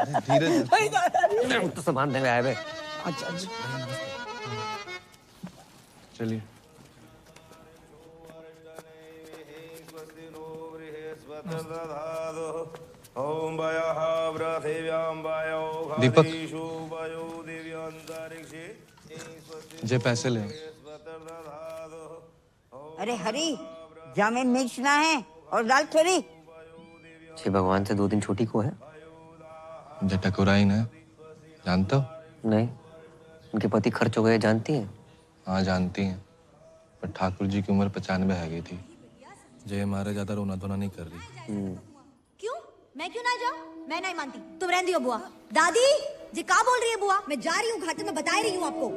धीरे तो सामान देने आए बे। अच्छा अच्छा चलिए। दीपक जे पैसे ले। अरे हरी, जामे मिर्च ना है और दाल थोड़ी। छे भगवान से 2 दिन छोटी को है। जे टकुराइन है जानते हो? नहीं, उनके पति खर्च हो गए जानती हैं? हाँ जानती हैं, पर ठाकुर जी की उम्र 95 है गई थी। जे हमारे ज्यादा रोना धोना नहीं कर रही। क्यों? मैं क्यों ना जाऊं? मैं नहीं मानती। तुम रहने दियो बुआ। दादी जी क्या बोल रही है बुआ? मैं जा रही हूँ घाटे में, बता रही हूँ आपको।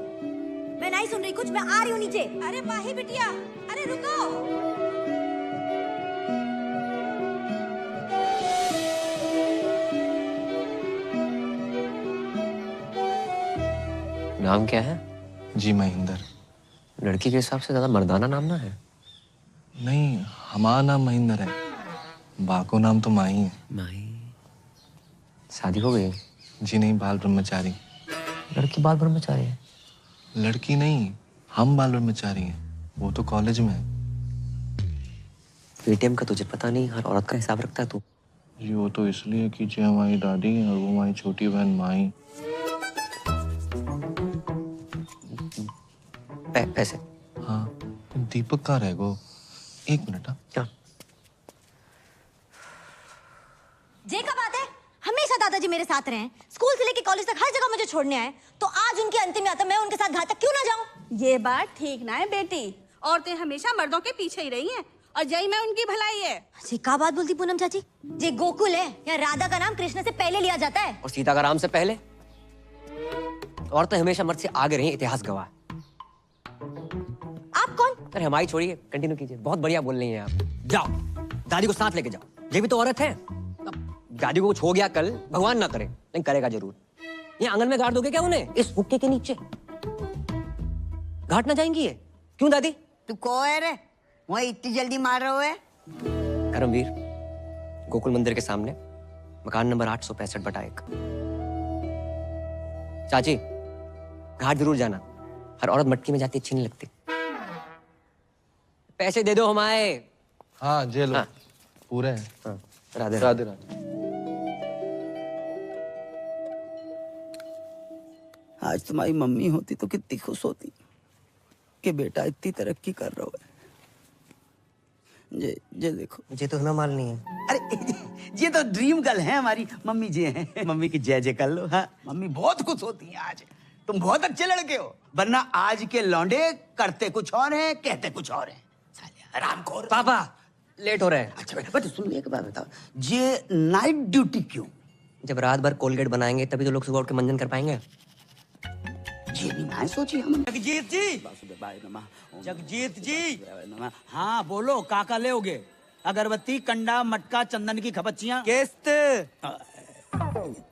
मैं नहीं सुन रही कुछ, मैं आ रही हूँ नीचे। अरे माही बिटिया, अरे रुको। नाम क्या है? जी महेंद्र। लड़की के हिसाब से ज्यादा मर्दाना नाम ना है। नहीं, हमारा नाम महेंद्र है, बाको नाम तो माही है। माही। शादी हो गई? जी नहीं, बाल ब्रह्मचारी। लड़की बाल ब्रह्मचारी है? लड़की नहीं, हम बाल ब्रह्मचारी हैं, वो तो कॉलेज में है। पेटीएम का तुझे पता नहीं, हर औरत का हिसाब रखता है तू। जी वो तो इसलिए कि जो हमारी दादी है और वो हमारी छोटी बहन माही। पैसे? हाँ, दीपक कहाँ रह गो? 1 मिनट। क्या? जे का बात है, हमेशा दादाजी मेरे साथ रहे। स्कूल से लेके कॉलेज तक हर जगह मुझे छोड़ने आए, तो आज उनकी अंतिम यात्रा मैं उनके साथ घाट तक क्यों ना जाऊं? ये बात ठीक ना है बेटी। औरतें हमेशा मर्दों के पीछे ही रही हैं और यही में उनकी भलाई है। जी का बात बोलती पूनम चाची? जे गोकुल है या राधा का नाम कृष्ण से पहले लिया जाता है, और सीता का राम से पहले। औरतें हमेशा मर्द से आगे रही, इतिहास गवाह। आप कौन? अरे हमारी छोड़िए, कंटिन्यू कीजिए। बहुत बढ़िया बोल रही हैं आप। जाओ, दादी को साथ लेके जाओ। ये भी तो औरत है। दादी को कुछ हो गया कल, भगवान ना करे, लेकिन करेगा जरूर। ये आंगन में गाड़ दोगे क्या उन्हें, इस हुक्के के नीचे? घाट ना जाएंगी ये? क्यों दादी? तू को है रे? वही इतनी जल्दी मार रहे हो है? करमवीर, गोकुल मंदिर के सामने, मकान नंबर 865/1। चाची, घाट जरूर जाना। हर औरत मटकी में जाती अच्छी नहीं लगती। पैसे दे दो हमारे। हाँ जे लो। हाँ। पूरे हैं। हाँ, राधे राधे राधे। आज तुम्हारी मम्मी होती तो कितनी खुश होती कि बेटा इतनी तरक्की कर रहा है। ये देखो, मुझे तो हमें मालूम नहीं है। अरे ये तो ड्रीम गर्ल है हमारी मम्मी जी हैं। मम्मी की जय जय कर लो। हाँ, मम्मी बहुत खुश होती हैं आज। तुम बहुत अच्छे लड़के हो, वरना आज के लौंडे करते कुछ और हैं, कहते कुछ और हैं। साले हरामखोर। पापा लेट हो रहे हैं। अच्छा बेटा, बट सुन एक बात बताओ, ये नाइट ड्यूटी क्यों? जब रात भर कोलगेट बनाएंगे तभी तो लोग सुबह उठ के मंजन कर पाएंगे। ये भी ना सोची हम। जगजीत जी, वासुदेवाय नमः। जगजीत जी। नमः। हाँ बोलो, काका ले होगे? अगरबत्ती, कंडा, मटका, चंदन की खपच्चियां। किस्त।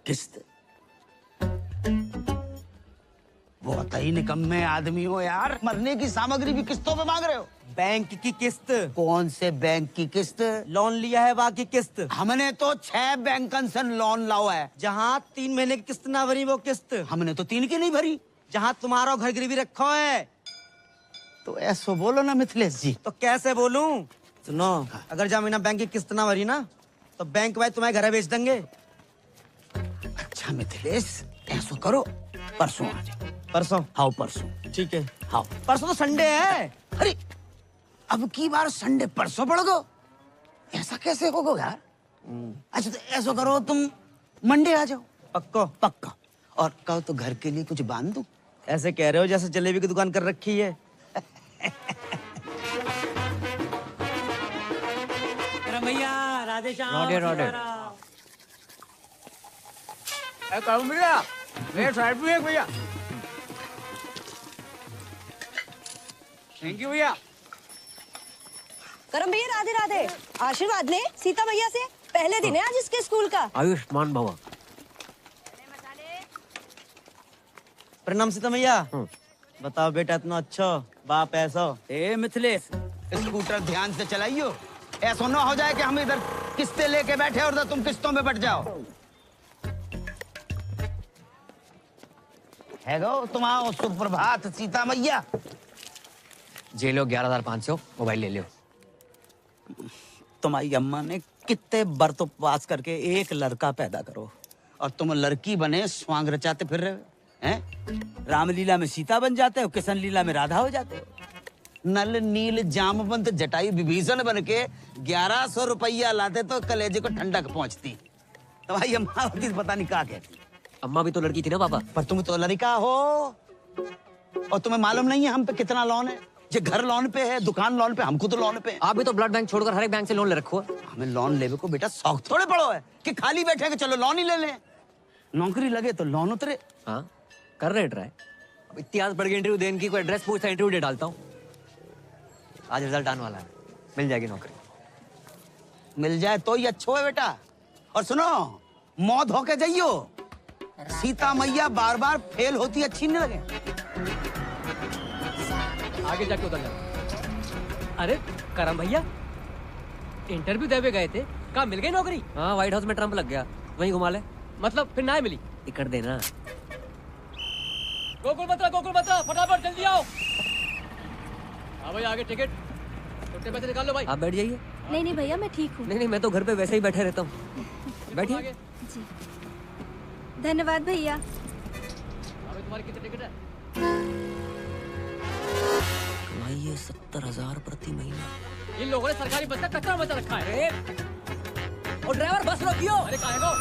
किस्त? बहुत ही निकम्मे आदमी हो यार, मरने की सामग्री भी किस्तों पे मांग रहे हो। बैंक की किस्त। कौन से बैंक की किस्त? लोन लिया है बाकी किस्त। हमने तो 6 बैंकन से लोन लाओ है। जहाँ 3 महीने की किस्त ना भरी वो किस्त। हमने तो 3 की नहीं भरी। जहाँ तुम्हारा घर गिरवी रखा है। तो ऐसो बोलो ना मिथिलेश जी। तो कैसे बोलूं? सुनो, अगर जमीना बैंक की किस्त ना भरी ना तो बैंक भाई तुम्हारे घर बेच देंगे। अच्छा मिथिलेश, ऐसो करो, परसों आ जाओ। परसों? हाँ परसों। ठीक है। हाँ परसों तो संडे है। अरे अब की बार संडे परसों पड़ गो, ऐसा कैसे होगा यार? अच्छा तो ऐसा करो, तुम मंडे आ जाओ। पक्को? पक्का। और कहो तो घर के लिए कुछ बांध दूं? ऐसे कह रहे हो जैसे जलेबी की दुकान कर रखी है। भैया राधे श्याम। रोडे रोडे। भैया मेरे साइड भी है भैया। थैंक यू भैया। करम भैया राधे राधे। आशीर्वाद ले सीता भैया से, पहले दिन है आज इसके स्कूल का। आयुष्मान भव। प्रणाम सीता भैया। बताओ बेटा, इतना अच्छा बाप ऐसा। ए मिथिलेश, स्कूटर ध्यान से चलाइयो, ऐसा ना हो जाए कि हम इधर किस्तें लेके बैठे और तुम किस्तों में बट जाओ। है गो तुम आओ, सुप्रभात सीता मैया। जे लो 11,500 मोबाइल ले लो। तुम्हारी अम्मा ने कितने व्रत उपवास करके एक लड़का पैदा करो और तुम लड़की बने स्वांग रचाते फिर रहे हो हैं? रामलीला में सीता बन जाते हो, किशन लीला में राधा हो जाते हो। नल नील जामवंत जटायु विभीषण बन के 1100 रुपया लाते तो कलेजे को ठंडक पहुंचती। तुम्हारी अम्मा होती तो पता नहीं क्या कहती। अम्मा भी तो लड़की थी ना पापा। पर तुम तो लड़का हो और तुम्हें मालूम नहीं है हम पे कितना लोन है। जे घर लोन पे है, दुकान लोन पे, हमको तो लोन पे है। आप भी तो ब्लड बैंक छोड़कर हर एक बैंक से लोन ले रखो है। हमें लोन लेवे को बेटा शौक थोड़े पड़ो है कि खाली बैठे के चलो लोन ही ले लें। नौकरी लगे तो लोन उतरे। हाँ कर रहे ट्राई। अब इतनी आदत पड़ गई इंटरव्यू देने की, कोई एड्रेस पूछता इंटरव्यू दे डालता हूँ। आज रिजल्ट आने वाला है, मिल जाएगी नौकरी। मिल जाए तो ही अच्छो है बेटा। और सुनो, मौत होके जाइयो। सीता मैया बार बार फेल होती अच्छी नहीं लगे। आगे जाके उतर जाओ। अरे करम भैया, इंटरव्यू देवे गए थे, कहाँ मिल गई नौकरी? हाँ व्हाइट हाउस में ट्रम्प लग गया, वहीं घुमा ले। मतलब फिर ना मिली? टिकट देना। गोकुल बत्रा फटाफट जल्दी आओ। हाँ भाई आगे टिकट, छोटे पैसे निकाल लो भाई। आप बैठ जाइए। नहीं नहीं भैया मैं ठीक हूँ। नहीं मैं तो घर पे वैसे ही बैठे रहता हूँ। बैठिए। आगे। जी धन्यवाद भैया। हाँ भाई तुम्हारी कितनी टिकट है? कमाइए 70,000 प्रति महीना। इन लोगों ने सरकारी बस का कचरा मचा रखा है। और ड्राइवर बस रोकियो। अरे कहाँ है वो?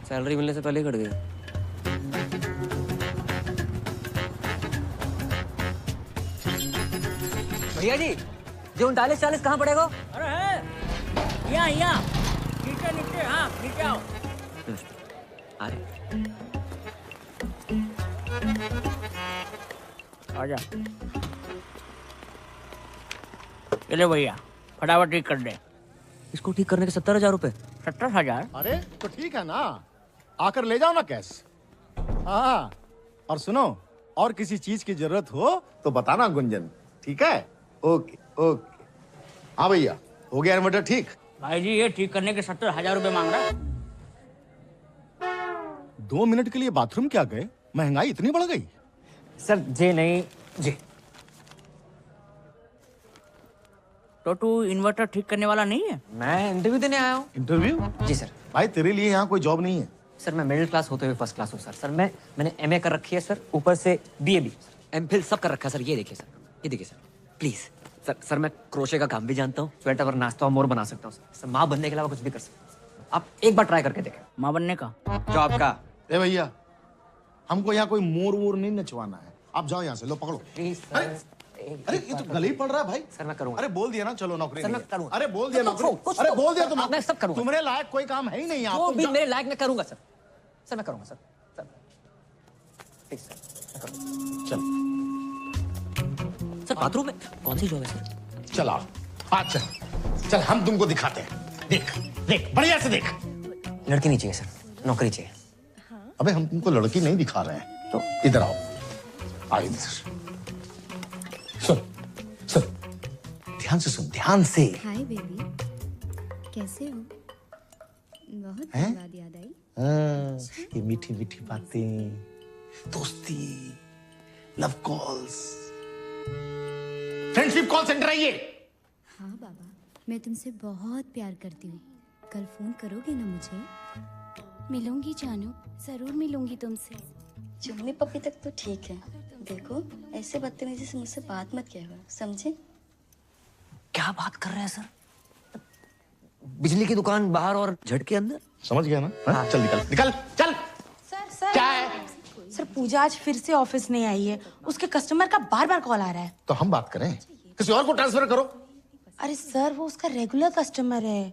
सैलरी मिलने से पहले ही कट गई। भैया जी जो 39-40 कहाँ पड़ेगा? अरे है यहाँ नीचे नीचे, हाँ नीचे आओ। अरे आजा। चले भैया फटाफट ठीक कर दे। इसको ठीक करने के 70,000 रुपए। 70,000? अरे तो ठीक है ना, आकर ले जाओ ना कैश। हाँ और सुनो, और किसी चीज की जरूरत हो तो बताना गुंजन, ठीक है? Okay okay. हाँ भैया हो गया इन्वर्टर ठीक? भाई जी ये ठीक करने के 70,000 रुपए मांग रहा है। 2 मिनट के लिए बाथरूम क्या गए? महंगाई इतनी बढ़ गई? सर जी नहीं जी। तो तू इन्वर्टर ठीक करने वाला नहीं है? मैं इंटरव्यू देने आया हूँ। इंटरव्यू? जी सर। भाई तेरे लिए यहाँ कोई जॉब नहीं है। सर मैं मिडिल क्लास होते हुए फर्स्ट क्लास हूँ सर। मैंने एमए कर रखी है सर, ऊपर से बीए भी, एमफिल सब कर रखा है सर। ये देखिए सर, ये देखिए सर प्लीज। सर मैं क्रोशे का काम भी जानता हूँ, स्वेटर और नाश्ता और मोर बना सकता हूँ सर। माँ बनने के अलावा कुछ भी कर सकता हूँ। आप एक बार ट्राई करके देखें। माँ बनने का? जॉब का। ए भैया हमको यहाँ कोई मोर वोर नहीं नचवाना है, आप जाओ यहाँ से। लो पकड़ो। Please sir. अरे ये तो गले ही पड़ रहा है भाई। सर मैं करूँगा। अरे बोल दिया ना चलो नौकरी सर, नहीं मैं है। करूँगा। अरे बोल दिया नौकरी। कुछ अरे तो- बोल दिया तुम। मैं सब करूँगा। तुम्हारे लायक कोई काम है ही नहीं यहाँ। वो तुम भी जा- मेरे लायक मैं करूँगा सर। सर मैं करूँगा सर। प्लीज सर मैं करूँगा। चल सर बाथरूम में कौन सी जॉब है सर? चल आओ, आज चल चल हम तुमको दिखाते हैं। देख देख बढ़िया से देख। लड़की नहीं चाहिए सर, नौकरी चाहिए। अबे हम तुमको लड़की नहीं दिखा रहे हैं, तो इधर आओ। आओ इधर। सुन सुन ध्यान से सुन, ध्यान से। हाय बेबी कैसे हो? बहुत हैं? बाद याद आई। हाँ, ये मीठी मीठी बातें, दोस्ती, love calls, friendship call centre है ये। हाँ बाबा मैं तुमसे बहुत प्यार करती हूँ। कल फोन करोगे ना मुझे? मिलूंगी जानू, जरूर मिलूंगी तुमसे। चुम्मी पप्पी तक तो ठीक है। देखो ऐसे बदतमीजी से मुझसे बात मत किया करो, समझे? क्या बात कर रहे हैं सर? बिजली की दुकान बाहर और झटके अंदर। समझ गया ना? हाँ? चल निकल निकल चल। सर क्या है? सर पूजा आज फिर से ऑफिस नहीं आई है, उसके कस्टमर का बार बार कॉल आ रहा है। तो हम बात करें, किसी और को ट्रांसफर करो। अरे सर वो उसका रेगुलर कस्टमर है,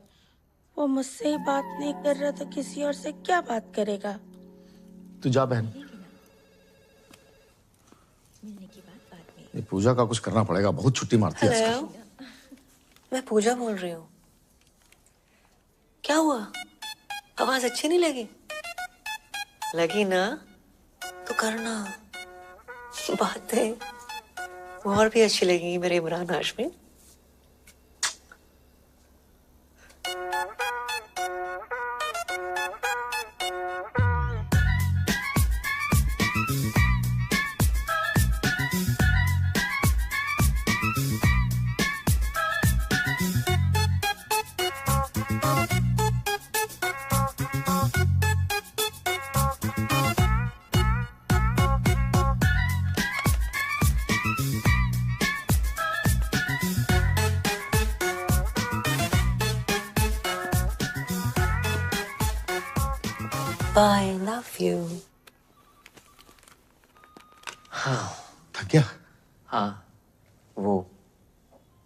वो मुझसे ही बात नहीं कर रहा तो किसी और से क्या बात करेगा? तू जा बहन, ये पूजा का कुछ करना पड़ेगा, बहुत छुट्टी मारती है आजकल। हेलो, मैं पूजा बोल रही हूँ। क्या हुआ, आवाज अच्छी नहीं लगी? लगी ना तो करना। बातें और भी अच्छी लगेंगी मेरे Imran Hashmi. I love you. हाँ थक गया? हाँ वो।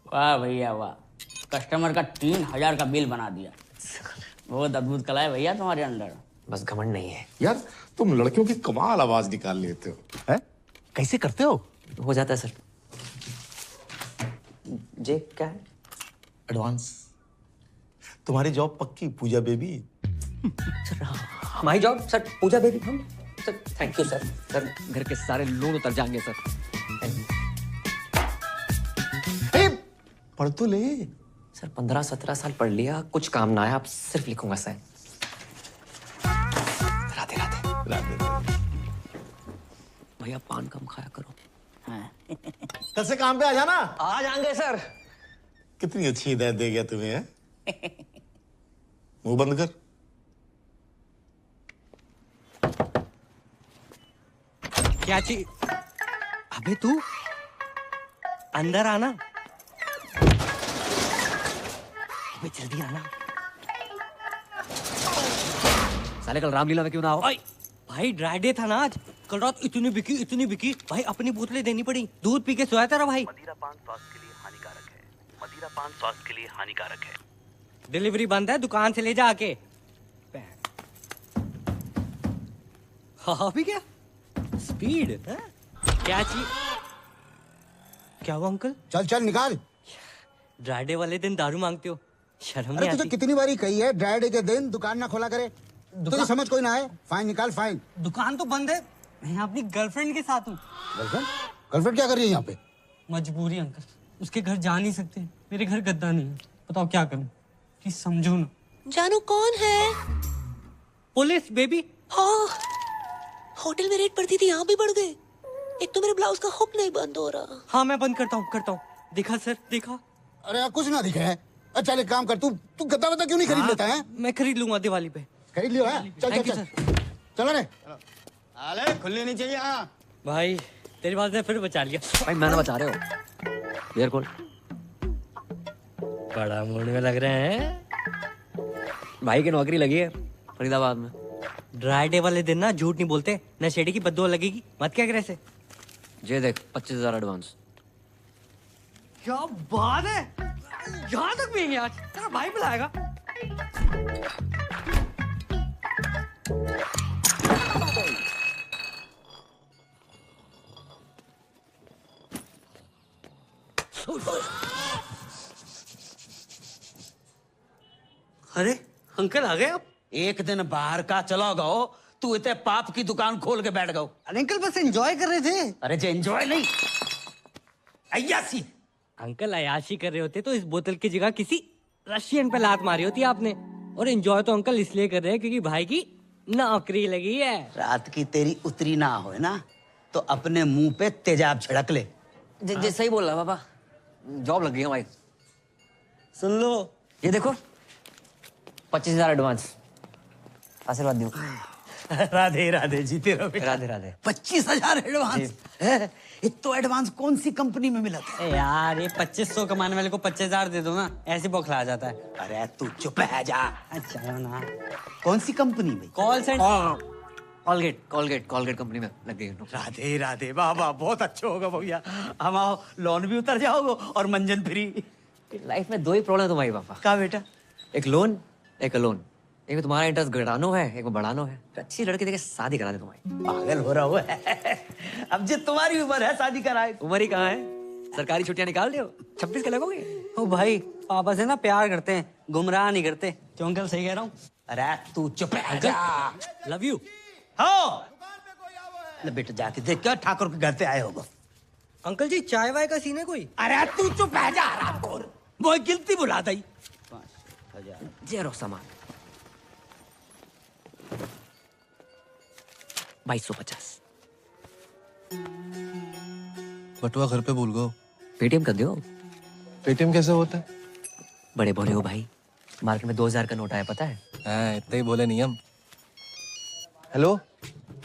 वाह भैया वाह, कस्टमर का 3000 का बिल बना दिया। बहुत अद्भुत कला है भैया तुम्हारे अंदर। बस घमंड नहीं है यार तुम लड़कियों की कमाल आवाज निकाल लेते हो। हैं? कैसे करते हो जाता है सर। जे क्या है? एडवांस। तुम्हारी जॉब पक्की पूजा बेबी। सर हमारी जॉब सर पूजा बेबी। हम sir thank you sir. Sir घर के सारे लोन उतर जाएंगे सर। पढ़ तो ले। सर 15-17 साल पढ़ लिया, कुछ काम ना आया, अब सिर्फ लिखूंगा सर। राधे राधे। राधे। भैया पान कम खाया करो। कल से काम पे आ जाना। आ जाएंगे सर। कितनी अच्छी हिदायत दे गया तुम्हें है? मुंह बंद कर। क्या चीज? अबे तू अंदर आना। अबे जल्दी आना। साले कल रामलीला में क्यों ना हो? भाई ड्राई डे था ना आज। कल रात इतनी बिकी भाई, अपनी बोतलें देनी पड़ी। दूध पी के सोया था भाई। मदिरा पान स्वास्थ्य के लिए हानिकारक है। मदिरा पान स्वास्थ्य के लिए हानिकारक है। डिलीवरी बंद है, दुकान से ले जा आके। हाँ भी क्या स्पीड है? क्या चीज? क्या हुआ अंकल? चल चल निकाल। ड्राई डे वाले दिन दारू मांगते हो, शर्म अरे नहीं तुझे आती? कितनी बारी कही है ड्राई डे के दिन दुकान ना खोला करे। तुझे समझ कोई ना है। फाइन निकाल फाइन। दुकान तो बंद है, मैं यहाँ अपनी गर्लफ्रेंड के साथ हूँ। गर्लफ्रेंड? गर्लफ्रेंड क्या कर रही है यहाँ पे? मजबूरी अंकल, उसके घर जा नहीं सकते। मेरे घर गद्दा नहीं है, बताओ क्या करूँ? प्लीज समझो ना। जानू कौन है? Police baby. हाँ होटल में रेड पड़ती थी, यहाँ भी बढ़ गए। एक तो मेरे ब्लाउज का हुक नहीं बंद हो रहा। हाँ मैं बंद करता हूँ। देखा सर, देखा। अरे यार कुछ ना दिखा है। अच्छा एक काम कर, तू गद्दा वद्दा क्यों नहीं खरीद लेता है? मैं खरीद लूंगा दिवाली पे। खरीद लियो है? चल Thank चल you, चल चलो रे। अरे खुलनी नहीं चाहिए। हाँ भाई तेरी बात ने फिर बचा लिया। भाई मैंने बचा रहे हो। Beer call. बड़ा मूड में लग रहे हैं। भाई की नौकरी लगी है फरीदाबाद में। ड्राई डे वाले दिन ना झूठ नहीं बोलते, नशेड़ी की बददुआ लगेगी। मत क्या करे से। जे देख 25,000 एडवांस। क्या बात है, यहाँ तक भी आज तेरा भाई बुलाएगा। अरे अंकल आ गए आप? एक दिन बाहर का चलो गो, तू इतने पाप की दुकान खोल के बैठ गो। अरे अंकल बस एंजॉय कर रहे थे। अरे जे एंजॉय नहीं, अय्यासी। अंकल अयाशी कर रहे होते तो इस बोतल की जगह किसी रशियन पे लात मारी होती आपने। और एंजॉय तो अंकल इसलिए कर रहे हैं क्योंकि भाई की नौकरी लगी है। रात की तेरी उतरी ना हो ना तो अपने मुंह पे तेजाब छिड़क ले। जे सही बोल रहा पापा, जॉब लग गई है भाई। सुन लो ये देखो 25,000 एडवांस। आशीर्वाद दो। राधे राधे, जीते रहो बेटा। राधे राधे। 25,000 एडवांस? इतना एडवांस कौन सी कंपनी में मिला था? यार ये 2500 कमाने वाले को 25,000 दे दो ना, ऐसे बौखला जाता है। अरे तू चुप है जा। अच्छा ना। कौन सी कंपनी में? Call centre. कॉलगेट कंपनी में लग गई। राधे राधे, वाह वाह, बहुत अच्छा होगा भैया। हम आओ, लोन भी उतर जाओगे और मंजन फ्री। लाइफ में दो ही प्रॉब्लम है तुम्हारी पापा। क्या बेटा? एक लोन, एक अलोन। एक में तुम्हारा इंटरेस्ट घटानो है, एक में बढ़ानो है। अच्छी लड़की देके शादी करा दे तुम्हारी। पागल हो रहा हो। अब जो तुम्हारी उम्र है शादी कराए। उम्र ही कहाँ है, सरकारी छुट्टियां निकाल दो। 26 के लगोगे। ओ भाई पापा से ना प्यार करते हैं, गुमराह नहीं करते। क्यों अंकल सही कह रहा हूँ? अरे तू चुप है जा। Love you. हो ले बेटा जाके देख क्या ठाकुर के घर से आए होगा। अंकल जी चाय वाय का सीन है कोई? अरे तू चुप रह जा हरामखोर, वो गिनती बुला दई। 5000 जेरो सामान 2250 बटुआ घर पे भूल गो। पेटीएम कर दो। पेटीएम कैसे होता है? बड़े भोले हो भाई, मार्केट में 2000 का नोट आया पता है? हाँ इतने ही बोले नियम। हेलो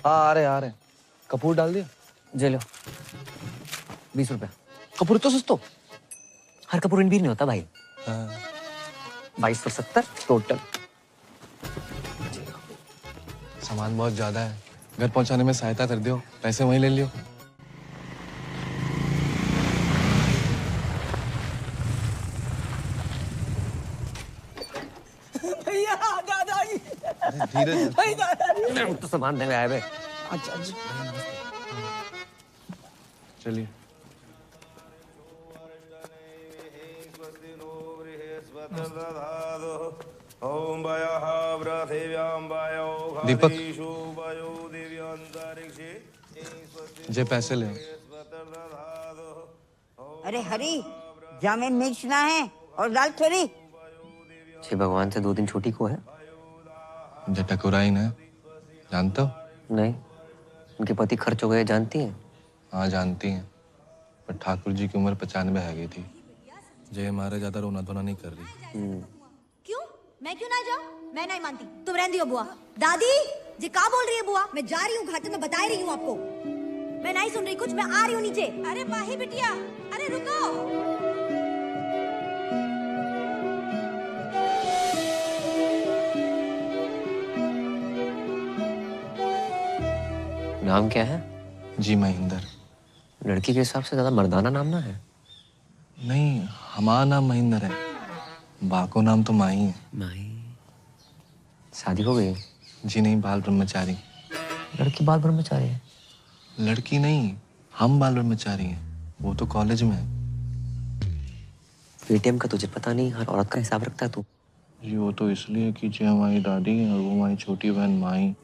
हाँ आ रहे कपूर डाल दिया? जे लो 20 रुपया। कपूर तो सस्तो, हर कपूर इन भी नहीं होता भाई। हाँ 2270 टोटल। सामान बहुत ज्यादा है, घर पहुंचाने में सहायता कर दियो, पैसे वहीं ले लियो। भैया दादाजी, धीरे भाई दादाजी तो सामान देने आए बे। अच्छा चलिए। दीपक जे पैसे ले। अरे हरी, जामिन मिक्सना है और दाल थोड़ी। श्री भगवान से 2 दिन छुट्टी को है। जे टकुराई ना जानते हो? नहीं, उनके पति खर्च हो गए जानती हैं? हाँ जानती हैं, पर ठाकुर जी की उम्र 95 है गई थी। जे हमारे ज्यादा रोना धोना नहीं कर रही। क्यों? मैं क्यों ना जाऊं? मैं नहीं मानती, तुम रहने दियो बुआ। दादी जी का बोल रही है बुआ? मैं जा रही हूँ घाटे में, बता रही हूँ आपको। मैं नहीं सुन रही कुछ, मैं आ रही हूँ नीचे। अरे माही बिटिया, अरे रुको। नाम क्या है? जी महेंद्र। लड़की के हिसाब से ज्यादा मर्दाना नाम ना है। नहीं हमारा नाम महेंद्र है, बाको नाम तो माही है। माही? शादी हो गई? जी नहीं, बाल ब्रह्मचारी। लड़की बाल ब्रह्मचारी है? लड़की नहीं, हम बाल ब्रह्मचारी हैं, वो तो कॉलेज में है। पेटीएम का तुझे पता नहीं, हर औरत का हिसाब रखता है तू। जी वो तो इसलिए कि जी हमारी दादी है और वो हमारी छोटी बहन माही।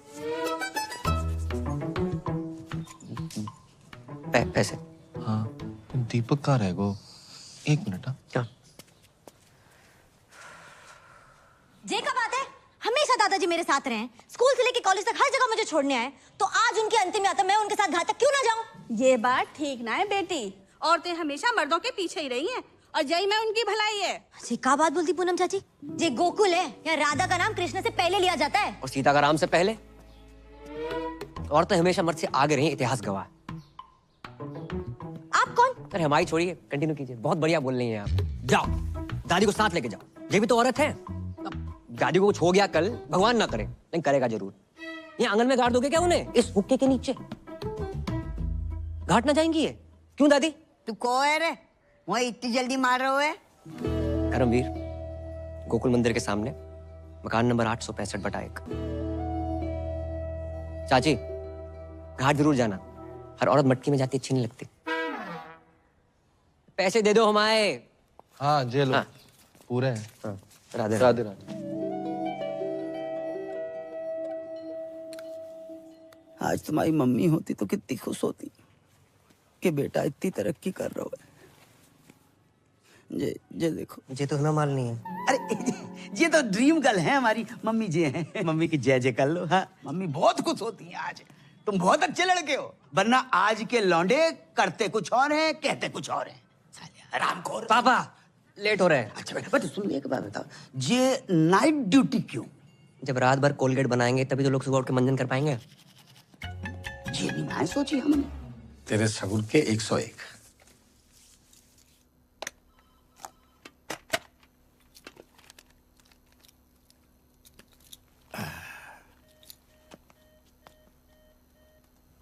पैसे? हाँ दीपक कहाँ रह गो? 1 मिनट। हाँ क्या? जे का बात है, हमेशा दादाजी मेरे साथ रहे हैं, स्कूल से लेके कॉलेज तक हर जगह मुझे छोड़ने आए, तो आज उनकी अंतिम यात्रा मैं उनके साथ घाट तक क्यों ना जाऊं? ये बात ठीक ना है बेटी, औरतें हमेशा मर्दों के पीछे ही रही हैं और जय में उनकी भलाई है। जी का बात बोलती पूनम चाची? जे गोकुल है या राधा का नाम कृष्ण से पहले लिया जाता है और सीता का राम से पहले। औरतें हमेशा मर्द से आगे रही, इतिहास गवाह। आप कौन? अरे हमारी छोड़िए, कंटिन्यू कीजिए, बहुत बढ़िया बोल रही हैं आप। जाओ दादी को साथ लेके जाओ, ये भी तो औरत है। दादी को कुछ हो गया कल, भगवान ना करे, लेकिन करेगा जरूर। ये आंगन में गाड़ दोगे क्या उन्हें, इस हुक्के के नीचे? घाट ना जाएंगी ये? क्यों दादी? तू कौन है रे, वही इतनी जल्दी मार रहे है? धर्मवीर, गोकुल मंदिर के सामने, मकान नंबर 865/1। चाची घाट जरूर जाना, हर औरत मटकी में जाती अच्छी नहीं लगती। पैसे दे दो हमारे। हाँ जे लो। हाँ। पूरे हैं। हाँ। राधे राधे राधे। आज तुम्हारी मम्मी होती तो कितनी खुश होती कि बेटा इतनी तरक्की कर रहा है। जे देखो, मुझे तो ना मालूम है। अरे ये तो ड्रीम गर्ल है हमारी मम्मी जी हैं। मम्मी की जय जय कर लो। हाँ मम्मी बहुत खुश होती हैं आज, तुम बहुत अच्छे लड़के हो, वरना आज के लौंडे करते कुछ और हैं, कहते कुछ और हैं। रामखोर। पापा लेट हो रहे हैं। अच्छा बेटा सुन एक बात बताओ, ये नाइट ड्यूटी क्यों? जब रात भर कोलगेट बनाएंगे तभी तो लोग सुबह उठ के मंजन कर पाएंगे। ये नहीं मैं सोची हमने। तेरे सगुन के 101।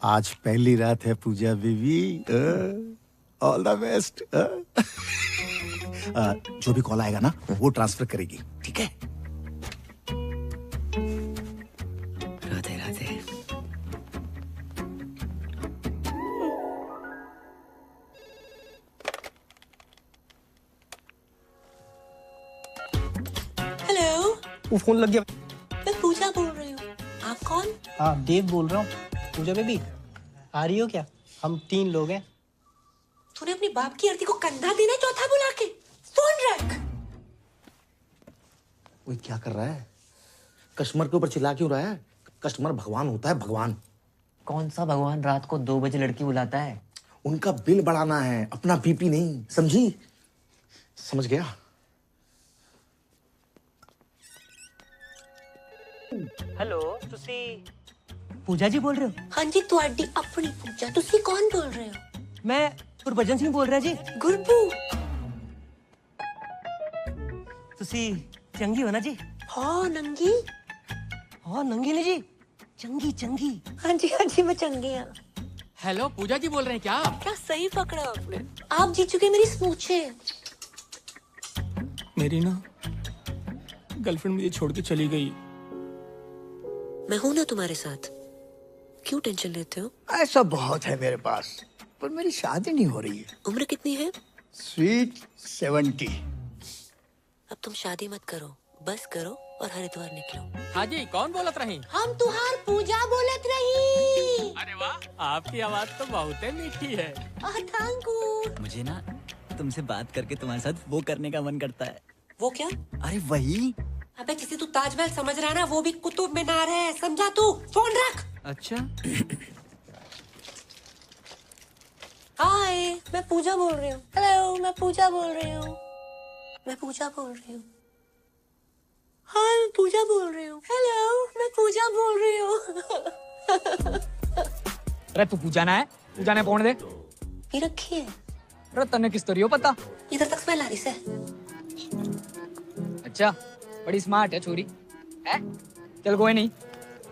आज पहली रात है पूजा बीबी, ऑल द बेस्ट। जो भी कॉल आएगा ना वो ट्रांसफर करेगी, ठीक है? राधे राधे। हेलो, वो फोन लग गया। मैं पूजा बोल रही हूँ। आप कौन? हाँ देव बोल रहा हूँ। पूजा बेबी आ रही हो क्या? हम 3 लोग हैं। तूने अपनी बाप की आरती को कंधा देना है चौथा बुला के। फोन रख। वो क्या कर रहा है? कस्टमर के ऊपर चिल्ला क्यों रहा है? कस्टमर भगवान होता है, भगवान। कौन सा भगवान रात को 2 बजे लड़की बुलाता है? उनका बिल बढ़ाना है, अपना बीपी नहीं, समझी? समझ गया? हेलो, तुसी पूजा जी बोल रहे हो? हाँ जी, ਤੁਹਾਡੀ अपनी पूजा। तुसी कौन बोल रहे हो? मैं गुरबचन सिंह बोल रहा जी। गुरबू। तुसी चंगी हो ना जी? हाँ नंगी। हाँ नंगी नहीं जी, चंगी चंगी। हाँ जी मैं चंगी हूँ। हेलो, पूजा जी बोल रहे हैं क्या? क्या सही पकड़ा आपने। आप जीत चुके मेरी स्मूचे। मेरी ना गर्लफ्रेंड मुझे छोड़ के चली गई। मैं हूं ना तुम्हारे साथ, क्यों टेंशन लेते हो? ऐसा बहुत है मेरे पास, पर मेरी शादी नहीं हो रही है। उम्र कितनी है? स्वीट 70। अब तुम शादी मत करो, बस करो और हरिद्वार निकलो। हाँ जी, कौन बोलत रही? हम तुहार पूजा बोलत रही। अरे वाह, आपकी आवाज तो बहुत ही मीठी है। Thank you. मुझे ना तुमसे बात करके तुम्हारे साथ वो करने का मन करता है। वो क्या? अरे वही। अबे जिसे तू ताजमहल समझ रहा है ना, वो भी कुतुब मीनार है, समझा तू? फोन रख। अच्छा। हाय, मैं पूजा बोल रही हूँ। हेलो, मैं पूजा बोल रही हूँ। मैं पूजा बोल रही हूँ। हाय, मैं पूजा बोल रही हूँ। हेलो, मैं पूजा बोल रही हूँ। अरे तू पूजा ना है, पूजा ने फोन दे। ये रखी है। अरे तन्ने किस तोरी हो पता? इधर तक स्मेल आ रही से। अच्छा, बड़ी स्मार्ट है छोरी है। चल कोई नहीं,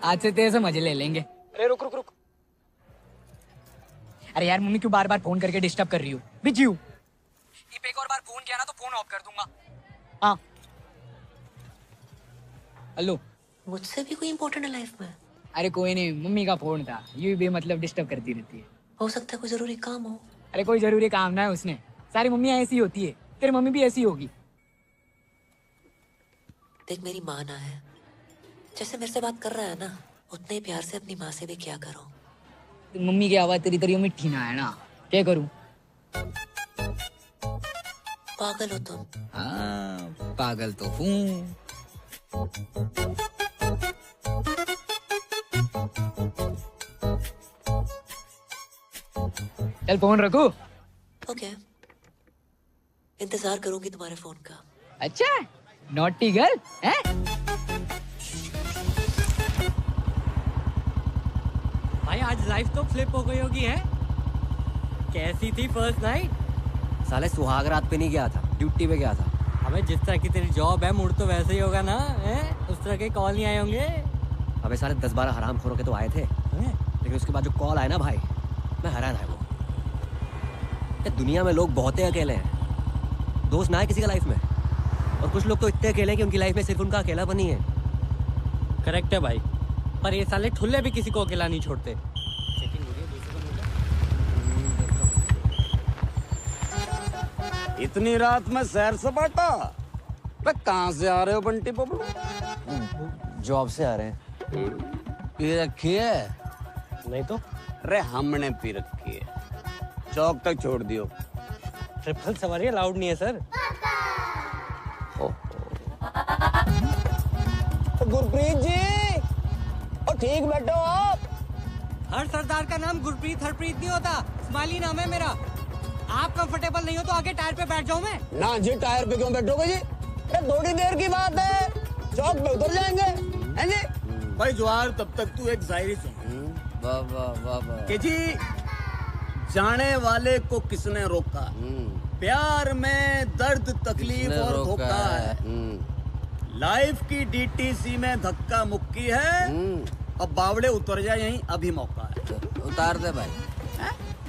आज से तेरे से मजे ले लेंगे। अरे रुक रुक रुक। अरे यार, मम्मी क्यों बार बार फोन करके डिस्टर्ब कर रही हो? बिजी हूँ। एक और बार फोन किया ना तो फोन ऑफ कर दूंगा। हाँ हेलो। मुझसे भी कोई इम्पोर्टेंट है लाइफ में? अरे कोई नहीं, मम्मी का फोन था, ये भी मतलब डिस्टर्ब करती रहती है। हो सकता है कोई जरूरी काम हो। अरे कोई जरूरी काम ना है उसने, सारी मम्मियाँ ऐसी होती है, तेरी मम्मी भी ऐसी होगी। देख, मेरी माँ ना है, जैसे मेरे से बात कर रहा है ना, उतने ही प्यार से अपनी माँ से भी क्या करो। तो मम्मी की आवाज तेरी तरी मिठी ना है ना, क्या करूं? पागल हो तुम। हाँ, पागल तो हूँ। चल फोन रखो। ओके, इंतजार करूंगी तुम्हारे फोन का। अच्छा, नॉटी गर्ल है? भाई आज लाइफ तो फ्लिप हो गई होगी है? कैसी थी फर्स्ट नाइट? साले सुहाग रात पे नहीं गया था, ड्यूटी पे गया था। अबे जिस तरह की तेरी जॉब है, मूड तो वैसे ही होगा ना है? उस तरह के कॉल नहीं आए होंगे? अबे साले 10-12 हरामखोरों के तो आए थे, लेकिन उसके बाद जो कॉल आया ना भाई, मैं हैरान है। वो दुनिया में लोग बहुत ही अकेले हैं, दोस्त ना है किसी का लाइफ में, और कुछ लोग तो इतने अकेले हैं कि उनकी लाइफ में सिर्फ उनका अकेलापन ही है। करेक्ट है भाई, पर ये साले ठुल्ले भी किसी को अकेला नहीं छोड़ते। इतनी रात में सैर सपाटा? कहाँ से आ रहे हो बंटी बबलू? जॉब से आ रहे हैं। पी रखी है? नहीं तो। अरे हमने पी रखी है, चौक तक छोड़ दियो। ट्रिपल सवारी अलाउड नहीं है सर। गुरप्रीत जी, और ठीक बैठो आप। हर सरदार का नाम गुरप्रीत हरप्रीत नहीं होता, स्माइली नाम है मेरा। आप कंफर्टेबल नहीं हो तो आगे टायर पे बैठ जाऊं मैं? ना जी, टायर पे क्यों बैठोगे जी? अरे थोड़ी देर की बात है, चौक पे उतर जाएंगे, हैं जी? भाई जवाहर, तब तक तू एक शायरी सुन। वाह वाह वाह वाह। कि जी, जाने वाले को किसने रोका, प्यार में दर्द तकलीफ और धोखा है, लाइफ की डीटीसी में धक्का मुक्की है, अब बावड़े उतर जाए यहीं, अभी मौका है। उतार दे भाई,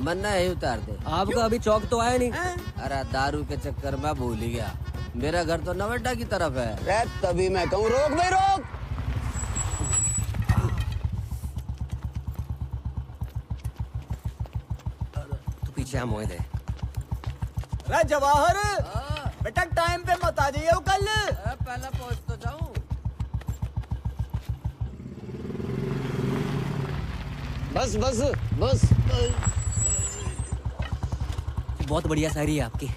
मन्ना है उतार दे। आपका अभी चौक तो आया नहीं। अरे दारू के चक्कर में भूल ही गया, मेरा घर तो नवेटा की तरफ है। रे तभी मैं कहूँ रोक भाई रोक। तू पीछे हम मोए दे। अरे जवाहर, बेटा टाइम पे मत आ जाइए कल। पहले पहुंच तो जाऊं। बस बस बस बहुत बढ़िया शायरी है आपकी,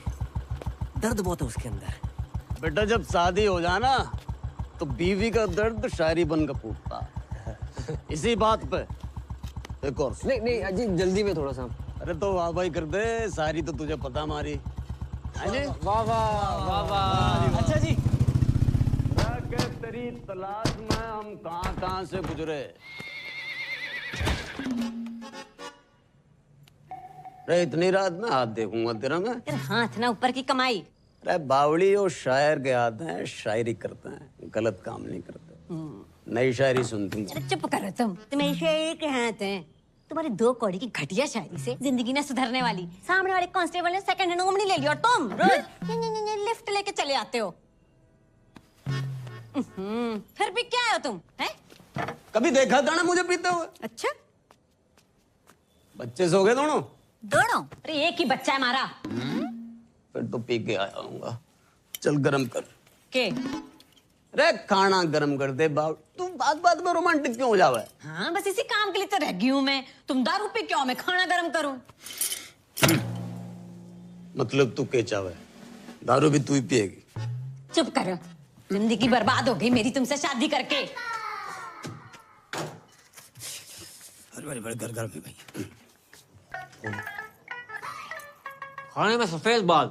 दर्द बहुत है उसके अंदर। बेटा जब शादी हो जाना तो बीवी का दर्द शायरी बनकर फूटता। इसी बात पे एक और नहीं नहीं अजी जल्दी में थोड़ा सा। अरे तो वाह भाई कर दे, शायरी तो तुझे पता हमारी। वाह वाह वाह। अच्छा जी। के तेरी तलाश में हम कहां से गुजरे। अरे इतनी रात में हाथ देखूंगा तेरा मैं। तेरे हाथ ना ऊपर की कमाई। अरे बावड़ी और शायर के हाथ हैं, शायरी करते हैं, गलत काम नहीं करते। नई शायरी सुनती हूँ। अरे चुप करो तुम, तुम्हें शायरी के हाथ हैं। तुम्हारे 2 कौड़ी की घटिया शायरी से जिंदगी ना सुधरने वाली। सामने वाले कांस्टेबल ने सेकंड हैंड कंपनी ले ली और तुम रोज लिफ्ट लेके चले आते हो। फिर भी क्या है तुम हैं? कभी देखा था ना मुझे पीते हुए? अच्छा बच्चे सो गए दोनों? दोनों? अरे एक ही बच्चा है हमारा। फिर तो पी के आया हूँगा। चल गरम कर के। अरे खाना गरम कर दे बाब। तू बात बात में रोमांटिक क्यों हो जावे? हाँ बस इसी काम के लिए तो रह गई हूँ मैं। तुम दारू पी क्यों, मैं खाना गरम करूँ? मतलब तू के चावे? दारू भी तू ही पिएगी? चुप करो, जिंदगी बर्बाद हो गई मेरी तुमसे शादी करके। अरे बड़े घर में भाई। खाने में सफेद बाल।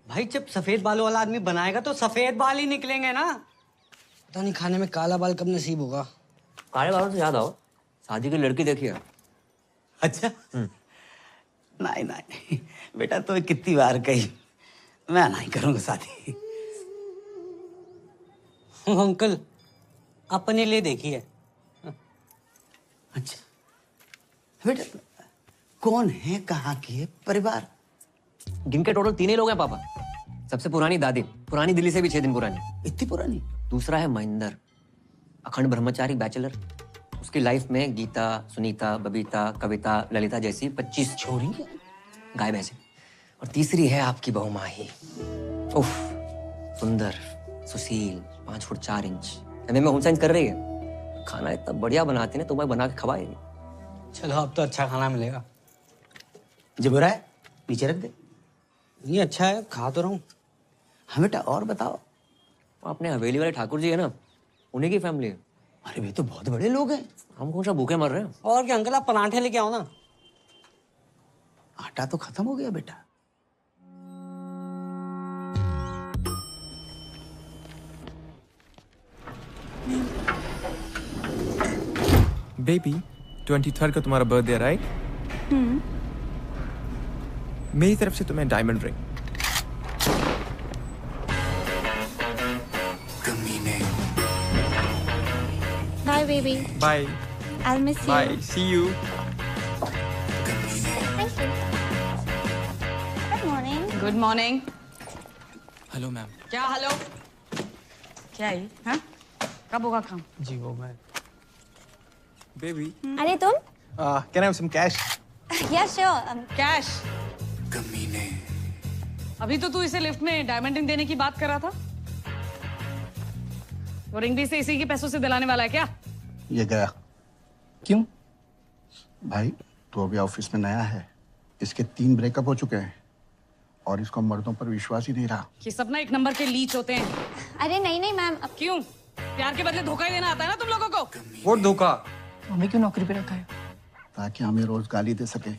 भाई जब सफेद बालों वाला आदमी बनाएगा तो सफेद बाल ही निकलेंगे ना। पता नहीं खाने में काला बाल कब नसीब होगा। काले बालों से याद आओ, शादी की लड़की देखी है? अच्छा नहीं नहीं बेटा, तो कितनी बार कही मैं नहीं करूंगा शादी। अंकल अपने लिए देखी है। अच्छा बेटा कौन है, कहाँ की है, परिवार? गिनके टोटल 3 ही लोग हैं पापा। सबसे पुरानी दादी, पुरानी दिल्ली से भी 6 दिन पुरानी। इतनी पुरानी? दूसरा है महेंद्र, अखंड ब्रह्मचारी बैचलर। उसकी लाइफ में गीता, सुनीता, बबीता, कविता, ललिता जैसी 25 छोरी गाय भैंसे। और तीसरी है आपकी बहू माही। उफ, सुंदर, सुशील, 5 फुट 4 इंच। एमए में होम साइंस कर रही है। खाना इतना बढ़िया बनाती है, तुम्हें बना के खवाएगी। चलो अब तो अच्छा खाना मिलेगा। जब हो रहा है नीचे रख दे। ये अच्छा है, खा तो रहा हूँ। हाँ बेटा और बताओ। अपने हवेली वाले ठाकुर जी है ना, उन्हीं की फैमिली है। अरे वे तो बहुत बड़े लोग हैं। हम कौन सा भूखे मर रहे हैं? और क्या अंकल, आप पराठे लेके आओ ना। आटा तो खत्म हो गया बेटा। बेबी 23rd को तुम्हारा बर्थडे राइट? मेरी तरफ से तुम्हें diamond ring. Bye, baby. Bye I'll miss you. Bye, see you. Thank you. Good morning. Good morning. Hello ma'am. क्या हेलो? क्या है? हाँ? कब होगा काम? जी वो मैं। बेबी अरे तुम? Can I have some cash? Yeah, sure. Cash? अभी तो तू इसे लिफ्ट में डायमंड रिंग देने की बात कर रहा था। वो रिंग भी इसे इसी के पैसों से दिलाने वाला है क्या? ये गया। क्यों? भाई तू अभी ऑफिस में नया है, इसके 3 ब्रेकअप हो चुके हैं और इसको मर्दों पर विश्वास ही नहीं रहा। ये सब ना 1 नंबर के लीच होते हैं। अरे नहीं नहीं मैम। क्यों? प्यार के बदले धोखा ही देना आता है ना तुम लोगों को? वो धोखा। हमें क्यों नौकरी पे रखा है? ताकि हमें रोज गाली दे सके।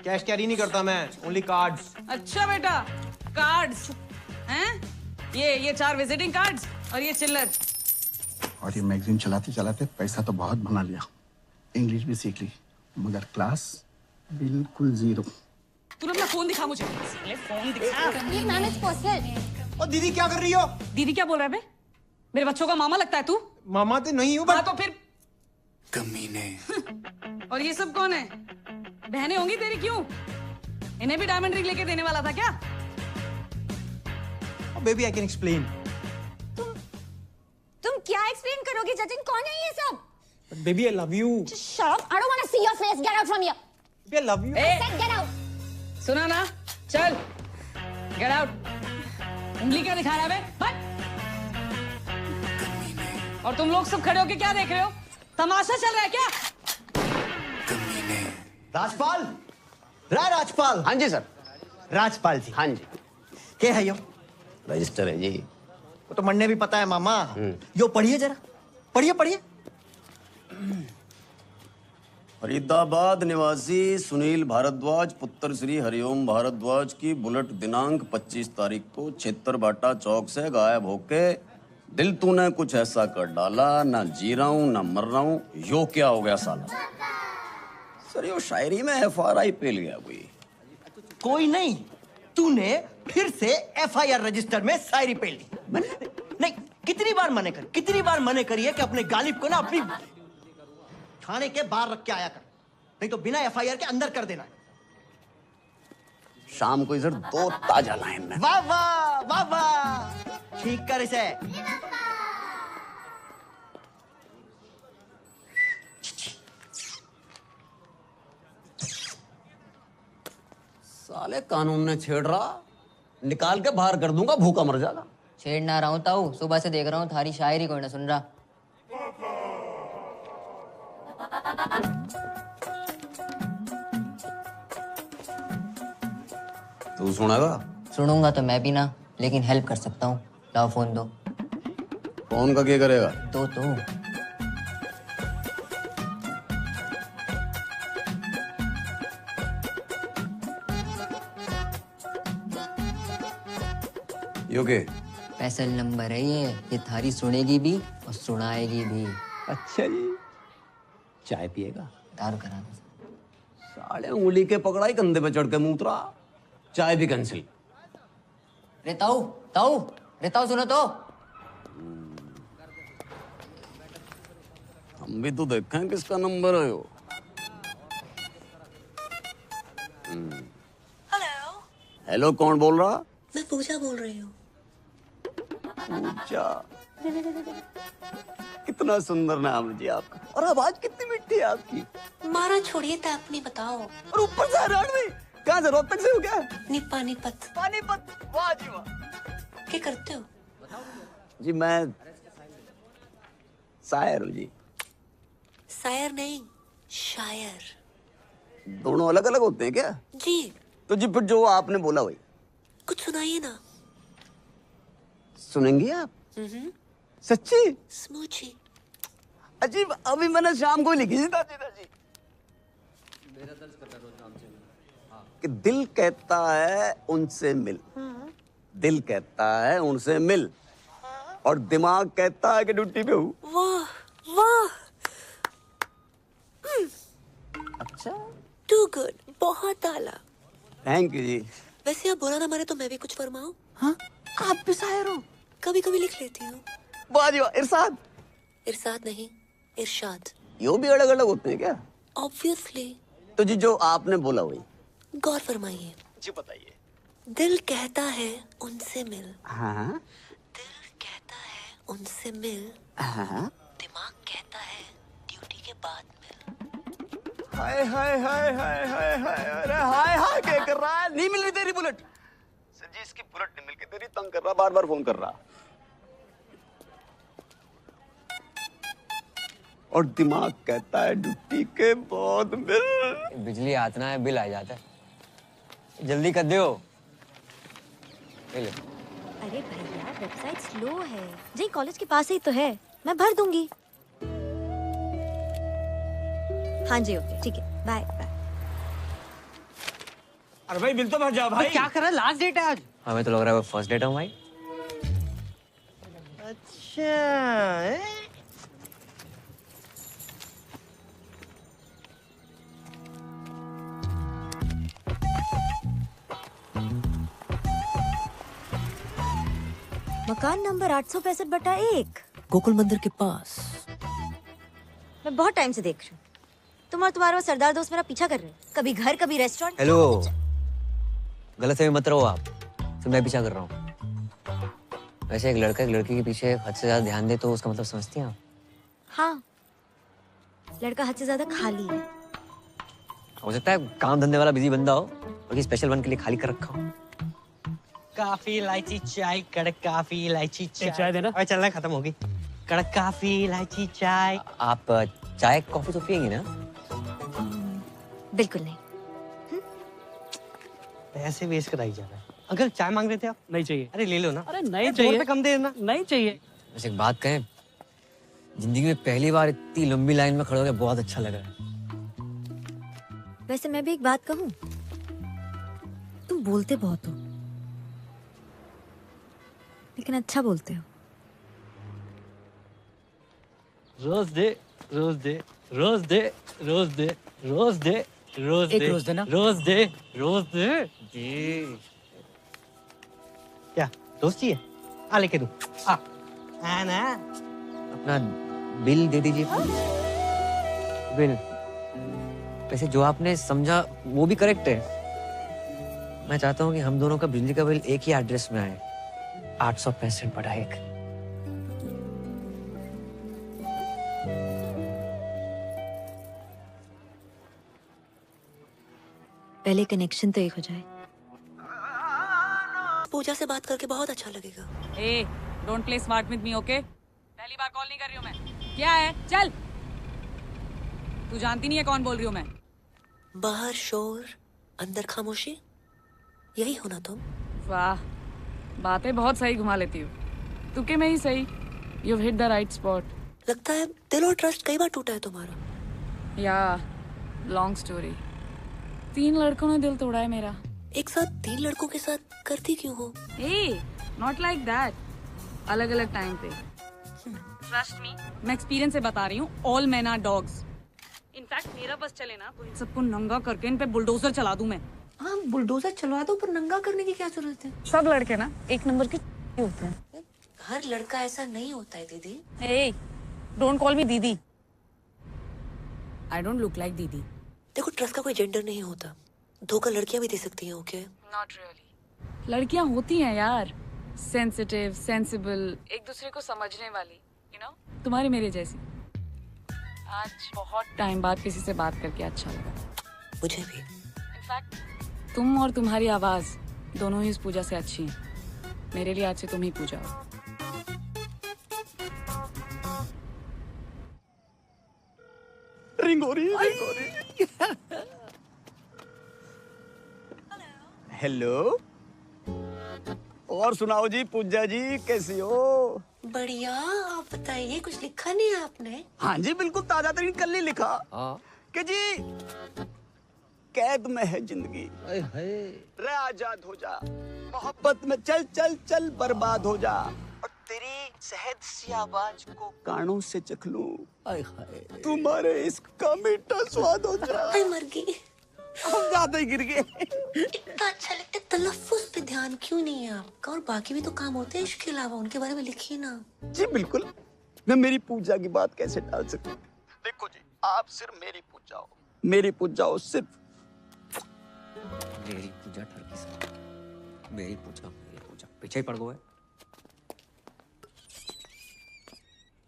कैश कैरी नहीं करता मैं, ओनली कार्ड्स। अच्छा बेटा, कार्ड्स हैं? ये 4 विजिटिंग कार्ड्स और ये चिल्लर। और ये मैगजीन चलाते चलाते पैसा तो बहुत बना लिया, इंग्लिश भी सीख ली, मगर क्लास बिल्कुल 0। तू अपना फोन दिखा मुझे। फोन दिखा। Ma'am it's personal. और दीदी क्या कर रही हो? दीदी क्या बोल रहा है बे? मेरे बच्चों का मामा लगता है तू? मामा तो नहीं हूँ हाँ तो फिर कमीने। और ये सब कौन है? बहनें होंगी तेरी? क्यों? इन्हें भी डायमंड रिंग लेके देने वाला था क्या? Baby I can explain. तुम क्या एक्सप्लेन करोगे? जजिन कौन है ये सब? Baby I love you. Shut up. I don't want to see your face. Get out from here. Baby I love you. I said get out. सुना ना? चल गेट आउट। उंगली क्या दिखा रहा है बे? बट और तुम लोग सब खड़े होके क्या देख रहे हो? तमाशा चल रहा है क्या? राजपाल, राजपाल। हाँ जी सर। राजपाल जी। हाँ जी। क्या है यो? रजिस्टर है जी। वो तो मन्ने भी पता है मामा। यो पढ़िए जरा, पढ़िए पढ़िए। फरीदाबाद निवासी सुनील भारद्वाज पुत्र श्री हरिओम भारद्वाज की बुलेट दिनांक 25 तारीख को क्षेत्र बाटा चौक से गायब होके दिल तूने कुछ ऐसा कर डाला, ना जी रहा हूं ना मर रहा हूं, यो क्या हो गया साला? सर यो शायरी में FRI पेल गया कोई नहीं, तूने फिर से FIR रजिस्टर में शायरी पेल दी। नहीं, कितनी बार मने करिए कि अपने गालिब को ना अपनी थाने के बाहर रख के आया कर, नहीं तो बिना FIR के अंदर कर देना। शाम को इधर 2 ताजा लाइन में। वाह वाह वाह वाह, ठीक कर इसे। साले कानून ने छेड़ रहा, निकाल के बाहर कर दूंगा, भूखा मर जाएगा। छेड़ ना रहा हूँ ताऊ, सुबह से देख रहा हूँ थारी शायरी कोई ना सुन रहा। तू सुनेगा? सुनूंगा तो मैं भी ना, लेकिन हेल्प कर सकता हूँ। लाओ फोन दो। फोन का क्या करेगा? दो तो। यो के? स्पेशल नंबर है ये थारी सुनेगी भी और सुनाएगी भी। अच्छा जी। चाय पिएगा? दारू करा दो। साले उंगली के पकड़ाई, कंधे पे चढ़ के मूत्रा, चाय भी कैंसिल। रे ताऊ, सुनो तो। हम भी तो देखें किसका नंबर है यो। हेलो, कौन बोल रहा? मैं पूजा बोल रही हूँ। पूजा, कितना सुंदर नाम है जी आपका, और आवाज कितनी मिठी है आपकी। मारा छोड़िए तो अपनी बताओ। और ऊपर से हरियाणवी, कहाँ से, रोहतक से हो क्या? पानीपत। पानीपत, वाह जी वाह। क्या करते हो? जी मैं शायर हूँ जी। शायर नहीं, शायर। दोनों अलग अलग होते हैं क्या? जी। तो जी फिर जो आपने बोला वही कुछ सुनाइए ना। सुनेंगी आप? सच्ची? स्मूची। अजीब, अभी मैंने शाम को लिखी थी दादी। कि दिल कहता है उनसे मिल, दिल कहता है उनसे मिल, और दिमाग कहता है कि ड्यूटी पे हूँ। वाह वाह। अच्छा, टू गुड, बहुत आला। थैंक यू जी। वैसे आप बुरा ना माने तो मैं भी कुछ फरमाऊं? हाँ, आप भी शायर हो? कभी कभी लिख लेती हूँ। वाह जी वाह। इरशाद? इरशाद नहीं, इरशाद। यो भी अलग अलग होते हैं क्या? ऑब्वियसली। तो जी जो आपने बोला वही। गौर फरमाइए। जी बताइए। दिल कहता है उनसे मिल। हाँ। दिल कहता है उनसे मिल। हाँ। दिमाग कहता है ड्यूटी के बाद मिल। हाय हाय हाय हाय हाय हाय, अरे हाय हाय क्या कर रहा है? नहीं मिल रही तेरी बुलेट। सर जी इसकी बुलेट नहीं मिल के तेरी तंग कर रहा, बार बार फोन कर रहा। और दिमाग कहता है ड्यूटी के बाद मिल। बिजली आतना है, बिल आ जाता है। जल्दी कर दो। अरे भैया, वेबसाइट स्लो है। जी कॉलेज के पास ही तो है, मैं भर दूंगी। हाँ जी, ओके, ठीक है, बाय बाय। अरे भाई बिल तो भर जाओ भाई। क्या कर रहा है? लास्ट डेट है आज। हमें तो लग रहा है वो फर्स्ट डेट है भाई। अच्छा। मकान नंबर 865/1, गोकुल मंदिर के पास। मैं बहुत टाइम से देख रही हूँ। तुम और तुम्हारा वो सरदार दोस्त मेरा पीछा कर रहे हैं, कभी घर कभी रेस्टोरेंट। हेलो, गलत फहमी मत रहो आप, तो मैं पीछा कर रहा हूँ। वैसे एक लड़का एक लड़की के पीछे हद से ज्यादा ध्यान दे तो उसका मतलब समझती हैं आप? हाँ, लड़का हद से ज्यादा खाली है। हो सकता है काम धंधे वाला बिजी बंदा हो और स्पेशल वन के लिए खाली कर रखा हो। काफी इलायची चाय, कड़क काफी इलायची चाय। चाय देना। अरे चलना, खत्म होगी। कड़क काफी इलायची चाय। आप चाय कॉफी तो पियेंगी ना? बिल्कुल नहीं। पैसे वेस्ट कराई जा रहा है। अंकल चाय मांग रहे थे आप? नहीं चाहिए। अरे ले लो ना। अरे नहीं चाहिए। कम दे देना। नहीं चाहिए। वैसे एक बात कहें, जिंदगी में पहली बार इतनी लंबी लाइन में खड़े होकर बहुत अच्छा लगा है। वैसे मैं भी एक बात कहूँ, तुम बोलते बहुत हो, लेकिन अच्छा बोलते हो। रोज दे, रोज दे, रोज दे, रोज दे, रोज दे, रोज एक दे, रोज देना। रोज दे, रोज दे। जी। क्या दोस्त चाहिए? आ लेके दो। आ ना। अपना बिल दे दीजिए। बिल। वैसे जो आपने समझा वो भी करेक्ट है। मैं चाहता हूँ कि हम दोनों का बिजली का बिल एक ही एड्रेस में आए, 865/1। पहले कनेक्शन तो एक हो जाए। पूजा से बात करके बहुत अच्छा लगेगा। ए, don't play smart with me, okay? पहली बार कॉल नहीं कर रही हूँ मैं। क्या है? चल। तू जानती नहीं है कौन बोल रही हूँ मैं। बाहर शोर, अंदर खामोशी, यही हो ना तुम? वाह, बातें बहुत सही घुमा लेती हूँ। तुके में ही सही। You've hit the right spot. लगता है दिल और ट्रस्ट कई बार टूटा है तुम्हारा। या लॉन्ग स्टोरी। 3 लड़कों ने दिल तोड़ा है मेरा। एक साथ 3 लड़कों के साथ करती क्यों हो? ए, नॉट लाइक दैट। अलग अलग टाइम पे। ट्रस्ट मी, मैं एक्सपीरियंस से बता रही हूँ। All men are dogs. In fact मेरा बस चले ना तो इन सबको नंगा करके इन पे बुलडोजर चला दूं मैं। हाँ, बुलडोजर चलवा दो, पर नंगा करने की क्या जरूरत है? सब लड़के ना एक नंबर के होते हैं। हर लड़का ऐसा नहीं होता है दीदी। ए, डोंट कॉल मी दीदी। आई डोंट लुक लाइक दीदी। देखो, ट्रस्ट का कोई जेंडर नहीं होता। धोखा लड़कियां भी दे सकती हैं, ओके? Not really. लड़कियां होती हैं यार, सेंसिटिव, सेंसिबल, एक दूसरे को समझने वाली, यू नो, तुम्हारी मेरे जैसी। आज बहुत टाइम बाद किसी से बात करके अच्छा लगा। मुझे भी। इनफैक्ट तुम और तुम्हारी आवाज दोनों ही इस पूजा से अच्छी हैं। मेरे लिए आज से तुम ही पूजा हो। रिंग हो रही है, रिंग हो रही है। हेलो। और सुनाओ जी, पूजा जी कैसी हो? बढ़िया। आप बताइए, कुछ लिखा नहीं है आपने? हाँ जी, बिल्कुल ताजा तरीन कल ही लिखा कि जी कैद में है जिंदगी, रे आजाद हो जा, मोहब्बत में चल चल चल बर्बाद हो जा, और तेरी सहद सी आवाज को कानों से चख लूं, तुम्हारे इश्क का मीठा स्वाद हो जा। मर गई। हम ज्यादा ही गिर गए। इतना अच्छा लगता है, तलफ्फुज पे ध्यान क्यों नहीं है आपका? और बाकी भी तो काम होते हैं इश्क के अलावा, उनके बारे में लिखिए ना। जी बिल्कुल, मैं मेरी पूजा की बात कैसे टाल सकूं? देखो जी, आप सिर्फ मेरी पूजा हो, मेरी पूजा हो सिर्फ। मेरी पूजा ठरकी से। मेरी पूजा, पीछे ही पड़ गए।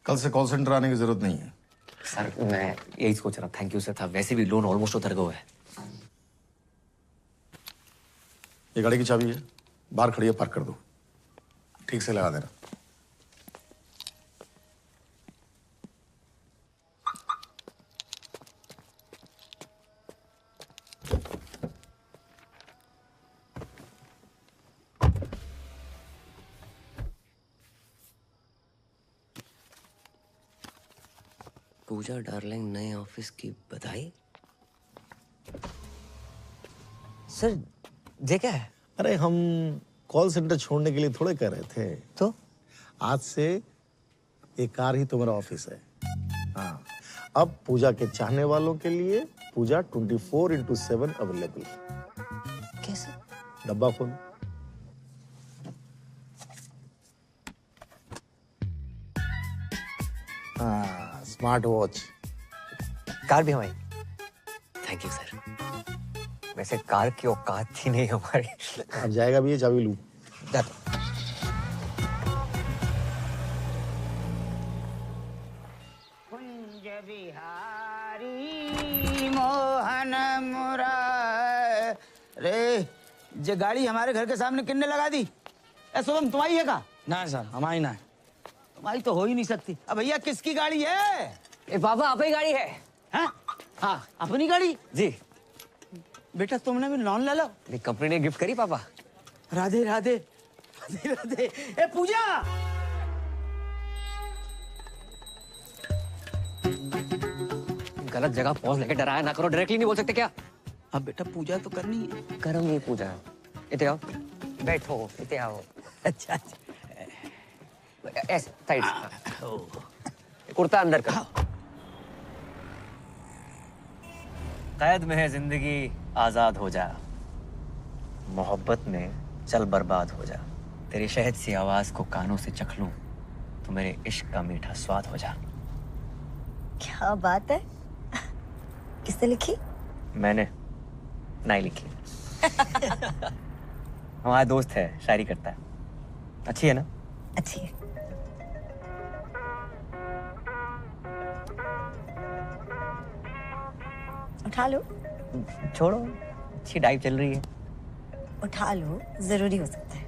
कल से कॉल सेंटर आने की जरूरत नहीं है। सर मैं यही सोच रहा, थैंक यू सर था। वैसे भी लोन ऑलमोस्ट उतर गया है। ये गाड़ी की चाबी है, बाहर खड़ी है, पार्क कर दो। ठीक से लगा देना। पूजा डार्लिंग, नए ऑफिस की बधाई। सर ये क्या है? अरे हम कॉल सेंटर छोड़ने के लिए थोड़े कह रहे थे। तो आज से एक कार ही तुम्हारा ऑफिस है। हाँ, अब पूजा के चाहने वालों के लिए पूजा 24/7 अवेलेबल। कैसे? डब्बा खोल। हाँ, स्मार्ट वॉच। कार भी हमारी। Thank you sir. वैसे कार की औकात थी नहीं हमारी। अब जाएगा भी, ये चाबी लूं। कुंज बिहारी मोहन मुरारे, ये गाड़ी हमारे घर के सामने किन्ने लगा दी? ए शुभम, तुम्हारी है का? ना सर, हमारी ना है। तुम्हारी तो हो ही नहीं सकती। अब भैया किसकी गाड़ी है? ए बाबा, अपनी गाड़ी है। हैं? हाँ, अपनी गाड़ी जी। बेटा तुमने भी लोन ले लो। कंपनी ने गिफ्ट करी पापा। राधे राधे राधे राधे। ए पूजा, गलत जगह पहुंच लेके डराया ना करो, डायरेक्टली नहीं बोल सकते क्या? अब बेटा पूजा तो करनी है। करूंगी पूजा। इते आओ, बैठो, इते आओ। अच्छा ऐसे साइड, कुर्ता अंदर कर। कैद में है जिंदगी, आजाद हो जा। मोहब्बत में चल बर्बाद हो जा। तेरी शहद सी आवाज को कानों से चख लूं तो मेरे इश्क का मीठा स्वाद हो जा। क्या बात है, किसने लिखी? मैंने नहीं लिखी। हमारा दोस्त है, शायरी करता है। अच्छी है ना? अच्छी है। उठा लो। छोड़ो, अच्छी डाइव चल रही है। उठा लो, जरूरी हो सकता है।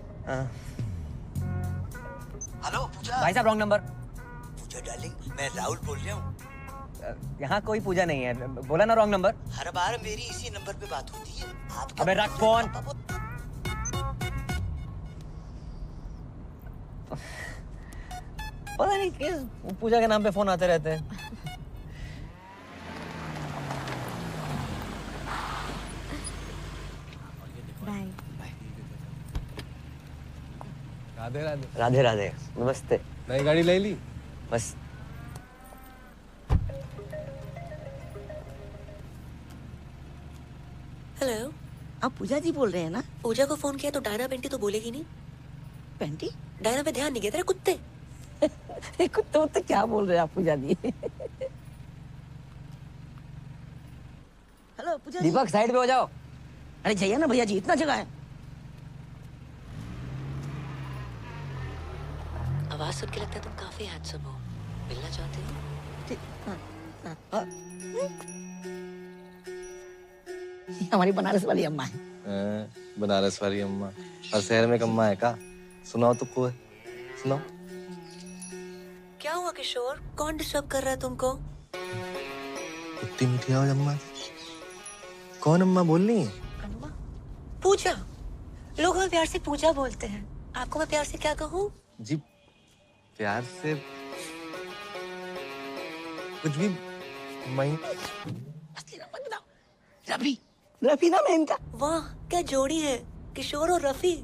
हेलो पूजा। भाई साहब रॉन्ग नंबर। पूजा डार्लिंग, मैं राहुल बोल रहा हूँ। यहाँ कोई पूजा नहीं है, बोला ना रॉन्ग नंबर। हर बार मेरी इसी नंबर पे बात होती है। आपका अबे रख फोन। पता नहीं किस पूजा के नाम पे फोन आते रहते हैं। बाय। राधे राधे। राधे राधे, नमस्ते। नई गाड़ी ले ली? बस हेलो, आप पूजा जी बोल रहे हैं ना? पूजा को फोन किया तो डायना पेंटी तो बोलेगी नहीं। पेंटी? डायना पे ध्यान नहीं गया तेरा कुत्ते। कुत्ते तो क्या बोल रहे हैं आप पूजा जी? हेलो पूजा जी। दीपक साइड पे हो जाओ। अरे जाइए ना भैया जी, इतना जगह है। आवाज सुन के लगता है तुम काफी हैंडसम हो। मिलना चाहते हो? हमारी बनारस वाली अम्मा है। बनारस वाली अम्मा। हर शहर में एक अम्मा है का? सुनाओ तो कोई, सुनाओ। क्या हुआ किशोर, कौन डिस्टर्ब कर रहा है तुमको? इतनी मीठी आवाज अम्मा। कौन अम्मा बोल रही है? पूजा। लोग हमें प्यार से पूजा बोलते हैं, आपको मैं प्यार से क्या कहूँ? जी प्यार से कुछ भी। मैं रफी, रफी नाम है इनका। वाह क्या जोड़ी है, किशोर और रफी।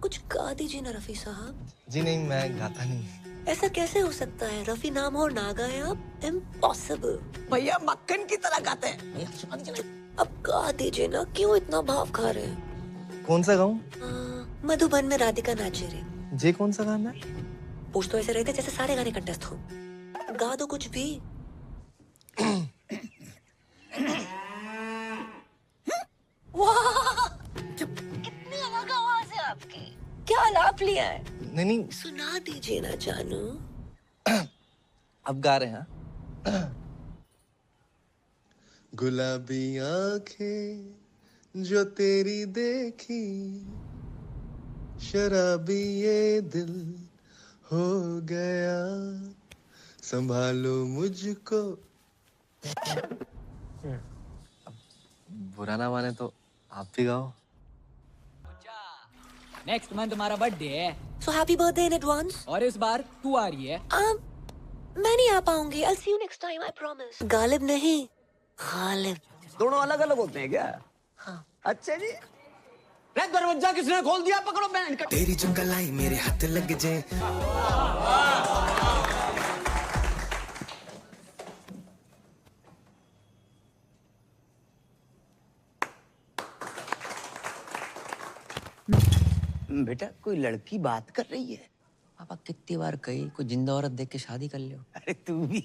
कुछ गा दीजिए ना रफी साहब। जी नहीं, मैं गाता नहीं। ऐसा कैसे हो सकता है, रफी नाम हो और ना गाए आप? इम्पॉसिबल। भैया मक्खन की तरह गाते हैं। अब गा दीजिए ना, क्यों इतना भाव खा रहे हैं? कौन सा गाऊं? मधुबन में राधिका नाचे रे। जे कौन सा गाना है? पूछ तो ऐसे रहते जैसे सारे गाने कंटेस्ट हो। गा दो कुछ भी। वाह कितनी अलग आवाज है आपकी, क्या आलाप लिया है? नहीं, सुना दीजिए ना जानू। अब गा रहे हैं। गुलाबी आंखें जो तेरी देखी, शराबी ये दिल हो गया, संभालो मुझको। बुरा ना माने तो आप भी गाओ। नेक्स्ट मंथ तुम्हारा बर्थडे है। So happy birthday in advance. और इस बार तू आ रही है। मैं नहीं आ पाऊंगी। I'll see you next time, I promise. Ghalib नहीं, गालिब। दोनों अलग अलग होते हैं क्या? हाँ। अच्छा जी। दरवाजा किसने खोल दिया? पकड़ो बैंड का। तेरी जो गलाई मेरे हाथ लग जाए। बेटा कोई लड़की बात कर रही है। पापा कितनी बार कही कोई जिंदा औरत देख के शादी कर लो। अरे तू भी।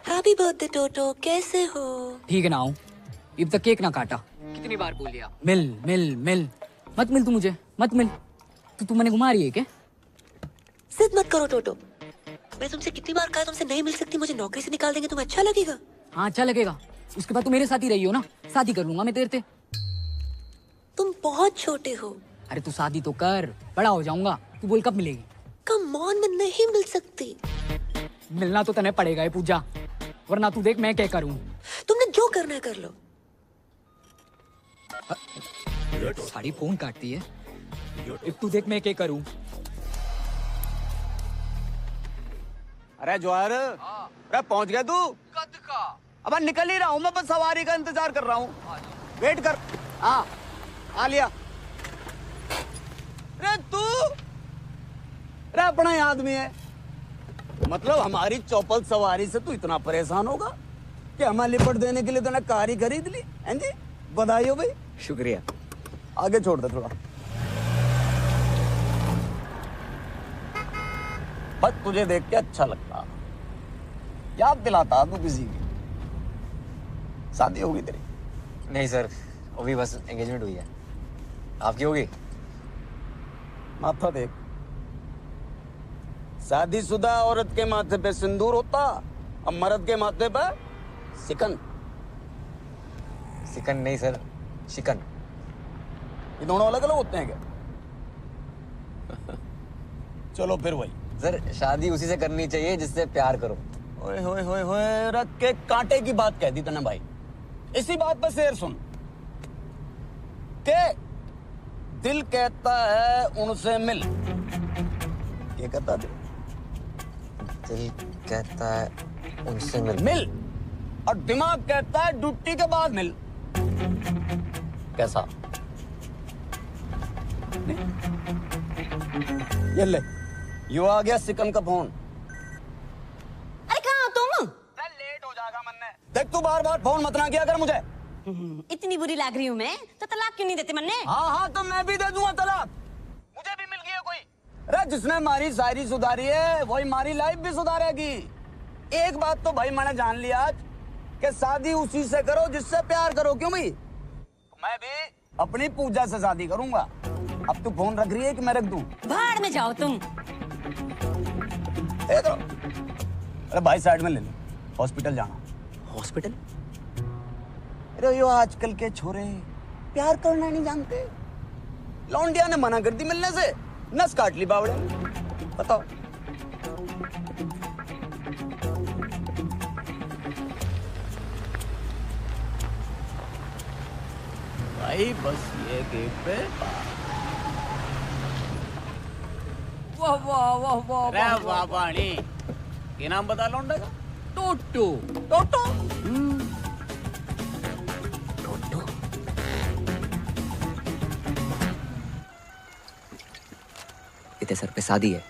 हैप्पी बर्थडे टोटो, कैसे हो? ठीक है ना हूँ, अब तक केक ना काटा। कितनी बार बोल लिया मिल मिल मिल। मत मिल तू मुझे, मत मिल। तू मैंने घुमा रही है क्या? जिद मत करो टोटो। मैं तुमसे कितनी बार कहा तुमसे नहीं मिल सकती, मुझे नौकरी से निकाल देंगे, तुम्हें अच्छा लगेगा? हाँ अच्छा लगेगा। उसके बाद तू मेरे साथ ही रही हो ना, शादी कर लूंगा मैं तेरे से। तुम बहुत छोटे हो। अरे तू शादी तो कर, बड़ा हो जाऊंगा। तू बोल कब मिलेगी? कम ऑन, मैं नहीं मिल सकती। मिलना तो तने पड़ेगा ये पूजा, वरना तू देख मैं क्या करूं। तुमने जो करना है कर लो। साड़ी फोन काटती है। एक तू देख मैं क्या करूं। अरे जवाहर, अरे पहुंच गया तू? कद का? अब निकल ही रहा हूँ मैं, बस सवारी का इंतजार कर रहा हूँ। वेट कर। हाँ आ लिया। अरे तू, अरे अपना ही आदमी है। मतलब हमारी चौपल सवारी से तू इतना परेशान होगा कि हमें लिपट देने के लिए तूने कार ही खरीद ली? हैं जी, बधाई हो भाई। शुक्रिया। आगे छोड़ दे थोड़ा। बस तुझे देख के अच्छा लगता, याद दिलाता तू किसी की। शादी होगी तेरी? नहीं सर, अभी बस एंगेजमेंट हुई है। आपकी होगी? माथा देख, शादीशुदा औरत के माथे पे सिंदूर होता, अब मर्द के माथे पे सिकन। सिकन नहीं सर, शिकन। ये दोनों अलग अलग होते हैं क्या? चलो फिर वही। सर शादी उसी से करनी चाहिए जिससे प्यार करो। ओए होए होए होए, रख के कांटे की बात कह दी तूने भाई। इसी बात पर शेर सुन के दिल कहता है उनसे मिल। ये कहता दिल? दिल कहता है उनसे मिल। मिल, और दिमाग कहता है ड्यूटी के बाद मिल। कैसा? ये ले, यो आ गया सिकन का फोन। अरे कहाँ हो तुम? लेट हो जाएगा मन्ने। देख तू बार बार फोन मत ना किया कर मुझे। इतनी बुरी लग रही हूँ मैं तो तलाक क्यों नहीं देते मन्ने? हाँ हाँ तो मैं भी दे दूंगा तलाक। मुझे भी मिल गया कोई। अरे जिसने हमारी शायरी सुधारी है वही हमारी लाइफ भी सुधारेगी। एक बात तो भाई मैंने जान लिया आज कि शादी उसी से करो जिससे प्यार करो। क्यों भाई? मैं भी अपनी पूजा से शादी करूंगा। अब तू फोन रख रही है कि मैं रख दूं? भाड़ में जाओ तुम। अरे भाई साइड में ले लो, हॉस्पिटल जाना। हॉस्पिटल? अरे यो आजकल के छोरे प्यार करना नहीं जानते। लौंडिया ने मना कर दी मिलने से, नस काट ली बावड़े। बताओ। भाई बस ये गेट पे। वाह वाह वाह वाह अरे वाह पानी। ये नाम बता लौंडे का? टोटो। टोटो? इतने सर पे शादी है,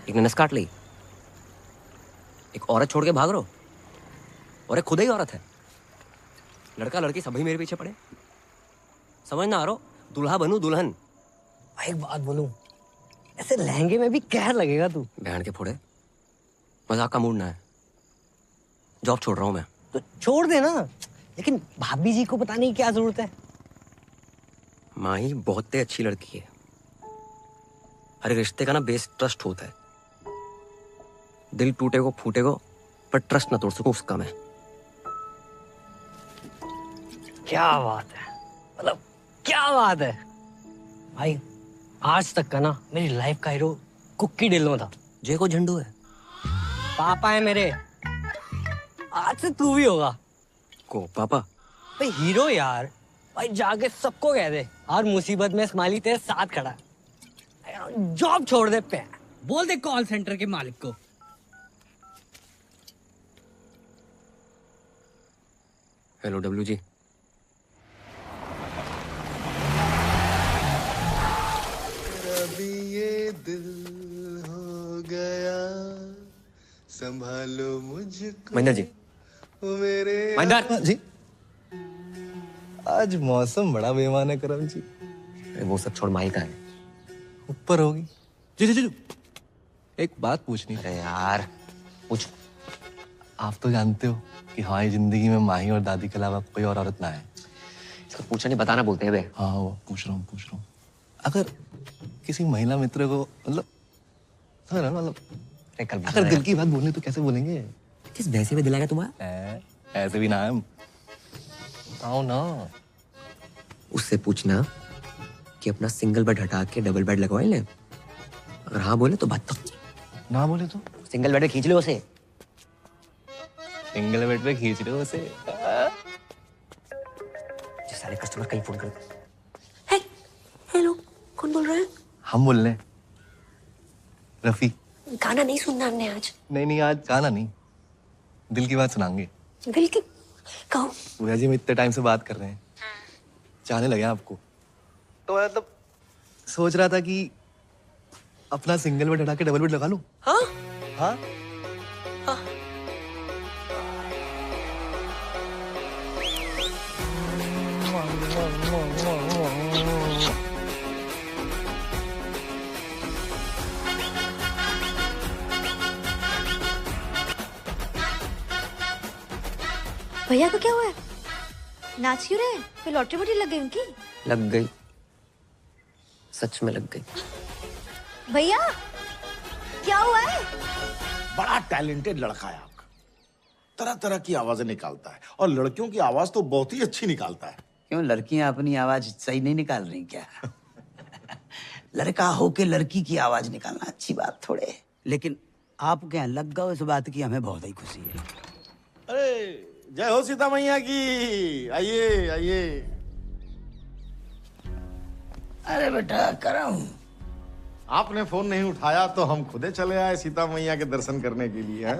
एक ने नस काट ली, एक औरत छोड़ के भाग रहो, और एक खुद ही औरत है। लड़का लड़की सभी मेरे पीछे पड़े। समझ ना आ रहा, दूल्हा बनूं दुल्हन। एक बात बोलूं, ऐसे लहंगे में भी कहर लगेगा तू। बहन के फोड़े, मजाक का मूड ना है। जॉब छोड़ रहा हूं मैं। तो छोड़ देना, लेकिन भाभी जी को बताने की क्या जरूरत है? माही बहुत ही अच्छी लड़की है। हर रिश्ते का ना बेस ट्रस्ट होता है। दिल टूटे को फूटे को, पर ट्रस्ट ना तोड़ सकूं उसका मैं। क्या बात है, मतलब क्या बात है भाई। आज तक का ना मेरी लाइफ का हीरो कुक्की ढिल्लों था। जय को झंडू है, पापा है मेरे। आज से तू भी होगा। को पापा? भाई हीरो यार, भाई जाके सबको कह दे और मुसीबत में स्माइली तेरे साथ खड़ा है। जॉब छोड़ दे पे। बोल दे कॉल सेंटर के मालिक को। Hello W G. अभी ये दिल हो गया, संभालो मुझको। महेंद्र जी। ओ मेरे महेंद्र जी। आज मौसम बड़ा बेईमान है करम जी। वो सब छोड़, माही का है ऊपर होगी। जी जी जी, एक बात पूछनी। अरे यार पूछ। आप तो जानते हो कि हमारी जिंदगी में माही और दादी के अलावा कोई और औरत ना है। इसको पूछा नहीं बताना बोलते हैं बे। हाँ वो पूछ रहा हूँ। अगर किसी महिला मित्र को मतलब अगर दिल की बात बोलनी तो कैसे बोलेंगे? किस भैंसे में दिलाएगा तुम्हारा? ऐसे भी ना है। बताओ ना। उससे पूछना कि अपना सिंगल बेड हटा के डबल बेड लगवाए ले। अगर हाँ बोले तो बात तो। ना बोले तो सिंगल बेड पे खींच लो उसे। सिंगल बेड पे खींच रहे हो उसे। जो साले कस्टमर कहीं फोन कर। हेलो, कौन बोल रहा है? हम बोल रहे हैं रफी। गाना नहीं सुनना हमने आज। नहीं आज गाना नहीं, दिल की बात सुनाएंगे। दिल की कहो। भैया जी हम इतने टाइम से बात कर रहे हैं, चाहने लगे आपको, तो मतलब सोच रहा था कि अपना सिंगल बेड हटा के डबल बेड लगा लूं। हाँ हाँ भैया को क्या हुआ है? नाच क्यों रहे? फिर लॉटरी वोटरी लग गई उनकी? लग गई, सच में लग गई। भैया क्या हुआ है? बड़ा टैलेंटेड लड़का है आपका, तरह तरह की आवाजें निकालता है और लड़कियों की आवाज तो बहुत ही अच्छी निकालता है। क्यों लड़कियां अपनी आवाज सही नहीं निकाल रही क्या? लड़का होके लड़की की आवाज निकालना अच्छी बात थोड़े, लेकिन आप क्या लग गए इस बात की, हमें बहुत ही खुशी है। अरे जय हो सीता मैया की। आइए आइए। अरे बेटा करम, आपने फोन नहीं उठाया तो हम खुदे चले आए सीता मैया के दर्शन करने के लिए।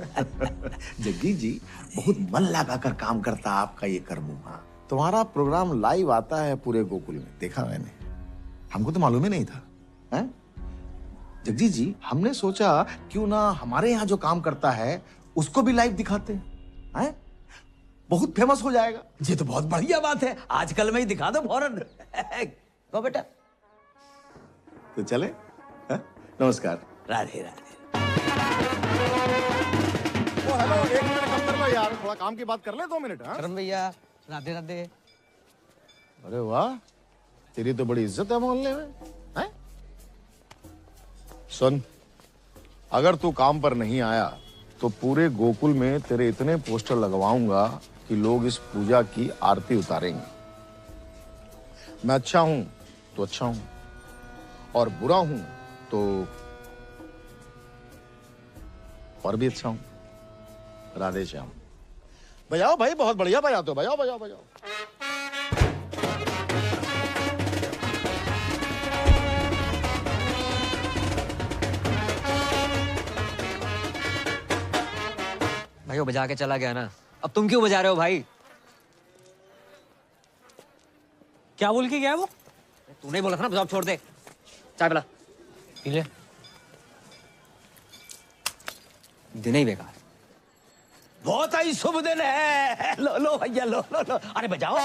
जगदीश जी बहुत मन लगाकर काम करता है आपका ये कर्मुआ। तुम्हारा प्रोग्राम लाइव आता है पूरे गोकुल में, देखा मैंने, हमको तो मालूम ही नहीं था। हैं? जगदीश जी हमने सोचा क्यों ना हमारे यहाँ जो काम करता है उसको भी लाइव दिखाते हैं, बहुत फेमस हो जाएगा। ये तो बहुत बढ़िया बात है, आजकल में ही दिखा दो फौरन। तो बेटा तो चले। नमस्कार। राधे राधे। ओ हेलो, 1 मिनट कम कर लो यार, थोड़ा काम की बात कर ले 2 मिनट। करम भैया राधे राधे। अरे वाह, तेरी तो बड़ी इज्जत है मोहल्ले में। हैं? सुन, अगर तू काम पर नहीं आया तो पूरे गोकुल में तेरे इतने पोस्टर लगवाऊंगा कि लोग इस पूजा की आरती उतारेंगे। मैं अच्छा हूं तो अच्छा हूं, और बुरा हूं तो और भी अच्छा हूं। राधे श्याम। बजाओ भाई, बहुत बढ़िया बजाते हो, बजाओ बजाओ बजाओ। भाई वो बजा के चला गया ना, अब तुम क्यों बजा रहे हो भाई? क्या बोल के गया वो? तूने बोला था ना जॉब छोड़ दे। चाय पिला। पी ले। दिन ही बेकार। बहुत ही शुभ दिन है। लो लो भैया, लो लो लो। अरे बजाओ।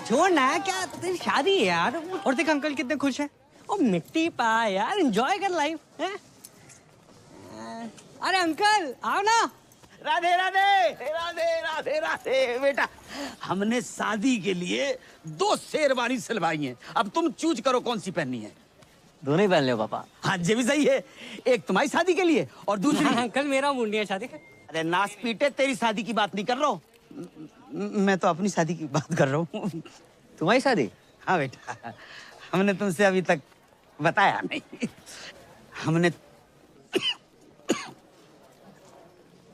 छोड़ ना, क्या तेरी शादी है यार। और देख अंकल कितने खुश हैं। ओ मिट्टी पा यार, एंजॉय कर लाइफ है। अरे अंकल आओ ना। राधे राधे राधे राधे राधे। बेटा हमने शादी के लिए 2 शेरवानी सिलवाई हैं, अब तुम चूज करो कौन सी पहननी है। दोनों ही पहन लो पापा। हाँ ये भी सही है, एक तुम्हारी शादी के लिए और दूसरी अंकल मेरा मुंडी है शादी का। अरे नास पीटे, तेरी शादी की बात नहीं कर रहा हूँ मैं, तो अपनी शादी की बात कर रहा हूँ। तुम्हारी शादी? हाँ बेटा, हमने तुमसे अभी तक बताया नहीं। हमने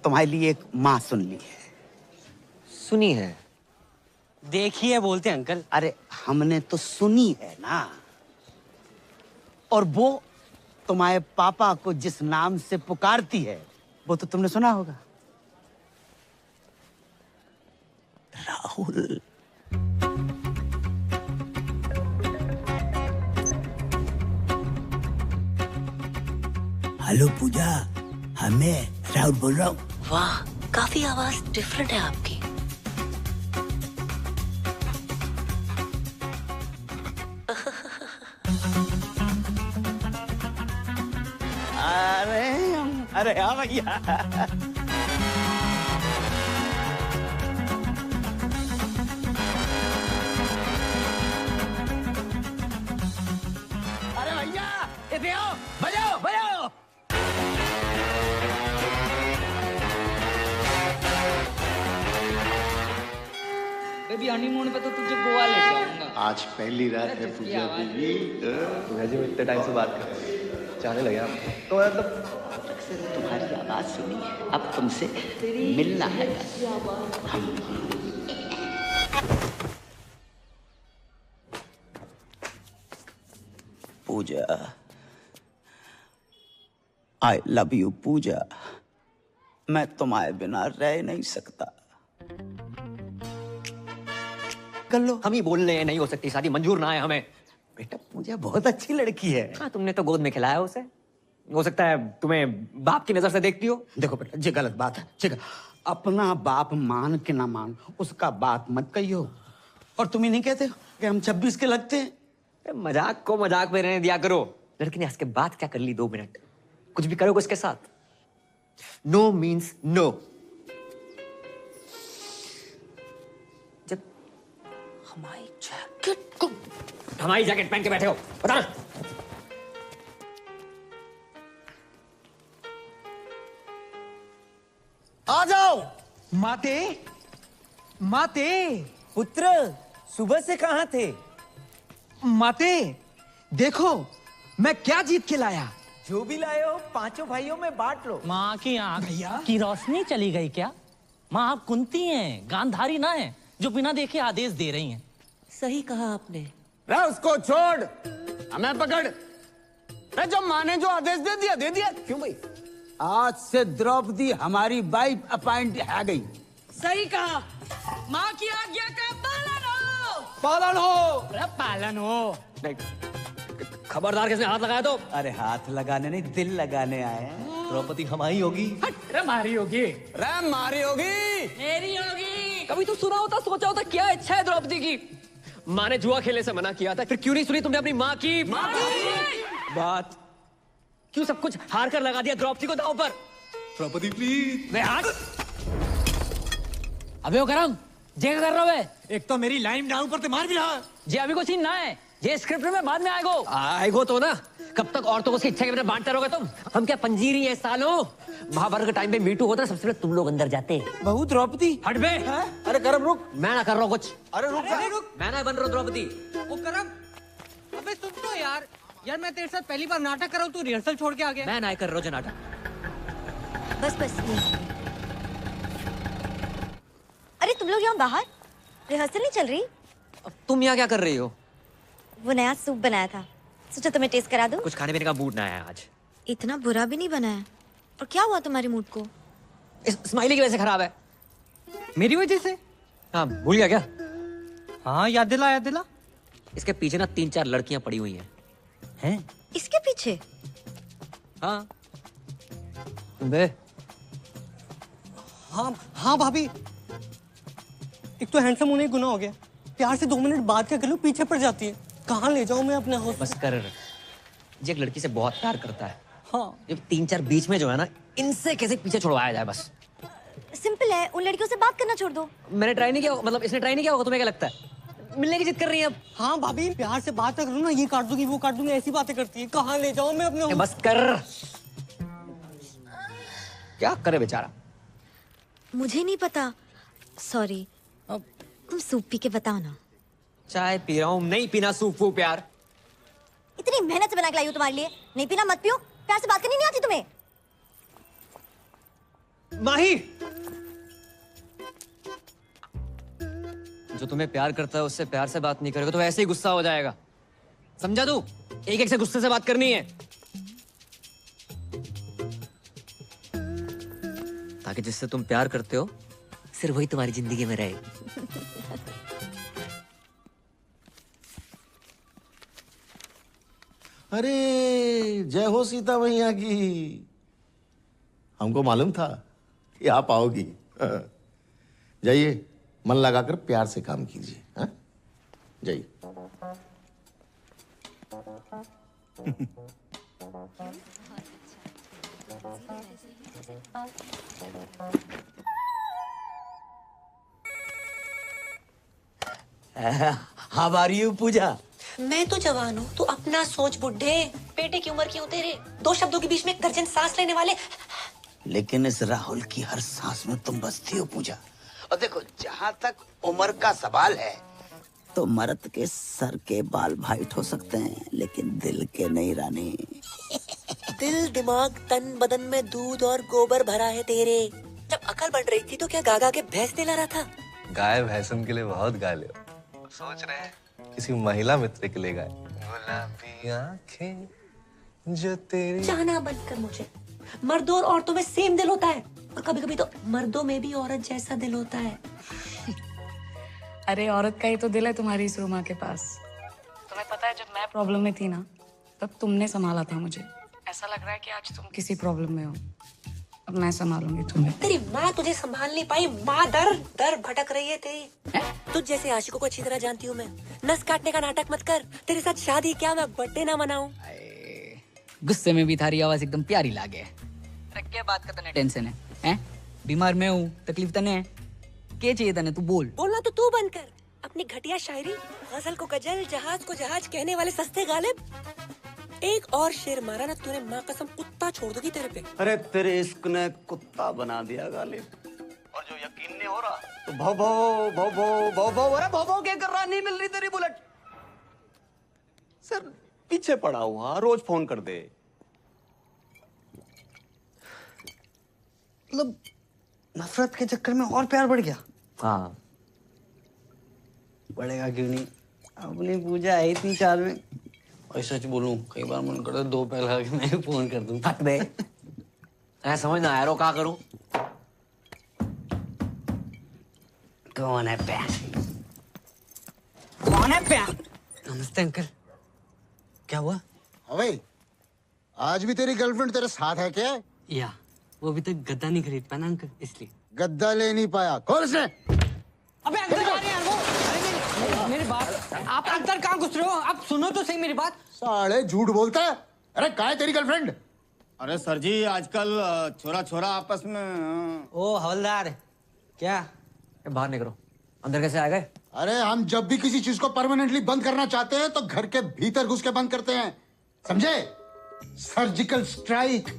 तुम्हारे लिए एक माँ सुन ली है। सुनी है? देखिए बोलते अंकल। अरे हमने तो सुनी है ना, और वो तुम्हारे पापा को जिस नाम से पुकारती है वो तो तुमने सुना होगा, राहुल। हेलो पूजा, मैं राहुल बोल रहा हूँ। वाह, काफी आवाज डिफरेंट है आपकी। अरे हाँ भैया। अरे भैया इधर आओ, बजाओ बजाओ। बेबी हनीमून पे तो तुझे गोवा ले जाऊंगा। आज पहली रात है पूजा बीवी। भैया जी इतने टाइम से बात कर रहे हैं, चाहने लगे आप तो मतलब तुम्हारी आवाज सुनी है, अब तुमसे मिलना है। पूजा, आई लव यू पूजा। मैं तुम्हारे बिना रह नहीं सकता। कर लो। हम ही बोल रहे हैं नहीं हो सकती शादी, मंजूर ना है हमें। बेटा पूजा बहुत अच्छी लड़की है। हाँ, तुमने तो गोद में खिलाया उसे। हो सकता है तुम्हें बाप की नजर से देखती हो। देखो बेटा, ये गलत बात है। ठीक है, अपना बाप मान के ना मान, उसका बात मत कहियो। और तुम ही नहीं कहते हो कि हम 26 के लगते हैं? मजाक को मजाक में रहने दिया करो। लड़की ने हंस के बात क्या कर ली 2 मिनट। कुछ भी करोगे उसके साथ। No means no. जब हमारी जैकेट पहन के बैठे हो, बता। आ जाओ। माते, माते, पुत्र सुबह से कहां थे? माते, देखो मैं क्या जीत के लाया। जो भी लाए हो 5 भाइयों में बांट लो। माँ की आंख की रोशनी चली गई क्या? माँ आप कुंती हैं, गांधारी ना है जो बिना देखे आदेश दे रही हैं। सही कहा आपने। रे उसको छोड़, हमें पकड़। रे जो माँ ने जो आदेश दे दिया दे दिया। क्यों भाई? आज से द्रौपदी हमारी वाइफ अपॉइंट है गई। सही कहा। माँ की आज्ञा का पालन हो। पालन हो। अरे पालन हो। खबरदार, किसने हाथ लगाया तो? अरे हाथ लगाने नहीं, दिल लगाने आए हैं। द्रौपदी हमारी होगी। अरे मारी होगी। रे मारी होगी। मेरी होगी। कभी तो सुना होता, सोचा होता क्या इच्छा है द्रौपदी की। माँ ने जुआ खेलने से मना किया था, फिर क्यों नहीं सुनी तुमने अपनी माँ की बात? क्यों सब कुछ हार कर लगा दिया द्रौपदी को दांव पर? द्रौपदी प्लीज। मैं हाथ। अबे वो करम, जे कर रहा है? एक तो मेरी लाइन डाउन पर ते मार भी रहा। जे अभी को सीन ना है, ये स्क्रिप्ट में बाद में आएगो तो ना। कब तक औरतों को उसकी इच्छा के बिना बांटते रहोगे तुम? हम क्या पंजीरी है सालों? महाभारत के टाइम पे मीटू होता है, सबसे पहले तुम लोग अंदर जाते। बहू द्रौपदी। हट बे। अरे करम रुक। मैं ना कर रहा हूँ कुछ। अरे रुक जा। मैं ना बन रहा हूँ द्रौपदी। वो करम, अबे सुन तो यार। यार मैं तेरे साथ पहली बार नाटक कर रहा हूँ, तू रिहर्सल छोड़ के आ गया। मैं ना कर रहा हूँ नाटक। बस बस। अरे तुम लोग यहाँ बाहर रिहर्सल नहीं चल रही? अब तुम यहाँ क्या कर रही हो? वो नया सूप बनाया था, सोचा तुम्हें टेस्ट करा दूं। कुछ खाने पीने का मूड ना है आज। इतना बुरा भी नहीं बना है। और क्या हुआ तुम्हारे मूड को? स्माइली की वजह से खराब है। मेरी वजह से? हाँ, भूल गया क्या? हाँ याद दिला, याद दिला। इसके पीछे ना 3-4 लड़कियां पड़ी हुई हैं। हैं? इसके पीछे? हाँ। बे। हाँ हाँ भाभी, एक तो हैंडसम होने गुनाह हो गया, प्यार से 2 मिनट बात क्या कर लूं, पीछे पड़ जाती है। कहाँ ले जाऊं मैं अपने हाउस? बस कर। ये एक लड़की से बहुत प्यार करता है। हाँ। जब 3-4 बीच में जो है ना, इनसे कैसे पीछे छुड़वाया जाए बस। सिंपल है, उन लड़कियों से बात करना छोड़ दो। मैंने ट्राई नहीं किया, मतलब इसने ट्राई नहीं किया होगा, तुम्हें क्या लगता है? मिलने की जिद कर रही है अब। हाँ भाभी, प्यार से बात करूँ ना, ये काट दूंगी वो काट दूंगी, ऐसी बातें करती है। कहाँ ले जाऊं मैं अपने? बस कर। क्या करे बेचारा? मुझे नहीं पता, सॉरी। तुम सूप पी के बताओ ना। चाय पी रहा हूँ, नहीं पीना सूप वो प्यार। इतनी मेहनत से बना के लाई हूँ तुम्हारे लिए, नहीं पीना मत पियो। प्यार से बात करनी नहीं आती तुम्हें? माही, जो तुम्हें प्यार करता है उससे प्यार से बात नहीं करेगा तो ऐसे ही गुस्सा हो जाएगा। समझा तू? एक से गुस्से से बात करनी है, ताकि जिससे तुम प्यार करते हो सिर्फ वही तुम्हारी जिंदगी में रहे। अरे जय हो सीता मैया की। हमको मालूम था कि आप आओगी। जाइए, मन लगाकर प्यार से काम कीजिए। हाँ? जाइए। हाउ आर यू पूजा? मैं तो जवान हूँ, तू अपना सोच बुड्ढे। बेटे की उम्र की हो तेरे, 2 शब्दों के बीच में 1 दर्जन सांस लेने वाले। लेकिन इस राहुल की हर सांस में तुम बसती हो पूजा, और देखो जहाँ तक उम्र का सवाल है तो मर्द के सर के बाल वाइट हो सकते हैं लेकिन दिल के नहीं रानी। दिल दिमाग तन बदन में दूध और गोबर भरा है तेरे। जब अकल बन रही थी तो क्या गागा के भैंस दिला रहा था? गाय भैंसन के लिए बहुत गा ले, सोच रहे हैं किसी महिला मित्र के लिए गाय। गुलाबी आंखें जो तेरी। जाना बंद कर मुझे। मर्दों और औरतों में सेम दिल होता है और कभी कभी तो मर्दों में भी औरत जैसा दिल होता है। अरे औरत का ही तो दिल है तुम्हारी इस रूमा के पास। तुम्हें पता है जब मैं प्रॉब्लम में थी ना तब तुमने संभाला था मुझे। ऐसा लग रहा है कि आज तुम किसी प्रॉब्लम में हो, अब मैं संभालूंगी तुम्हें। तेरी माँ तुझे संभाल नहीं पाई, माँ दर दर भटक रही है तेरी। तुझ जैसे आशिकों को अच्छी तरह जानती हूँ मैं। नस काटने का नाटक मत कर, तेरे साथ शादी क्या मैं बर्थडे ना मनाऊं। गुस्से में भी थारी आवाज एकदम प्यारी लागे। अरे क्या बात का तने टेंशन है? हैं? बीमार मैं हूँ, तकलीफ तने है? क्या चाहिए तने? तू बोल। बोलना तो तू बंद कर। अपनी घटिया शायरी, गजल को गजल, जहाज को जहाज कहने वाले सस्ते गालिब। एक और शेर मारा ना तूने, माँ कसम कुत्ता छोड़ दूंगी तेरे पे। अरे तेरे इश्क ने कुत्ता बना दिया गालिब। और जो यकीन नहीं हो रहा तो भो भो भो भो भो भो। अरे भो भो क्या कर रहा? नहीं मिल रही तेरी बुलेट। सर पीछे पड़ा हुआ, रोज फोन कर दे। मतलब नफरत के चक्कर में और प्यार बढ़ गया। हाँ बढ़ेगा क्यों नहीं? अपनी पूजा है 3-4 में। और सच बोलूं कई बार मन करता 2 पैर लगा के मैं फोन कर दूं। फट दे। ऐसा समझ ना आया रो क्या करूं? कौन है प्यार? कौन है प्यार? नमस्ते अंकल, क्या हुआ? अबे आज भी तेरी गर्लफ्रेंड तेरे साथ है क्या? या वो अभी तक गद्दा नहीं खरीद पाया ना अंकल, इसलिए। गद्दा ले नहीं पाया? कौन उसने? अबे अंकल आ रहे हैं वो। अरे मेरी बात, आप अंदर कहाँ घुस रहे हो? आप सुनो तो सही मेरी बात। साले झूठ बोलता है। अरे कहाँ है तेरी गर्लफ्रेंड? अरे सर जी आजकल छोरा छोरा आपस में। ओ हवलदार, क्या बाहर निकलो। अंदर कैसे आ गए? अरे हम जब भी किसी चीज को परमानेंटली बंद करना चाहते हैं तो घर के भीतर घुस के बंद करते हैं, समझे? Surgical strike.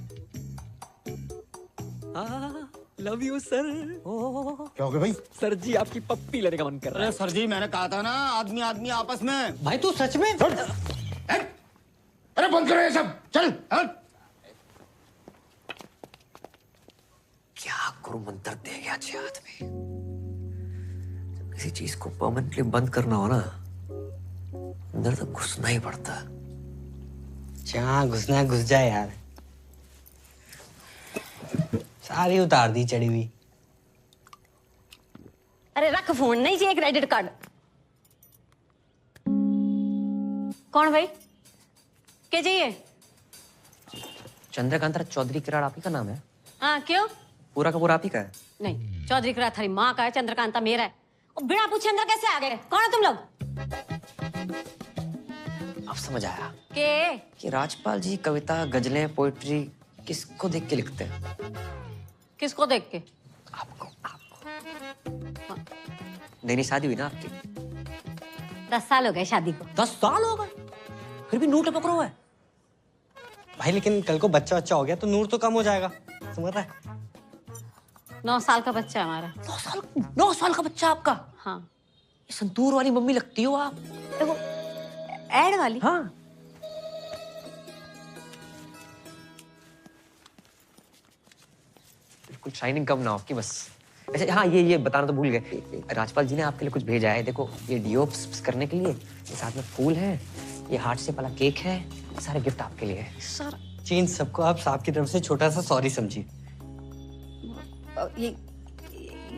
Love you sir. क्या हो गया भाई? सर जी आपकी पप्पी लेने का मन कर रहा है। अरे सर जी मैंने कहा था ना आदमी आदमी आपस में। भाई तू सच में? अरे बंद करो ये सब, चल। क्या गुरु मंत्र दे गया अच्छे हाथ में। जब किसी चीज को परमानेंटली बंद करना हो ना, अंदर तक घुसना ही पड़ता। जहाँ घुसना है घुस जाए यार। सारी उतार दी चढ़ी हुई। अरे रख फोन, नहीं चाहिए क्रेडिट कार्ड। कौन भाई? क्या चाहिए? चंद्रकांता चौधरी किराड़ आप ही का नाम है? हाँ क्यों? पूरा का पूरा आप ही का है? नहीं, चौधरी किराड़ थारी माँ का है, चंद्रकांता मेरा है। और बिना पूछे अंदर कैसे आ गए? कौन है तुम लोग? अब समझ आया के? कि राजपाल जी कविता, गजलें, पोइट्री किसको देख के लिखते हैं? किसको देख के? नई शादी हुई ना आपकी? 10 साल हो गए शादी को। 10 साल हो गए, फिर भी नूर टपक रहा है भाई। लेकिन कल को बच्चा अच्छा हो गया तो नूर तो कम हो जाएगा, समझ रहा है? 9 साल का बच्चा है हमारा। 9 साल का बच्चा आपका? हाँ। ये संतूर वाली मम्मी लगती हो आप। देखो ऐड वाली। हाँ। बिल्कुल शाइनिंग कम ना हो आपकी बस। अच्छा हाँ, ये बताना तो भूल गए। राजपाल जी ने आपके लिए कुछ भेजा है। देखो ये डीओ करने के लिए, ये साथ में फूल है, ये हार्ट शेप वाला केक है, सारे गिफ्ट आपके लिए है। सर चीन सबको आप साहब की तरफ से छोटा सा सॉरी समझिए।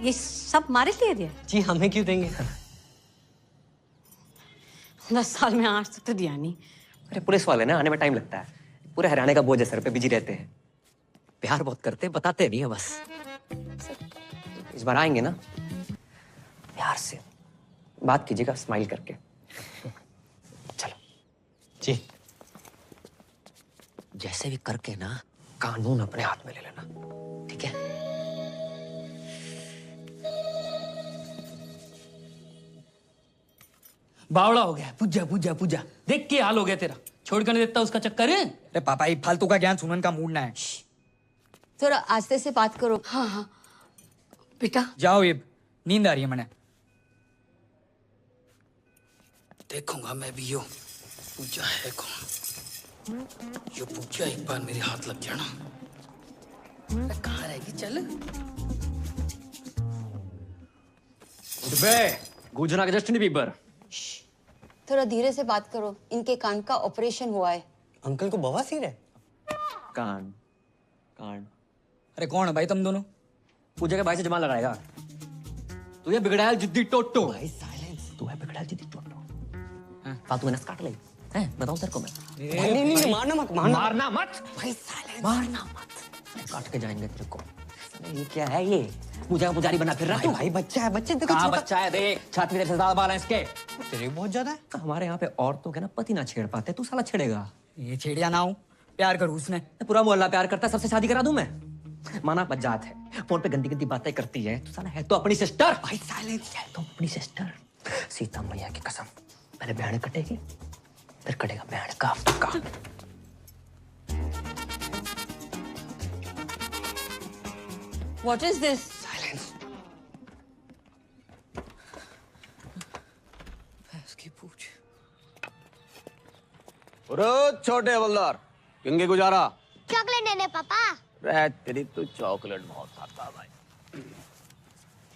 ये सब हमारे लिए दिया? जी हमें क्यों देंगे? 10 साल में आज तक तो दिया नहीं। अरे पुलिस वाले ना, आने में टाइम लगता है। पूरे हरियाणा का बोझ है सर पे, बिजी रहते हैं। प्यार बहुत करते हैं, बताते नहीं है बस। इस बार आएंगे ना, प्यार से बात कीजिएगा, स्माइल करके। चलो जी। जैसे भी करके ना कानून अपने हाथ में ले लेना, ठीक है? बावड़ा हो गया। पूजा पूजा पूजा, देख के हाल हो गया तेरा। छोड़ कर नहीं देता उसका चक्कर है। अरे पापा ये फालतू का ज्ञान सुनने का मूड ना है। थोड़ा आस्ते से बात करो। हाँ हाँ बेटा। जाओ ये नींद आ रही है मैंने। देखूंगा मैं भी यो पूजा है कौन। यो पूजा एक बार मेरे हाथ लग गया ना, मैं कहाँ रहेगी। चल गुजना के जस्टिन बीबर। थोड़ा धीरे से बात करो, इनके कान का ऑपरेशन हुआ है। अंकल को बवासीर है। कान कान। अरे कौन है भाई तुम दोनों? पूजा के भाई से जमा लगाएगा। तू ये बिगड़ायल जिद्दी टोटो। भाई साइलेंस। तू है बिगड़ायल जिद्दी टोटो। फालतू में नस काट ले। हैं बताऊं तेरे को मैं। नहीं मारना मत, मारना मत भाई साइलेंस। मारना मत, काट के जाएंगे तेरे को। ये क्या है ये? पूजा का पुजारी बना फिर रहा तू। भाई बच्चा है, बच्चे देखो। कहाँ बच्चा है? देख छाती में ज्यादा बाल है इसके। तेरे बहुत ज्यादा है। हमारे यहाँ पे औरतों के ना पति ना छेड़ पाते, तू साला छेड़ेगा। ये छेड़ या ना हूँ, प्यार करूँ उसने। पूरा मोहल्ला प्यार करता है, सबसे शादी करा दूं मैं। माना बजात है, फोन पे गंदी गंदी बातें करती है, तू साला है तो अपनी सिस्टर। भाई साइलेंस। है तो अपनी सिस्टर। सीता मैया की कसम, पहले बहन कटेगी फिर कटेगा बहन का। What is this? Silence. इसकी पूछ। अरे छोटे हवलदार, किंगे गुजारा? चॉकलेट लेने पापा। रे तेरी तो चॉकलेट बहुत खाता भाई।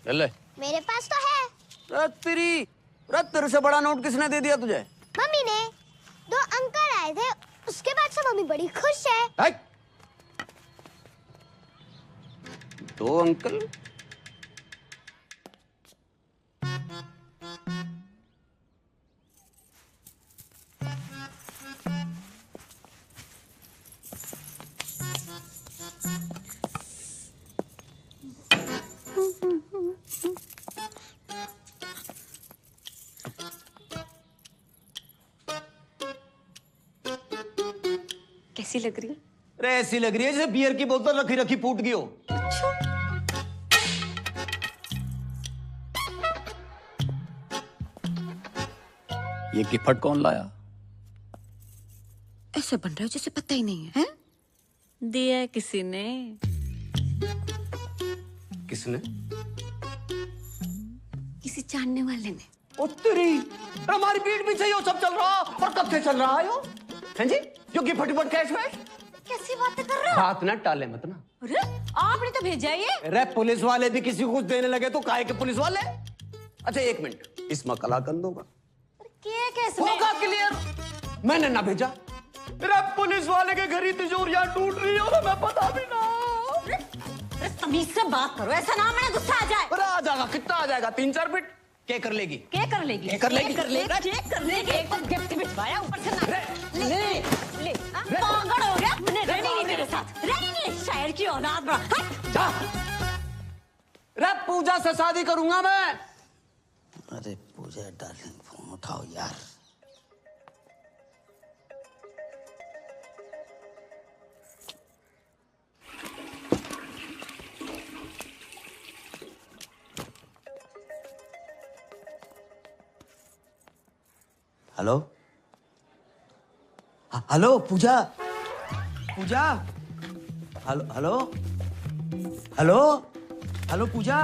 ले ले। मेरे पास तो है। रे तेरे से बड़ा नोट किसने दे दिया तुझे? मम्मी ने। 2 अंकल आए थे, उसके बाद से मम्मी बड़ी खुश है। 2 अंकल? कैसी लग रही है? अरे ऐसी लग रही है जैसे बियर की बोतल रखी रखी फूट गई हो। ये गिफ्ट कौन लाया? ऐसे बन रहा है जैसे पता ही नहीं है। दिया है किसी ने। किसने? किसी जानने वाले ने। ओ तेरी, हमारी पीठ पीछे ये सब चल रहा और कब से चल रहा है यो? हैं जी? जो गिफ्ट कैश वैश? कैसी बातें कर रहे हो? बात ना टाले मत ना। अरे आपने तो भेजा है ये। अरे पुलिस वाले भी किसी को कुछ देने लगे तो काहे के पुलिस वाले? अच्छा एक मिनट, इसमें कलाकंद होगा? होगा क्लियर। मैंने ना भेजा। अरे पुलिस वाले के घर ही तिजोरियां टूट रही हो, मैं पता भी ना। अरे तमीज से बात करो, ऐसा ना मैंने गुस्सा आ जाए। अरे आ जाएगा, कितना आ जाएगा? 3-4 बिट के कर लेगी। क्या कर लेगी? के कर लेगी। चेक कर लेगी। एक बार गिफ्ट भिजवाया ऊपर से ना। ले पागल हो गया? रहनी नहीं मेरे साथ, रहनी नहीं। शायर की औलाद बड़ा। जा। रे पूजा से शादी करूंगा मैं। अरे पूजा डार्लिंग, फोन उठाओ यार। हेलो हेलो पूजा, पूजा, हेलो हेलो हेलो हेलो पूजा।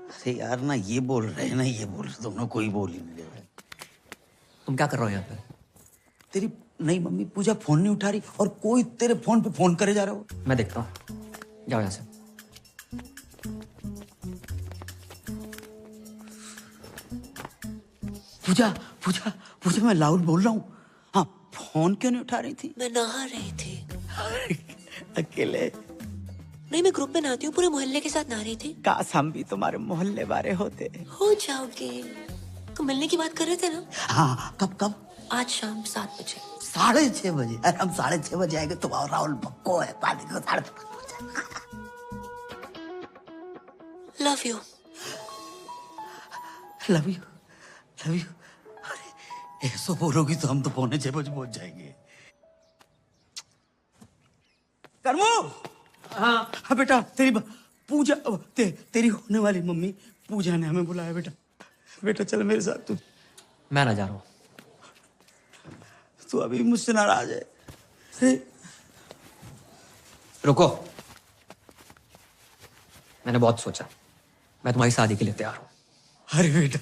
अरे यार ना ये बोल रहे हैं ना ये बोल रहे, दोनों कोई बोल ही नहीं रहे। तुम क्या कर रहे हो यहाँ पे? तेरी नहीं मम्मी पूजा फोन नहीं उठा रही और कोई तेरे फोन पे फोन करे जा रहा हो। मैं देखता हूँ, जाओ यहाँ से। पूजा पूजा पूजा मैं लाउड बोल रहा हूँ। हाँ फोन क्यों नहीं उठा रही थी? मैं नहा रही थी। अकेले? नहीं, मैं ग्रुप में नहाती हूँ, पूरे मोहल्ले के साथ नहा रही थी। काश हम भी तुम्हारे मोहल्ले वाले होते। हो जाओगे। तो मिलने की बात कर रहे थे ना? हाँ कब कब? आज शाम 7 बजे। 6:30 बजे? अरे हम 6:30 बजे आएंगे, तुम और राहुल पक्को है। पानी को 6:30 love you. Love you love you. अरे ऐसा बोलोगी तो हम तो 6:45 बजे पहुंच जाएंगे। करमू। हाँ बेटा, तेरी पूजा तेरी होने वाली मम्मी पूजा ने हमें बुलाया। बेटा बेटा चल मेरे साथ। तू मैं ना जा रहा हूँ। तू अभी मुझसे नाराज है? रुको, मैंने बहुत सोचा। मैं तुम्हारी शादी के लिए तैयार हूँ। अरे बेटा,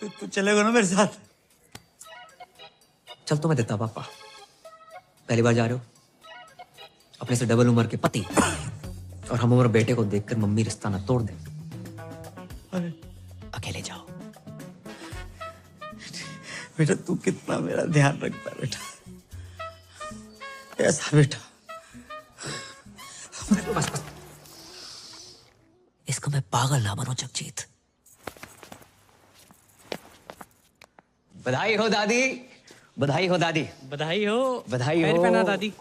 तू चलेगा ना मेरे साथ? चल तो मैं देता पापा। पहली बार जा रहे हो, अपने से डबल उम्र के पति और हम उम्र बेटे को देखकर मम्मी रिश्ता ना तोड़ दे। अकेले जाओ। बेटा तू कितना मेरा ध्यान रखता है बेटा, ऐसा बेटा। बस बस, इसको मैं पागल ना बनो जगजीत। बधाई हो दादी, बधाई हो दादी, बधाई हो, बधाई पैर हो पहना दादी।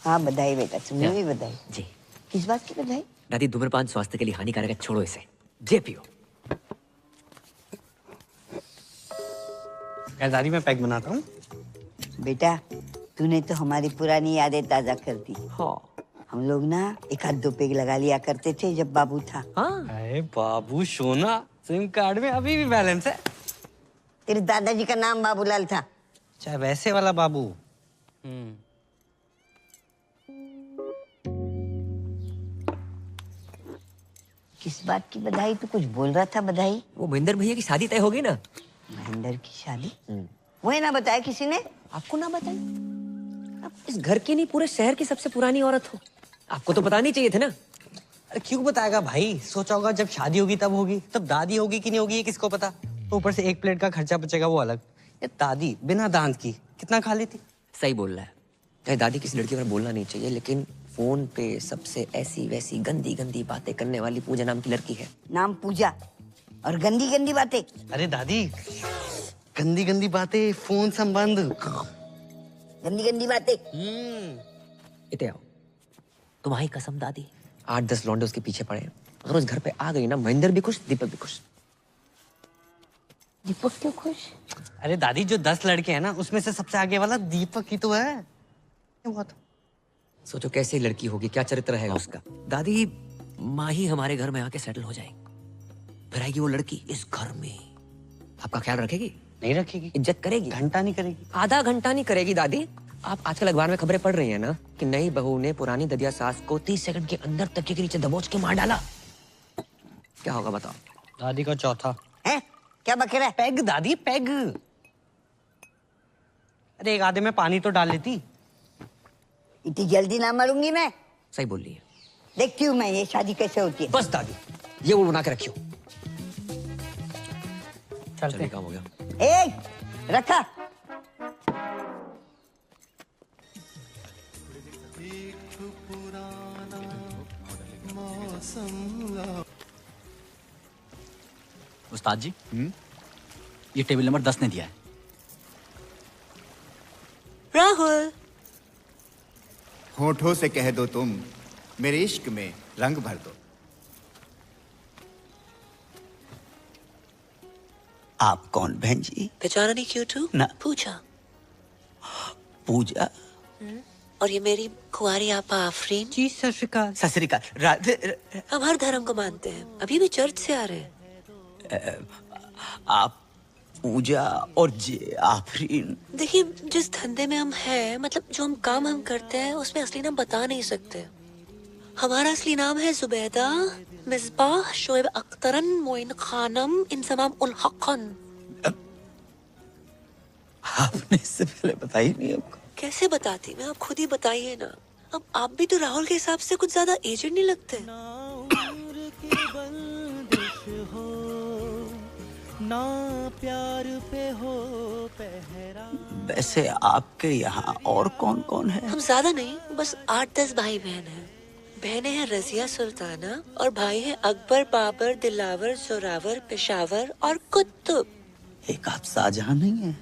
हाँ बधाई बेटा, तुम्हें भी बधाई। जी। किस बात की बधाई? दादी धूम्रपान स्वास्थ्य के लिए हानिकारक है, छोड़ो इसे, जे पियो। दादी मैं पैक बनाता हूँ। बेटा तूने तो हमारी पुरानी यादें ताजा कर दी। हाँ। हम लोग ना एक आध 2 पेग लगा लिया करते थे जब बाबू था। हाँ। अरे बाबू सोना, सिम कार्ड में अभी भी बैलेंस है। तेरे दादाजी का नाम बाबूलाल था। चाहे वैसे वाला बाबू। किस बात की बधाई? तू कुछ बोल रहा था बधाई? वो महेंद्र भैया की शादी तय होगी ना। महेंद्र की शादी? वही ना बताया किसी ने? आपको ना बताई? आप इस घर की नहीं पूरे शहर की सबसे पुरानी औरत हो, आपको तो बतानी चाहिए थे ना। अरे क्यों बताएगा भाई? सोचा होगा जब शादी होगी तब होगी, तब दादी होगी कि नहीं होगी ये किसको पता। ऊपर से 1 प्लेट का खर्चा बचेगा वो अलग। ये दादी बिना दांत की कितना खा लेती। सही बोल रहा है। चाहे दादी किसी लड़की पर बोलना नहीं चाहिए, लेकिन फोन पे सबसे ऐसी वैसी गंदी गंदी बातें करने वाली पूजा नाम की लड़की है। नाम पूजा और गंदी गंदी बातें। अरे दादी, गंदी गंदी बातें, फोन संबंध, गंदी गंदी बातें। इते आओ, तुम्हारी कसम दादी, 8-10 लौंडे उसके पीछे पड़े हैं। अगर उस घर पे आ गई ना, महेंद्र भी खुश, दीपक भी खुश। दीपक क्यों खुश? अरे दादी जो 10 लड़के हैं ना, उसमें से सबसे आगे वाला दीपक ही तो है। क्यों हुआ? सोचो कैसी लड़की होगी, क्या चरित्र रहेगा उसका। दादी माँ ही हमारे घर में आके सेटल हो जाएगी, फिर आएगी वो लड़की इस घर में, आपका ख्याल रखेगी? नहीं रखेगी। इज्जत करेगी? घंटा नहीं करेगी। आधा घंटा नहीं करेगी दादी। आप आजकल अखबार में खबरें पढ़ रही हैं ना कि नई बहू ने पुरानी ददिया सास को 30 सेकंड के अंदर तकिए के नीचे दबोच के मार डाला। क्या होगा बताओ? दादी का चौथा है? क्या बक रहा है? पैग दादी, पैग। अरे एक आधे में पानी तो डाल लेती। इतनी जल्दी ना मरूंगी मैं। सही बोल रही है। देखती हूँ मैं ये शादी कैसे होती है। बस दादी, ये वो बना के रखियो। चलते काम हो गया। रखा। उस्ताद जी, ये टेबल नंबर 10 ने दिया है। राहुल, होठों से कह दो तुम, मेरे इश्क में रंग भर दो। आप कौन बहन जी? पहचाना नहीं क्यों तू? ना। पूजा। पूजा? और ये मेरी कुंवारी आपा आफरीन। जी सत श्री अकाल। सत श्री अकाल। राधे। हम हर धर्म को मानते हैं, अभी भी चर्च से आ रहे हैं। आप पूजा और जे आफरीन। देखिए जिस धंधे में हम हैं, मतलब जो हम काम हम करते हैं, उसमें असली नाम बता नहीं सकते। हमारा असली नाम है जुबैदा मिसबाह शोएब अख्तरन मोइन खानम इंसमाम उल हक़न। आपने इससे पहले बताई नहीं हमको? कैसे बताती मैं, आप खुद ही बताइए ना। अब आप भी तो राहुल के हिसाब से कुछ ज्यादा एजेड नहीं लगते। ना प्यार पे हो पहरा। वैसे आपके यहाँ और कौन कौन है? हम ज्यादा नहीं, बस 8-10 भाई बहन हैं। बहनें हैं रजिया सुल्ताना और भाई हैं अकबर, बाबर, दिलावर, जोरावर, पेशावर और कुतुब। एक आप शाहजहां नहीं है?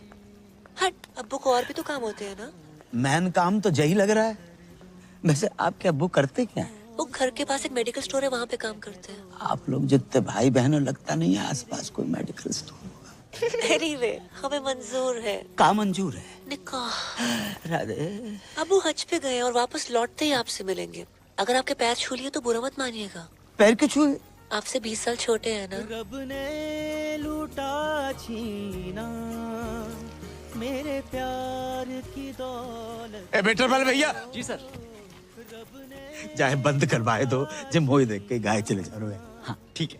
हट, अब्बू को और भी तो काम होते हैं ना। मैन काम तो यही लग रहा है। वैसे आपके अब्बू करते क्या है? वो घर के पास एक मेडिकल स्टोर है, वहाँ पे काम करते हैं। आप लोग जितने भाई बहनों लगता नहीं है आसपास कोई मेडिकल स्टोर। एनीवे, हमें मंजूर है। का मंजूर है? निकाह। राधे। अब्बू हज पे गए और वापस लौटते ही आपसे मिलेंगे। अगर आपके पैर छू लिए तो बुरा मत मानिएगा। पैर क्यों छुए? आपसे 20 साल छोटे हैं ना। रब ने लूटा छीना मेरे प्यार की दौलत। बेटर वाले भैया। जी सर। जाए बंद करवाए दो, जे मोई देख के गाय चले जा रहे हैं। हाँ ठीक है।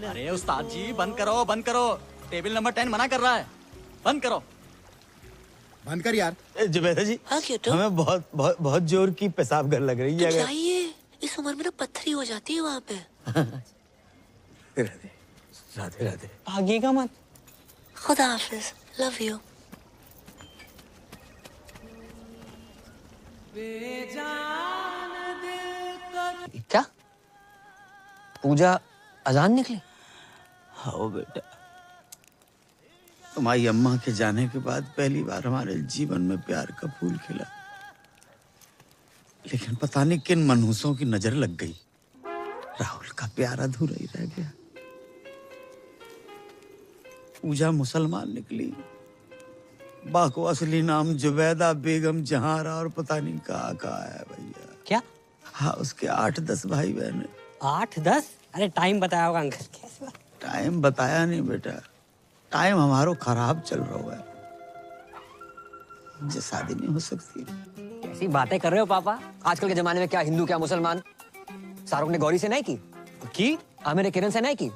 अरे उस्ताद जी बंद करो। टेबल नंबर 10 मना कर रहा है, बंद करो। बंद कर यार। जुबैदा जी, हाँ क्यों? हमें बहुत बहुत बहुत जोर की पेशाब कर लग रही है। अगर जाइए, इस उम्र में ना पत्थरी हो जाती है वहाँ पे। राधे राधे राधे। भागिएगा मत। खुदा हाफिज, लव यू। क्या पूजा अजान निकली? हाँ बेटा, तुम्हारी अम्मा के जाने के बाद पहली बार हमारे जीवन में प्यार का फूल खिला, लेकिन पता नहीं किन मनहूसों की नजर लग गई। राहुल का प्यार अधूरा ही रह गया। पूजा मुसलमान निकली, बाको असली नाम जुबैदा बेगम जहारा और पता नहीं कहाँ है भैया। क्या? हाँ, उसके 8-10 भाई बहन। 8-10? अरे टाइम बताया होगा अंकल। कैसे बात? टाइम बताया नहीं बेटा, टाइम हमारो खराब चल रहा है। मुझे शादी नहीं हो सकती। कैसी बातें कर रहे हो पापा? आजकल के जमाने में क्या हिंदू क्या मुसलमान? शाहरुख ने गौरी से नहीं की? आमिर ने किरण से नहीं की?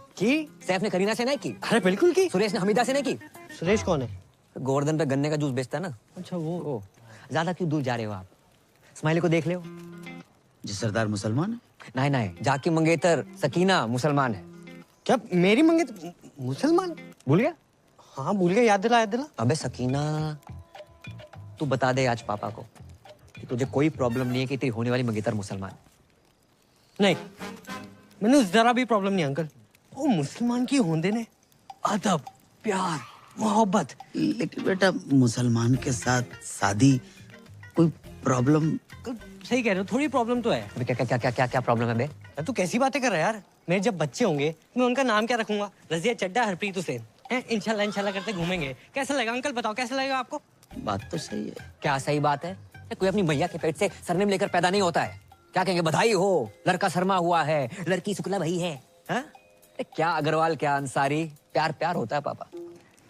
सैफ ने करीना से नहीं की? अरे बिल्कुल की। सुरेश ने हमीदा से नहीं की? सुरेश कौन है? गोवर्धन पे गन्ने का जूस बेचता है ना। अच्छा वो। ज्यादा क्यों दूर जा रहे हो आप? स्माइली को देख ले। जी सरदार मुसलमान है? नहीं, जाकी मंगेतर सकीना मुसलमान है। क्या मेरी मंगेतर मुसलमान? भूल गया? हाँ भूल गया, याद दिला। अबे सकीना, तू बता दे आज पापा को कि तुझे कोई प्रॉब्लम नहीं है कि तेरी होने वाली मंगेतर मुसलमान। नहीं, मैंने जरा भी प्रॉब्लम नहीं अंकल। वो मुसलमान की होंदे ने अदब, प्यार, मोहब्बत। लेकिन बेटा मुसलमान के साथ शादी कोई प्रॉब्लम? सही कह रहे हो, थोड़ी प्रॉब्लम तो है। क्या प्रॉब्लम है बे? तू कैसी बातें कर रहा है यार? मेरे जब बच्चे होंगे मैं उनका नाम क्या रखूंगा? रजिया चड्डा, हरप्रीत हुसैन। इंशाल्लाह करते घूमेंगे। कैसा लगेगा अंकल? बताओ कैसा लगेगा आपको? बात तो सही है। क्या सही बात है? कोई अपनी मैया के पेट से सरनेम लेकर पैदा नहीं होता है। क्या कहेंगे? बधाई हो, लड़का शर्मा हुआ है, लड़की शुक्ला भाई है। क्या अग्रवाल, क्या अंसारी, प्यार होता है पापा।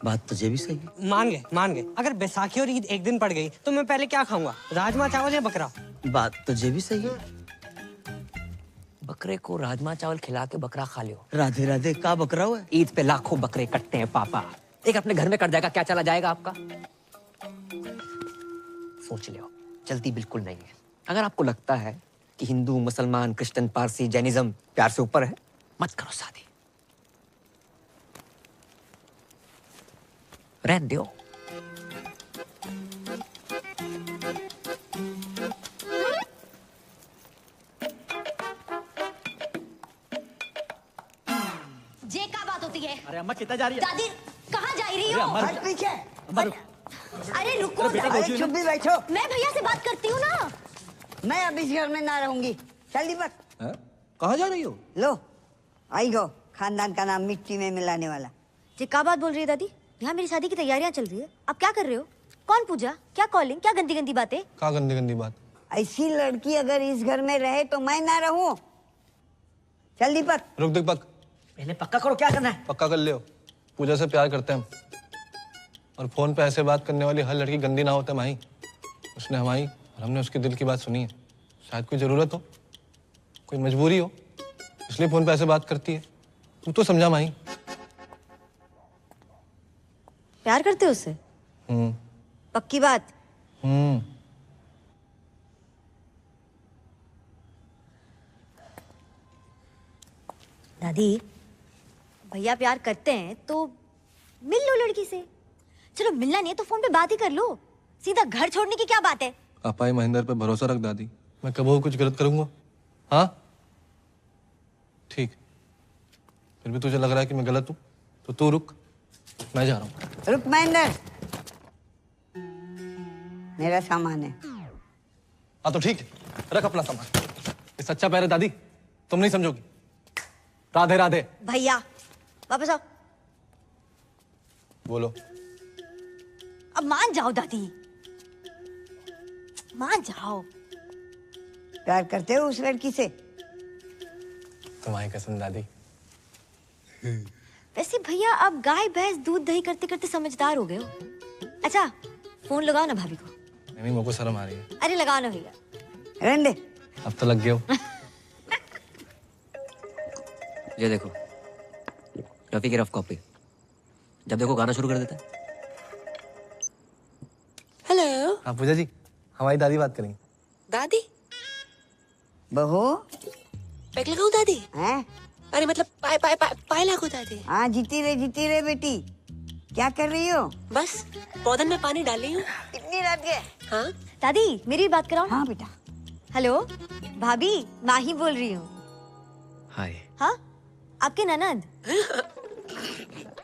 बात तुझे भी सही है। मान गए। अगर बैसाखी और ईद एक दिन पड़ गई तो मैं पहले क्या खाऊंगा? राजमा चावल या बकरा? बात तुझे भी सही है। बकरे को राजमा चावल खिला के बकरा खा लियो। राधे राधे का बकरा हुआ है? ईद पे लाखों बकरे कटते हैं पापा, एक अपने घर में कट जाएगा, क्या चला जाएगा आपका? सोच लियो, चलती बिल्कुल नहीं है। अगर आपको लगता है कि हिंदू, मुसलमान, क्रिश्चियन, पारसी, जैनिज्म प्यार से ऊपर है, मत करो शादी, रहने दो। जे का बात होती है? अरे अम्मा कितना जा रही है? दादी कहाँ जा रही हो? हट पीछे। अरे रुको, अरे चुप भी बैठो। मैं भैया से बात करती हूँ ना। मैं अब इस घर में ना रहूंगी। चल दीपक। कहाँ जा रही हो? लो आई गो, खानदान का नाम मिट्टी में मिलाने वाला। जे का बात बोल रही है दादी? यहाँ मेरी शादी की तैयारियां चल रही है, आप क्या कर रहे हो? कौन पूजा, क्या कॉलिंग, क्या गंदी गंदी बातें? क्या गंदी गंदी बात? ऐसी लड़की अगर इस घर में रहे तो मैं ना रहूं। चल दीपक। रुक दीपक, पहले पक्का करो क्या करना है। पक्का कर लियो। पूजा से प्यार करते हैं हम, और फोन पे ऐसे बात करने वाली हर लड़की गंदी ना होता माही। उसने हमारी और हमने उसके दिल की बात सुनी है। शायद कोई जरूरत हो, कोई मजबूरी हो, इसलिए फोन पे ऐसे बात करती है। तू तो समझा माही। प्यार करते हो उससे? पक्की बात? दादी भैया प्यार करते हैं तो मिल लो लड़की से। चलो मिलना नहीं है तो फोन पे बात ही कर लो, सीधा घर छोड़ने की क्या बात है? पापा ही महेंद्र पे भरोसा रख दादी, मैं कभी कुछ गलत करूंगा? हाँ ठीक, फिर भी तुझे लग रहा है कि मैं गलत हूँ तो तू रुक, मैं जा रहा हूँ। रुक महेंद्र, मेरा सामान है। हाँ तो ठीक है, रख अपना सामान। ये सच्चा प्यार है दादी, तुम नहीं समझोगी। राधे राधे। भैया वापस आओ। बोलो। अब मान जाओ दादी, मान जाओ। प्यार करते हो उस लड़की से? तुम्हारी कसम दादी। वैसे भैया आप गाय भैंस दूध दही करते करते समझदार हो गए हो। अच्छा फोन लगाओ ना भाभी को। नहीं, मेरे को शर्म आ रही है। अरे लगाओ ना भैया। रहने दे। अब तो लग गया हो। ये देखो, रफी की रफ कॉपी। जब देखो गाना शुरू कर देता है। हेलो हाँ पूजा जी, हमारी दादी बात करेंगी। दादी बहू पैक लगाऊं दादी? हैं? अरे मतलब पाए पाए पाए पाए लागू दादी। हाँ जीती रहे बेटी। क्या कर रही हो? बस पौधन में पानी डाल रही हूँ। इतनी रात के? हाँ दादी मेरी भी बात कराओ। हाँ बेटा। हेलो भाभी, माही बोल रही हूँ। हाय। हाँ आपके ननद।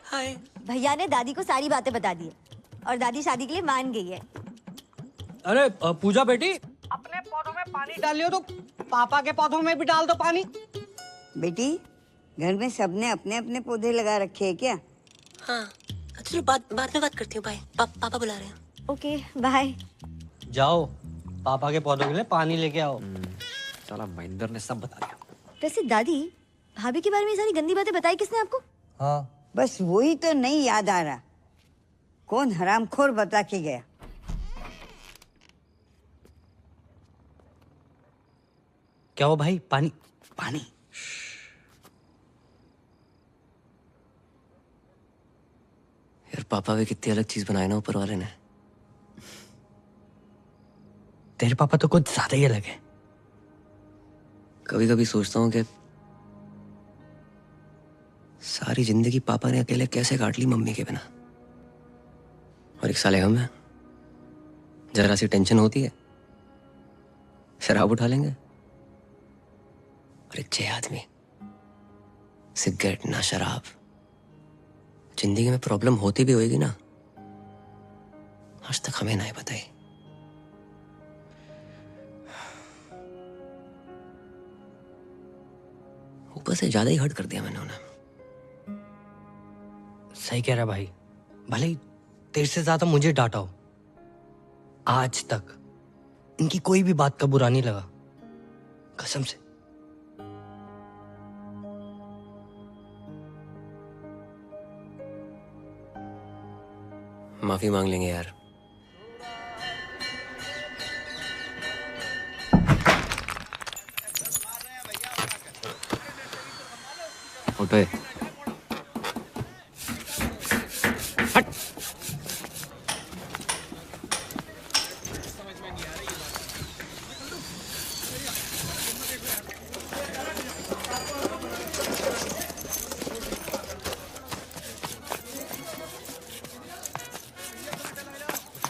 हाय। भैया ने दादी को सारी बातें बता दी है और दादी शादी के लिए मान गई है। अरे पूजा बेटी, अपने पौधों में पानी डालियो तो पापा के पौधों में भी डाल दो पानी। बेटी घर में सबने अपने अपने पौधे लगा रखे हैं क्या? हाँ चलो बाद में बात करती हूँ। बाय। पापा बुला रहे हैं। Okay bye. जाओ पापा के पौधों के लिए पानी लेके आओ। साला महेंद्र ने सब बता दिया। वैसे दादी भाभी के बारे में ये सारी गंदी बातें बताई किसने आपको? हाँ बस वही तो नहीं याद आ रहा, कौन हरामखोर बता के गया। क्या हो भाई? पानी पानी। यार पापा भी कितनी अलग चीज बनाए ना ऊपर वाले ने। तेरे पापा तो कुछ ज्यादा ही अलग है। कभी कभी सोचता हूँ कि सारी जिंदगी पापा ने अकेले कैसे काट ली मम्मी के बिना। और एक साले हम हैं, जरा सी टेंशन होती है शराब उठा लेंगे। और एक 6 आदमी, सिगरेट ना शराब। जिंदगी में प्रॉब्लम होती भी होगी ना, आज तक हमें नहीं बताई। ऊपर से ज्यादा ही हर्ट कर दिया मैंने उन्हें। सही कह रहा भाई, भले ही तेरे से ज्यादा मुझे डांटा हो, आज तक इनकी कोई भी बात का बुरा नहीं लगा, कसम से। माफी मांग लेंगे यार। उठो। हट।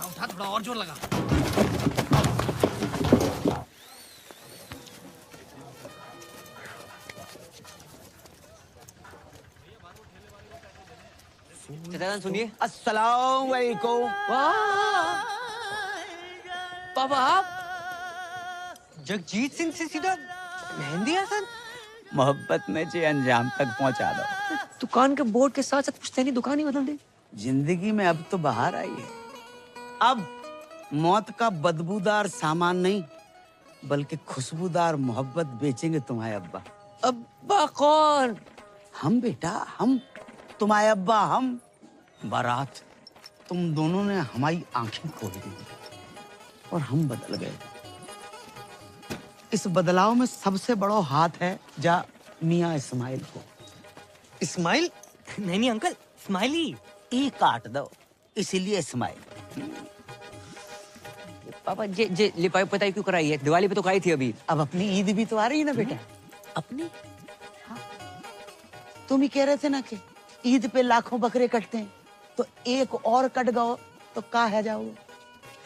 उठा, थोड़ा और जोर लगा। सुनिए। अस्सलाम वालेकुम। पापा आप जगजीत सिंह से सीधा मेहंदी हसन? मोहब्बत में जे अंजाम तक पहुंचा दो। दुकान के बोर्ड के साथ साथ पुश्तैनी नहीं, दुकान ही बदल दे। जिंदगी में अब तो बाहर आई है। अब मौत का बदबूदार सामान नहीं, बल्कि खुशबूदार मोहब्बत बेचेंगे तुम्हारे अब्बा। अब्बा कौन? हम बेटा, हम तुम्हारे अब्बा। हम बारात, तुम दोनों ने हमारी आंखें खोल दी और हम बदल गए। इस बदलाव में सबसे बड़ा हाथ है जा मियाँ इस्माइल को। इस्माइल? नहीं अंकल, इस्माइली। ई काट दो, इसीलिए इस्माइल। पापा जे लिपाई पताई क्यों कराई है? दिवाली पे तो कराई थी अभी। अब अपनी ईद भी तो आ रही है ना बेटा। अपनी? हाँ। तुम ही कह रहे थे ना कि ईद पे लाखों बकरे कटते हैं, तो एक और कट गओ तो का है जाओगे?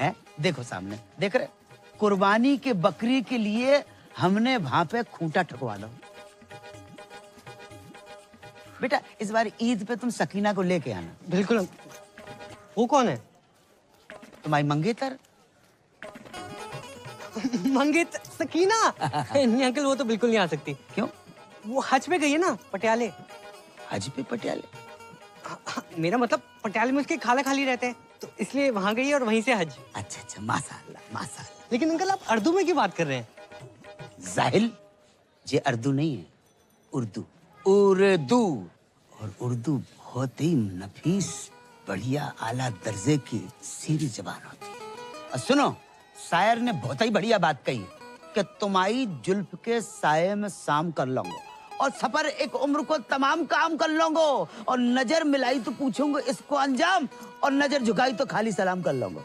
हैं? देखो सामने, देख रहे? कुर्बानी के बकरी के लिए हमने वहां पे खूंटा ठकवा दो। बेटा इस बार ईद पे तुम सकीना को लेके आना। बिल्कुल। वो कौन है? तुम्हारी मंगेतर। मंगेतर? सकीना? नहीं अंकल, वो तो बिल्कुल नहीं आ सकती। क्यों? वो हज पे गई है ना, पटियाले। हज पे पटियाले? मेरा मतलब पटियाले में उसके खाला खाली रहते हैं, तो इसलिए वहां गई है और वहीं से हज। अच्छा अच्छा, माशाअल्लाह माशाअल्लाह। लेकिन अंकल आप उर्दू में क्यों बात कर रहे हैं? जाहिल, ये उर्दू नहीं है, उर्दू। उर्दू। और उर्दू बहुत ही नफीस, बढ़िया, आला दर्जे की सीधी जबान होती है। और सुनो, शायर ने बहुत ही बढ़िया बात कही कि तुम्हारी जुल्फ के साये में शाम कर लूंगा और सफर एक उम्र को तमाम काम कर लूंगा। और नजर मिलाई तो पूछूंगा इसको अंजाम, और नजर झुकाई तो खाली सलाम कर लूंगा।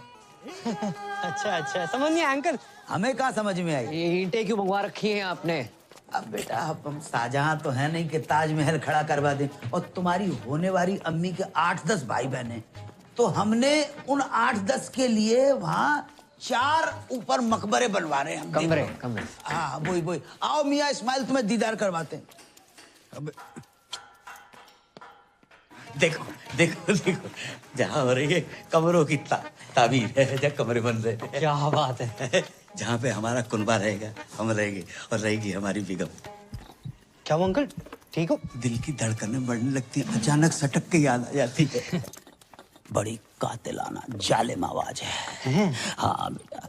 अच्छा अच्छा, समझ नहीं अंकल। हमें कहाँ समझ में आई? ये ईंटें क्यों मंगवा रखी हैं आपने? अब बेटा हम शाहजहां तो है नहीं कि ताजमहल खड़ा करवा दें, और तुम्हारी होने वाली अम्मी के 8-10 भाई बहन, तो हमने उन 8-10 के लिए वहाँ 4 ऊपर मकबरे बनवा रहे हैं। कमरे। हाँ वही। आओ मियाँ इस्माइल, तुम्हें दीदार करवाते हैं। अब देखो देखो देखो, जहाँ हो रही है कमरों की ताबीर है, जहाँ कमरे बन रहे हैं। क्या बात है। जहाँ पे हमारा कुनबा रहेगा हम रहेंगे, और रहेगी हमारी बेगम। क्या वो अंकल ठीक हो? दिल की धड़कनें बढ़ने लगती हैं, अचानक सटक के याद आ जाती है। बड़ी कातिलाना जालिम आवाज है। हाँ बेटा।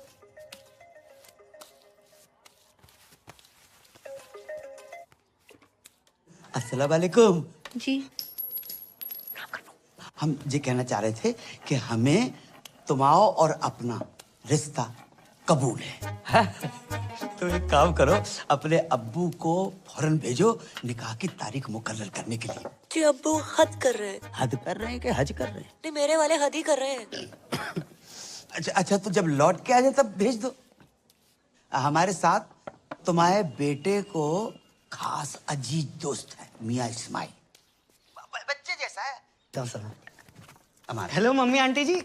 अस्सलाम वालेकुम जी। हम ये कहना चाह रहे थे कि हमें तुम्हारा और अपना रिश्ता कबूल है। तो एक काम करो, अपने अब्बू को फौरन भेजो निकाह की तारीख मुकर्रर करने के लिए। जी अब्बू हद कर रहे हैं। हद कर रहे हैं कि हज कर रहे हैं? नहीं, मेरे वाले हद ही कर रहे हैं। अच्छा, तो जब लौट के आ जाए तब भेज दो। हमारे साथ तुम्हारे बेटे को खास अजीज दोस्त है मियाँ इस्माइल, बच्चे जैसा है। हेलो मम्मी आंटी जी।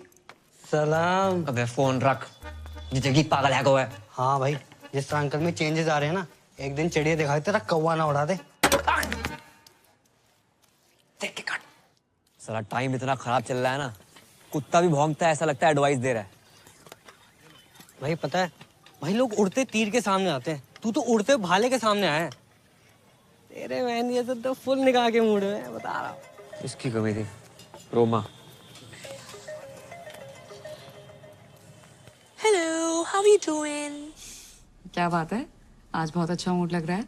सलाम। अबे फोन रख, ये जगह पागल है को है। हाँ भाई, जिस तरह अंकल में चेंजेस आ रहे हैं ना, एक दिन चिड़िया दिखाई तेरा कौवा ना उड़ा दे। देख के काट। साला टाइम इतना खराब चल रहा है ना, कुत्ता भी भौंकता है, ऐसा लगता है एडवाइस दे रहा है। भाई पता है, भाई लोग उड़ते तीर के सामने आते हैं, तू तो उड़ते भाले के सामने आया है। तेरे बहन ये तो फुल निकाह के मूड में बता रहा हूँ। इसकी कमी थी Roma. Hello, how are you doing? क्या बात है, आज बहुत अच्छा मूड लग रहा है।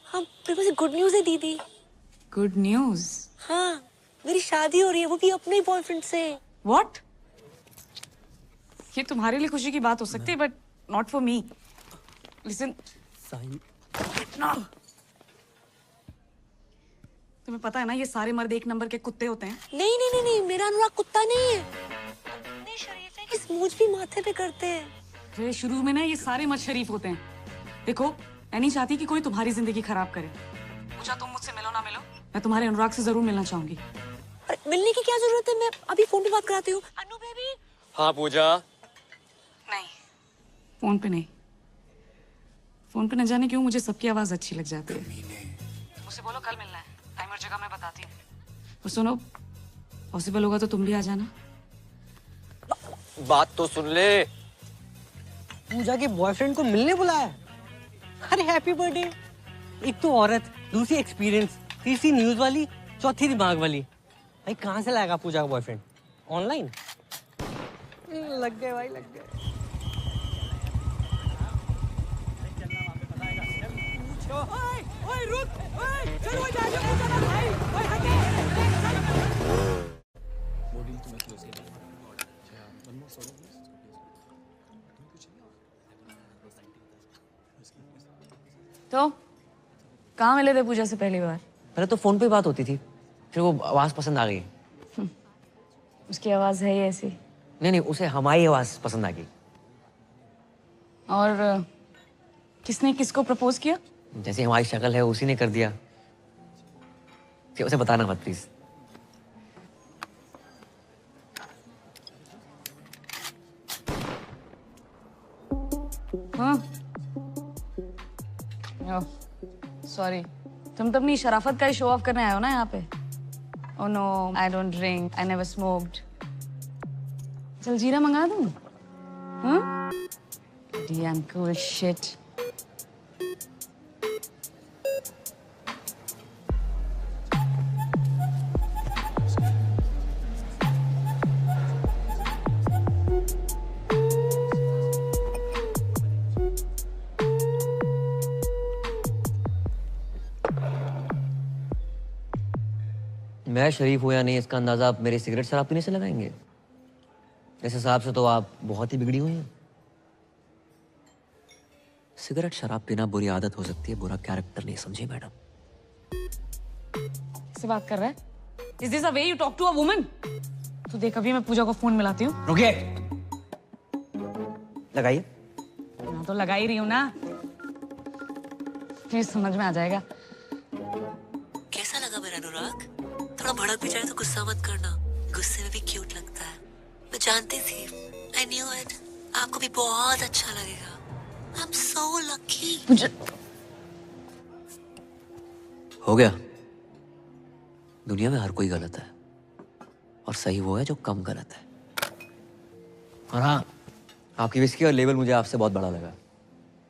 हाँ, मेरे पास गुड न्यूज़ है दीदी। Good news? हाँ, मेरी शादी हो रही है, वो भी अपने बॉयफ्रेंड से। व्हाट? ये तुम्हारे लिए खुशी की बात हो सकती है, but not for me. Listen, तुम्हें पता है ना, ये सारे मर्द एक नंबर के कुत्ते होते हैं। नहीं, मेरा अनुराग कुत्ता नहीं है। इतने शरीफ है कि स्मूच भी माथे पे करते हैं। फिर शुरू में ना ये सारे मर्द शरीफ होते हैं। देखो, मैं नहीं चाहती कि कोई तुम्हारी जिंदगी खराब करे। पूछा तुम मुझसे मिलो ना मिलो, मैं तुम्हारे अनुराग से जरूर मिलना चाहूंगी। अरे मिलने की क्या जरूरत है, मैं अभी फोन पे बात कराती हूँ। अनु बेबी। हाँ पूजा। नहीं, फोन पे नहीं। फोन पे न जाने क्यों मुझे सबकी आवाज अच्छी लग जाती है। मुझसे बोलो कल मिलना है, टाइम और जगह मैं बताती हूँ। और सुनो, पॉसिबल होगा तो तुम भी आ जाना। बात तो सुन ले। पूजा के बॉयफ्रेंड को मिलने बुलाया। अरे हैप्पी बर्थडे। एक तो औरत, दूसरी एक्सपीरियंस, तीसरी न्यूज वाली, चौथी दिमाग वाली। भाई कहाँ से लाएगा पूजा का बॉयफ्रेंड? ऑनलाइन? लग गए भाई, लग गए। तो कहाँ मिले थे पूजा से पहली बार? पहले तो फोन पे बात होती थी, फिर वो आवाज पसंद आ गई। उसकी आवाज है ही ऐसी। नहीं, उसे हमारी आवाज पसंद आ गई। और किसने किसको प्रपोज किया? जैसी हमारी शक्ल है उसी ने कर दिया। कि उसे बताना मत प्लीज। हाँ, सॉरी, तुम तो अपनी शराफत का ही शो ऑफ करने आए हो ना यहाँ पे। Oh no, I don't drink, I never smoked. जलजीरा मंगा दूँ? हाँ? Damn cool shit. मैं शरीफ हूं या नहीं इसका अंदाजा आप मेरे सिगरेट शराब पीने से लगाएंगे? इस हिसाब से तो आप बहुत ही बिगड़ी हुई हैं। सिगरेट शराब पीना बुरी आदत हो सकती है, बुरा कैरेक्टर नहीं, समझे मैडम? से बात कर रहा है? Is this a way you talk to a woman? तो देख अभी मैं पूजा को फोन मिलाती हूँ। रुकिए। लगाइए। हाँ तो लगा ही रही हूँ ना। प्लीज समझ में आ जाएगा। कैसा लगा मेरा अनुराग? थोड़ा भड़क भी जाए तो गुस्सा मत करना, गुस्से में भी क्यूट लगता है। मैं जानती थी, I knew it, आपको भी बहुत अच्छा लगेगा। I'm so lucky। हो गया। दुनिया में हर कोई गलत है और सही वो है जो कम गलत है। और हाँ, आपकी विस्की और लेवल मुझे आपसे बहुत बड़ा लगा।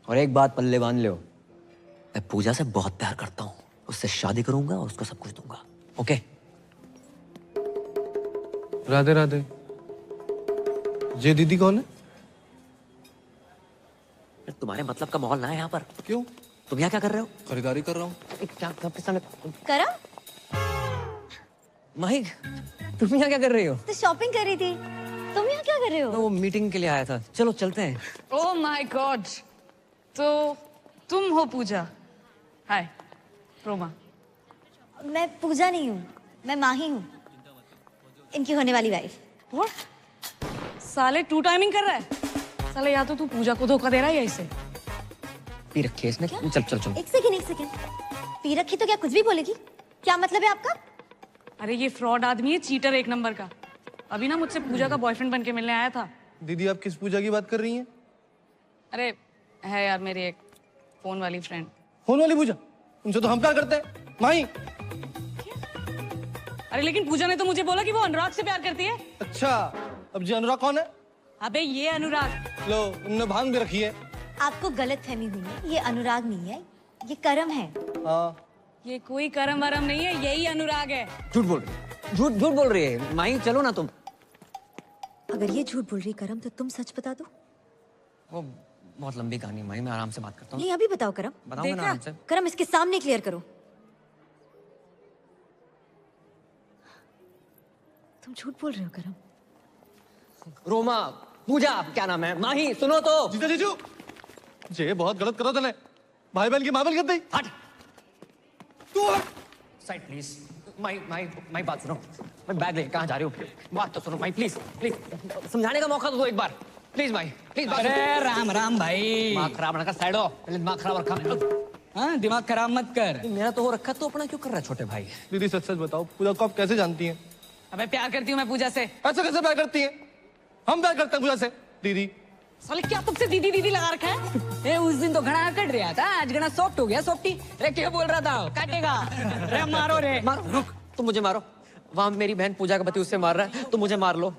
और एक बात पल्ले बांध लो, मैं पूजा से बहुत प्यार करता हूँ, उससे शादी करूंगा और उसको सब कुछ दूंगा। ओके? राधे राधे। ये दीदी कौन है? तुम्हारे मतलब का माहौल ना है यहाँ पर। क्यों? तुम यहाँ क्या कर रहे हो? खरीदारी कर रहा हूँ। करा? माही, तुम यहाँ क्या कर रही हो? तो शॉपिंग कर रही थी। तुम यहाँ क्या कर रहे हो? वो मीटिंग के लिए आया था। चलो चलते हैं। Oh my God! तो तुम हो पूजा? हाय, रोमा। मैं पूजा नहीं हूँ, मैं माही हूँ, इनकी होने वाली वाइफ। What? साले टू टाइमिंग कर रहा है? साले या तो तू पूजा को धोखा दे रहा है या इसे? पी रखी है इसने। चल चल चल। एक सेकंड। पी रखी तो क्या कुछ भी बोलेगी? क्या मतलब है आपका? अरे ये फ्रॉड आदमी है, चीटर एक नंबर का। अभी ना मुझसे पूजा का बॉयफ्रेंड बन के मिलने आया था। दीदी आप किस पूजा की बात कर रही हैं? अरे है यार मेरी एक फोन वाली फ्रेंड। फोन वाली पूजा? उनसे तो हम प्यार करते हैं माही। अरे लेकिन पूजा ने तो मुझे बोला कि वो अनुराग से प्यार करती है। अच्छा, अब जी अनुराग कौन है? अबे ये अनुराग। लो, उनने भांग भी रखी है। आपको गलतफहमी हुई है, ये अनुराग नहीं है, ये करम है। हाँ। ये कोई करम वरम नहीं है, यही अनुराग है। झूठ बोल रही है, झूठ बोल रही है। माही चलो ना तुम। अगर ये झूठ बोल रही करम तो तुम सच बता दो। वो बहुत लंबी कहानी माही, मैं आराम से बात करता हूँ। नहीं अभी बताओ करम। बताऊंगा ना आराम से। करम इसके सामने क्लियर करो। तुम झूठ बोल रहे हो करम। रोमा, पूजा, क्या नाम है? माही सुनो तो। जीजा जीजू, ये बहुत गलत करो तूने। भाई बहन की मामल कर दी। हट। तू हट। Side please. माही बात सुनो। मैं बैग लेके कहाँ जा रही हूँ? बात तो सुनो माही, प्लीज प्लीज समझाने का मौका तो दो एक बार। प्लीज भाई प्लीज। अरे राम राम भाई। दिमाग खराब ना कर, साइड हो। पहले दिमाग खराब रखा। हाँ दिमाग खराब मत कर। मेरा तो हो रखा, तो अपना क्यों कर रहा है छोटे भाई? दीदी सच सच बताओ, पूजा को आप कैसे जानती हैं? अबे प्यार करती हूँ मैं पूजा से। ऐसे कैसे प्यार करती हैं? हम प्यार करते हैं पूजा से। दीदी साले क्या तुमसे दीदी दीदी लगा रखा है? ए उस दिन तो घना कट रहा था, आज घना सॉफ्ट हो गया सॉफ्टी। अरे क्या बोल रहा था? काटेगा। अरे मारो रे। मारो, रुक, तुम मुझे मारो। वहां मेरी बहन पूजा का पति उससे मार रहा है, तुम मुझे मार लो।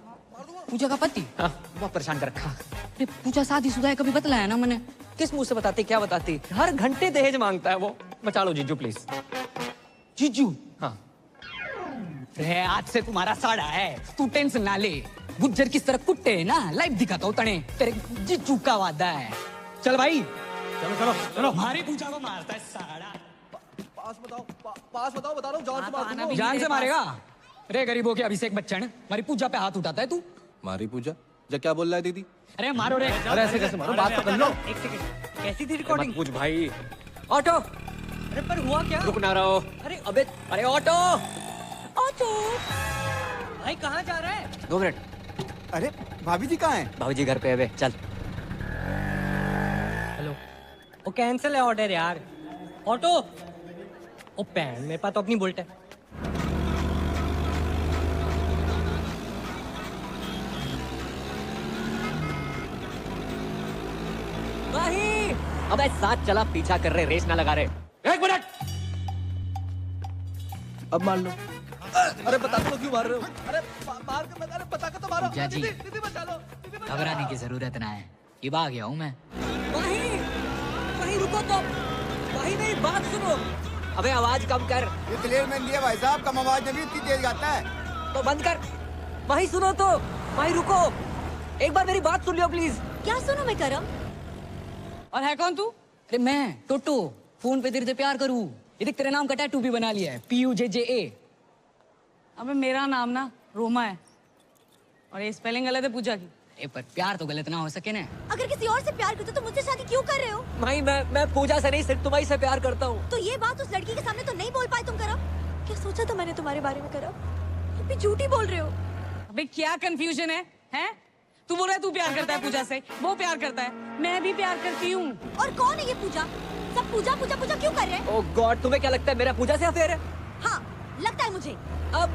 पूजा का पति? हाँ, बहुत परेशान कर रखा। अरे पूजा शादीशुदा है, कभी बतलाया ना मैंने। किस मुंह से बताती, क्या बताती? हर घंटे दहेज मांगता है वो। बचा लो जीजू प्लीज। जीजू? हाँ। रे आज से तुम्हारा साड़ा है, तू टेंशन ना ले। गुज्जर किस तरह कुट्टे है ना, लाइव दिखाता हूँ तने। तेरे जीजू का वादा है। चल भाई चलो चलो चलो। हमारी पूजा को मारता है साड़ा। पास बताओ बता रहा हूँ, जान से मार दूंगा। जान से मारेगा? रे गरीबों के अभिषेक बच्चन, हमारी पूजा पे हाथ उठाता है तू। मारी पूजा? जब क्या बोल रहा है दीदी? अरे मारो रे। अरे ऐसे कैसे मारो, बात तो कर लो। एक सेकंड, कैसी थी रिकॉर्डिंग? पूछ भाई। ऑटो। अरे पर हुआ क्या? रुक ना रहो। अरे अबे अरे ऑटो। ऑटो भाई कहाँ जा रहा है? 2 मिनट। अरे भाभी जी कहाँ हैं? भाभी जी घर पे है बे, चल। हेलो, वो कैंसिल है ऑर्डर यार। ऑटो। ओ पैन, मेरे पास तो अपनी बुलेट है। नहीं, अबे साथ चला, पीछा कर रहे, रेस ना लगा रहे। 1 मिनट। अब मान लो। अरे बता दो क्यों मार रहे हो? अरे मार के अरे बता के तो मारो। जा जी। दीदी बचा लो। घबराने की जरूरत ना है, ये आ गया हूँ मैं। वहीं रुको तो। वहीं मेरी बात सुनो। अबे आवाज कम कर। ये क्लियर मैन दिया भाई साहब, कम आवाज में भी इतनी तेज गाता है। तो बंद कर। वहीं सुनो तो। वहीं रुको, एक बार मेरी बात सुन लियो प्लीज। क्या सुनो मैं करम? और है कौन तू? अरे मैं टोटो, फोन पे तेरे से प्यार करूँ। ये देख तेरे नाम का टैटू भी बना लिया है, PUJJA। अबे मेरा नाम ना रोमा है और ये स्पेलिंग गलत है पूजा की। ए पर प्यार तो गलत ना हो सके ना। अगर किसी और से प्यार करते तो मुझसे शादी क्यों कर रहे हो? भाई मैं पूजा से नहीं, सिर्फ तुम्हारी से प्यार करता हूँ। तो ये बात उस लड़की के सामने तो नहीं बोल पाए तुम करम? क्या सोचा था मैंने तुम्हारे बारे में करा? तुम भी झूठी बोल रहे हो। अबे क्या कंफ्यूजन है? हैं? तू बोल रहा है तू प्यार करता है पूजा से, वो प्यार करता है, मैं भी प्यार करती हूँ। और कौन है ये पूजा? सब पूजा पूजा पूजा क्यों कर रहे हैं? ओह गॉड, तुम्हें क्या लगता है मेरा पूजा से अफेयर है? हाँ, लगता है मुझे। अब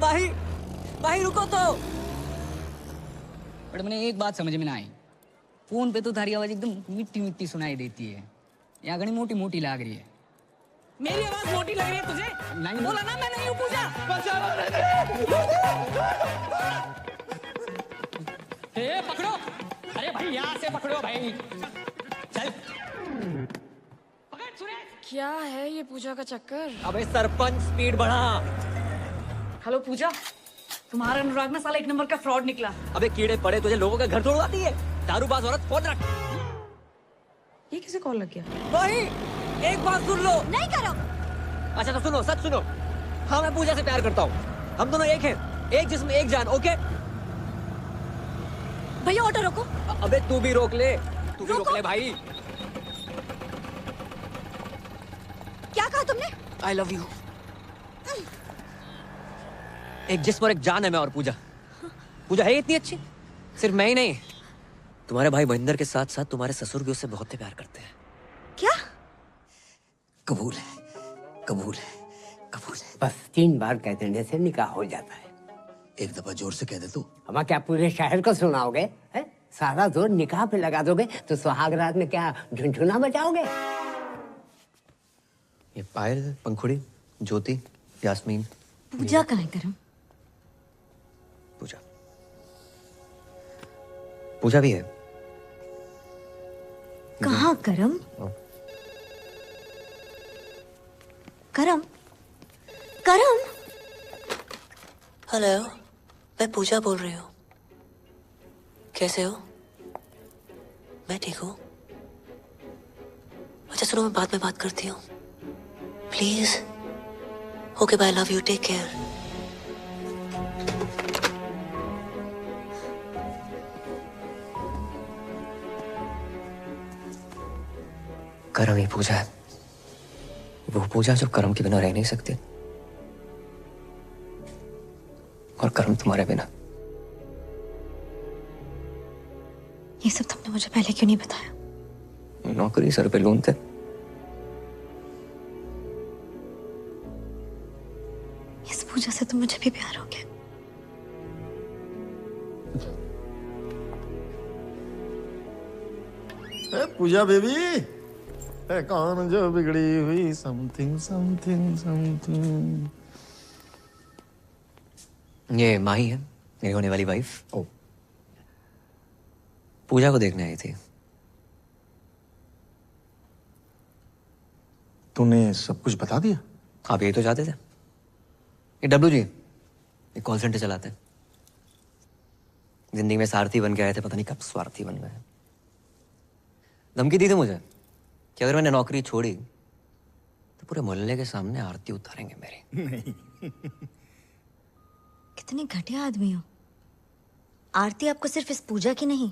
भाई रुको तो। बट मैंने एक बात समझ में ना आई, फोन पे तो थारी आवाज एकदम मिट्टी मिट्टी सुनाई देती है, यहाँ घनी मोटी मोटी लग रही है। मेरी आवाज मोटी लग रही है तुझे? नहीं बोला ना मैं नहीं हूँ पूजा। ए पकड़ो, अरे भाई यहाँ से पकड़ो भाई, चल। क्या है ये पूजा का चक्कर? अबे सरपंच स्पीड बढ़ा। हेलो पूजा, तुम्हारा अनुराग ना साला एक नंबर का फ्रॉड निकला। अबे कीड़े पड़े तुझे, लोगों का घर तोड़वाती है, दारूबाज औरत। फोन रख। ये किसे कॉल लग गया? भाई एक बात सुन लो। नहीं करो। अच्छा तो सुनो, सच सुनो। हाँ मैं पूजा से प्यार करता हूँ, हम दोनों एक हैं, एक जिस्म एक जान। ओके भैया ऑटो रोको। अबे तू भी रोक ले, भाई। क्या कहा तुमने? I love you. एक जिस्म और एक जान है मैं और पूजा। पूजा है इतनी अच्छी, सिर्फ मैं ही नहीं, तुम्हारे भाई महेंद्र के साथ साथ तुम्हारे ससुर भी उससे बहुत प्यार करते हैं। क्या? कबूल है, कबूल है, कबूल है। बस 3 बार कह देने से निकाह हो जाता है। एक दफा जोर से कह दे तू। हम क्या पूरे शहर को सुनाओगे? है? सारा जोर निकाह पे लगा दोगे तो सुहाग रात में क्या झुनझुना बजाओगे? ये पायल, पंखुड़ी, ज्योति, यास्मीन। पूजा कहाँ है करम? पूजा भी है। कहाँ करम? करम? करम? हेलो, मैं पूजा बोल रही हूँ। कैसे हो? मैं ठीक हूँ। अच्छा सुनो, मैं बाद में बात करती हूँ please. Okay bye, love you, take care. करम ही पूजा है, वो पूजा जो करम के बिना रह नहीं सकती, और करम तुम्हारे बिना। ये सब तुमने मुझे पहले क्यों नहीं बताया? नौकरी सर पे लोन थे, इस पूजा से तो मुझे भी प्यार हो गया। पूजा बेबी, है कौन जो बिगड़ी हुई समथिंग समथिंग समथिंग। ये माही है, मेरी होने वाली वाइफ। ओ, पूजा को देखने आई थी। तूने सब कुछ बता दिया? आप यही तो चाहते थे। ये डब्लू जी एक कॉल सेंटर चलाते हैं, जिंदगी में सारथी बन के आए थे, पता नहीं कब स्वार्थी बन गए। धमकी दी थी मुझे कि अगर मैंने नौकरी छोड़ी तो पूरे मोहल्ले के सामने आरती उतारेंगे मेरी। नहीं। कितने घटिया आदमी हो। आरती आपको सिर्फ इस पूजा की नहीं,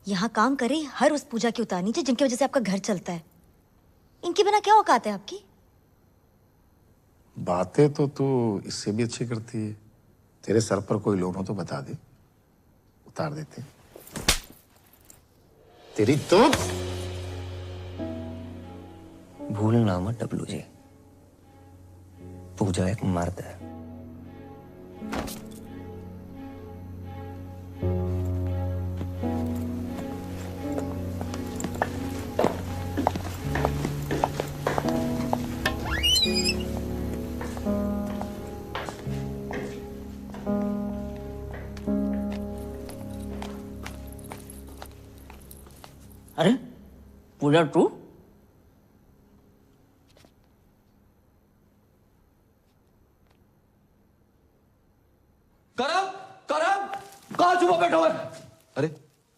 यहाँ काम कर रही हर उस पूजा की उतारनी चाहिए जिनकी वजह से आपका घर चलता है। इनके बिना क्या औकात है आपकी? बातें तो तू इससे भी अच्छी करती है। तेरे सर पर कोई लोन हो तो बता दे, उतार देते। तेरी तो भूलना मत डब्लू जी, पूजा एक मर्द है। अरे पूजा तू? करम, करम, कहाँ छुपा बैठा हुआ है? अरे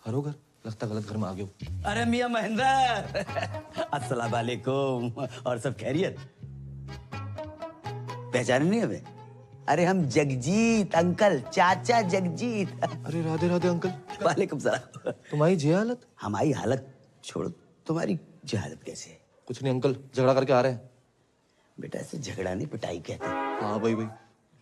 हरो घर, लगता गलत घर में आ गए हो। अरे मियां महेंद्र, अस्सलाम वालेकुम। और सब खैरियत? पहचाने नहीं हमें? अरे हम जगजीत अंकल, चाचा जगजीत। अरे राधे राधे अंकल। वालेकुम सलाम। तुम्हारी जी हालत? हमारी हालत छोड़ो, तुम्हारी जी हालत कैसे है? कुछ नहीं अंकल, झगड़ा करके आ रहे हैं। बेटा ऐसे झगड़ा नहीं, पिटाई कहते हैं। हाँ वही वही।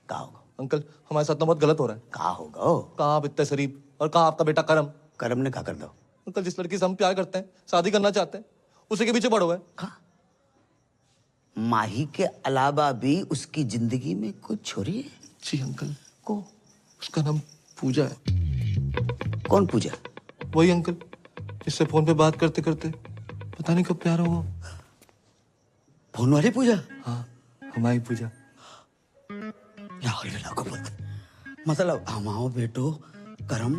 कहा होगा अंकल हमारे साथ तो बहुत गलत हो रहा है। कहा होगा कहाँ आप इतने शरीफ और कहाँ आपका बेटा करम। करम ने क्या कर दो अंकल जिस लड़की से हम प्यार करते हैं, शादी करना चाहते हैं, उसी के पीछे पड़ा हुआ है। माही के अलावा भी उसकी जिंदगी में कुछ छोरी है? जी अंकल। को उसका नाम पूजा है। कौन पूजा? वही अंकल जिससे फोन पे बात करते करते पता नहीं कब प्यार हुआ। फोन वाली पूजा? हाँ हमारी पूजा। मतलब हमाओ बेटो करम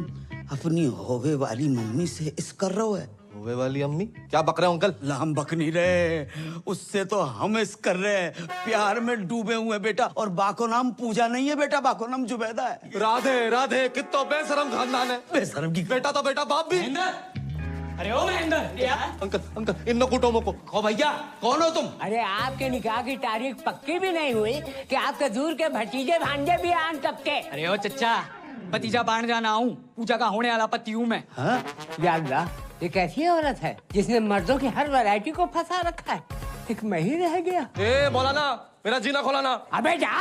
अपनी होवे वाली मम्मी से इस कर रहा है। होवे वाली अम्मी क्या बक रहे हो अंकल? ला हम बक नहीं रहे, उससे तो हम इस कर रहे हैं। प्यार में डूबे हुए बेटा। और बाको नाम पूजा नहीं है बेटा, बाको नाम जुबैदा है। राधे राधे कितना बेशरम खानदान है। बेशरम की बेटा तो बेटा बाप भी। अरे ओ महेंद्र अंकल अंकल इन कुटुंबों को। ओ भैया कौन हो तुम? अरे आपके निकाह की तारीख पक्की भी नहीं हुई कि आपके दूर के भतीजे भांजे भी आन टपके। अरे ओ चच्चा, भतीजा बाण जाना हूँ, पूजा का होने वाला पति हूँ मैं। यार ये कैसी औरत है जिसने मर्दों की हर वैरायटी को फंसा रखा है? एक मैं ही रह गया। ए मौलाना मेरा जीना खोलाना। अबे जा।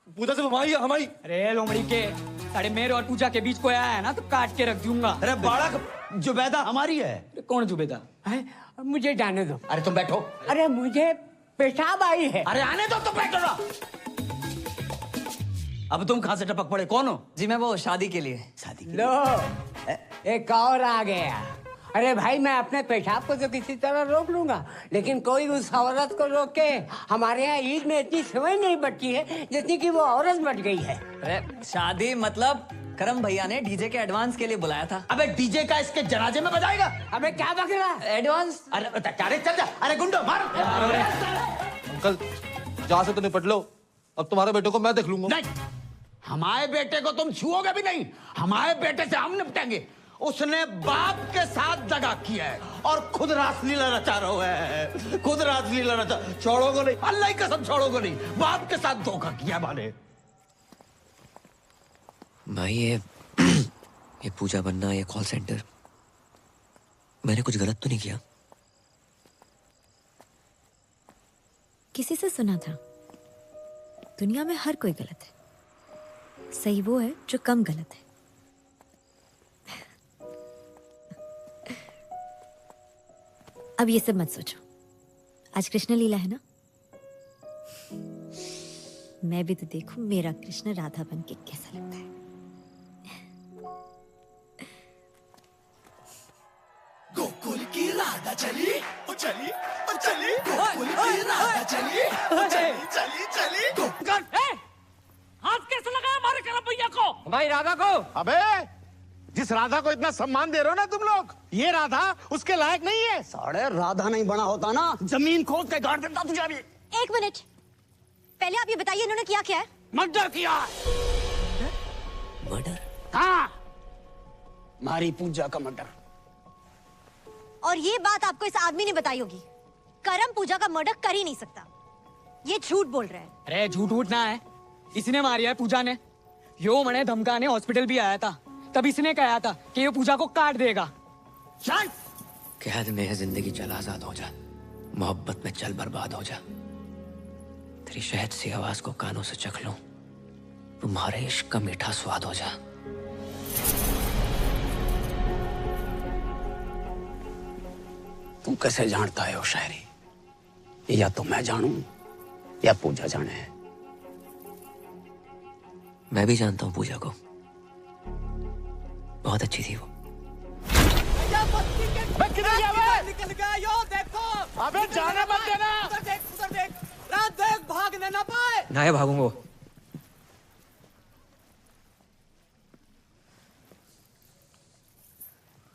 पूजा से हमारी। अरे लोमड़ी के साढ़े मेरे और पूजा के बीच कोई आया है ना तो काट के रख दूंगा। अरे बालक जुबैदा हमारी है। कौन जुबैदा? मुझे जाने दो। अरे तुम बैठो। अरे मुझे पेशाब आई है। अरे आने दो तो बैठो ना। अब तुम कहां से टपक पड़े? कौन हो? जी मैं वो शादी के लिए। शादी के लो एक और आ गया। अरे भाई मैं अपने पेशाब को तो किसी तरह रोक लूंगा, लेकिन कोई उस औरत को रोके। हमारे यहाँ ईद में इतनी समय नहीं बची है जितनी कि वो औरत बच गई है। अरे शादी मतलब करम भैया ने डीजे के एडवांस के लिए बुलाया था। अबे डीजे का इसके जनाजे में बजाएगा? अबे क्या बक रहा? एडवांस। अरे चल जा। अरे गुंडो मार। अंकल जहाँ से तो निपट लो, अब तुम्हारे बेटे को मैं देख लूंगा। नहीं, हमारे बेटे को तुम छुओगे भी नहीं। हमारे बेटे से हम निपटेंगे। उसने बाप के साथ दगा किया है और खुद रासलीला रचा रहा है। खुद रासलीला रचा। छोड़ोगे नहीं, अल्लाह की कसम छोड़ोगे नहीं। बाप के साथ धोखा किया माने। भाई ये पूजा बनना, ये कॉल सेंटर, मैंने कुछ गलत तो नहीं किया? किसी से सुना था दुनिया में हर कोई गलत है, सही वो है जो कम गलत है। अब ये सब मत सोचो, आज कृष्ण लीला है ना, मैं भी तो देखूं मेरा कृष्ण राधा बन के कैसा लगता है। गोकुल की राधा चली ओ चली ओ चली, गोकुल की राधा चली ओ चली चली चली। हाथ कैसे लगाया हमारे करम भैया को? हमारी राधा को? अबे जिस राधा को इतना सम्मान दे रहे हो ना तुम लोग, ये राधा उसके लायक नहीं है। साढ़े राधा नहीं बना होता ना, जमीन खोद के गाड़ देता तुझे भी। एक मिनट, पहले आप ये बताइए इन्होंने किया क्या है? मर्डर किया। मर्डर? हाँ, मारी पूजा का मर्डर। और ये बात आपको इस आदमी ने बताई होगी। करम पूजा का मर्डर कर ही नहीं सकता, ये झूठ बोल रहा है। अरे झूठ उठना है, इसने मारी है पूजा ने। यो मने धमकाने हॉस्पिटल भी आया था, तब इसने कहा था कि ये पूजा को काट देगा। कैद में है जिंदगी, चल आजाद हो जा। मोहब्बत में चल बर्बाद हो जा। तेरी शहद सी आवाज को कानों से चख लूं, तुम्हारे इश्क का मीठा स्वाद हो जा। तुम कैसे जानता है वो शायरी? या तो मैं जानूं या पूजा जाने। मैं भी जानता हूं पूजा को, बहुत अच्छी थी वो। निकल गया यो देखो। अबे जाने मत देना। उधर देख उधर देख, रात देख भागने ना पाए। ना भागूंगा।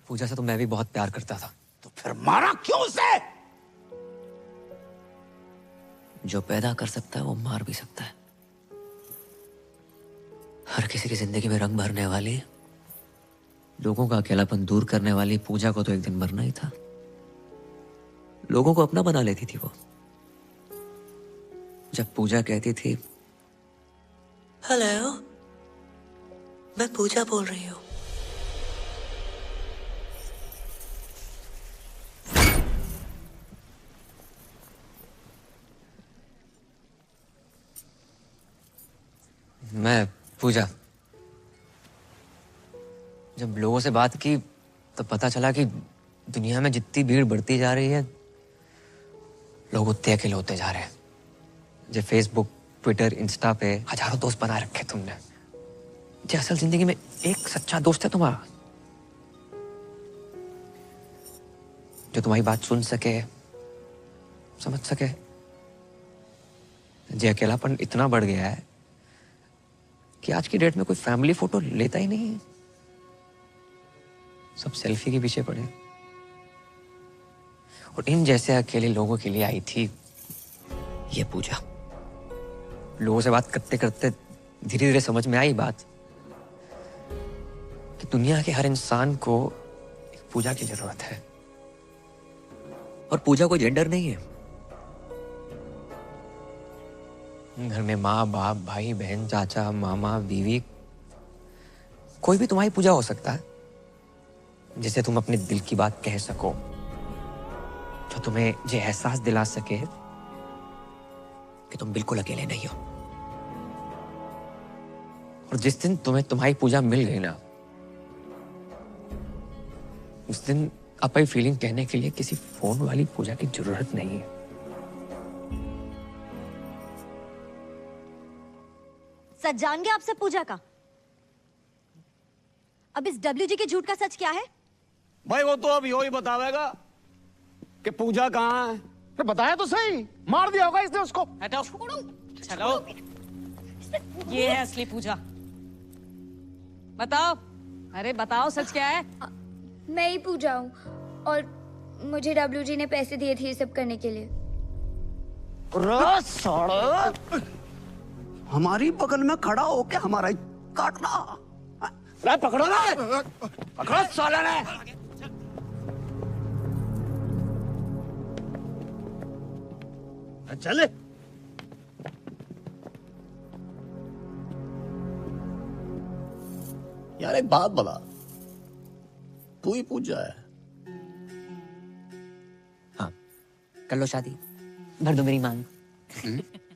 पूजा से तो मैं भी बहुत प्यार करता था। तो फिर मारा क्यों उसे? जो पैदा कर सकता है वो मार भी सकता है। हर किसी की जिंदगी में रंग भरने वाली, लोगों का अकेलापन दूर करने वाली पूजा को तो एक दिन मरना ही था। लोगों को अपना बना लेती थी वो। जब पूजा कहती थी, हेलो मैं पूजा बोल रही हूँ, मैं पूजा, जब लोगों से बात की तो पता चला कि दुनिया में जितनी भीड़ बढ़ती जा रही है, लोग उतने अकेले होते जा रहे हैं। जो फेसबुक, ट्विटर, इंस्टा पे हजारों दोस्त बना रखे तुमने, जो असल जिंदगी में एक सच्चा दोस्त है तुम्हारा, जो तुम्हारी बात सुन सके, समझ सके। जो अकेलापन इतना बढ़ गया है कि आज की डेट में कोई फैमिली फोटो लेता ही नहीं है, सब सेल्फी के पीछे पड़े। और इन जैसे अकेले लोगों के लिए आई थी ये पूजा। लोगों से बात करते करते धीरे धीरे समझ में आई बात कि दुनिया के हर इंसान को एक पूजा की जरूरत है। और पूजा कोई जेंडर नहीं है। घर में माँ बाप, भाई बहन, चाचा, मामा, बीवी, कोई भी तुम्हारी पूजा हो सकता है, जिसे तुम अपने दिल की बात कह सको, जो तुम्हें ये एहसास दिला सके कि तुम बिल्कुल अकेले नहीं हो। और जिस दिन तुम्हें तुम्हारी पूजा मिल गई ना, उस दिन अपनी फीलिंग कहने के लिए किसी फोन वाली पूजा की जरूरत नहीं है। सच जान गया आपसे पूजा का। अब इस डब्ल्यू जी के झूठ का सच क्या है? भाई वो तो अब यो ही बतावेगा कि पूजा कहाँ है। तो बताया तो सही, मार दिया होगा इसने उसको। हटाओ, चलो, ये है असली पूजा। बताओ, अरे बताओ सच क्या है? मैं ही पूजा हूँ और मुझे डब्ल्यू जी ने पैसे दिए थे ये सब करने के लिए। हमारी बगल में खड़ा होके हमारा ही काटना। पकड़ो ना, पकड़ो साले ने। चले। यार एक बात बता, तू ही पूजा है? हाँ, कर लो शादी, भर दो मेरी मांग।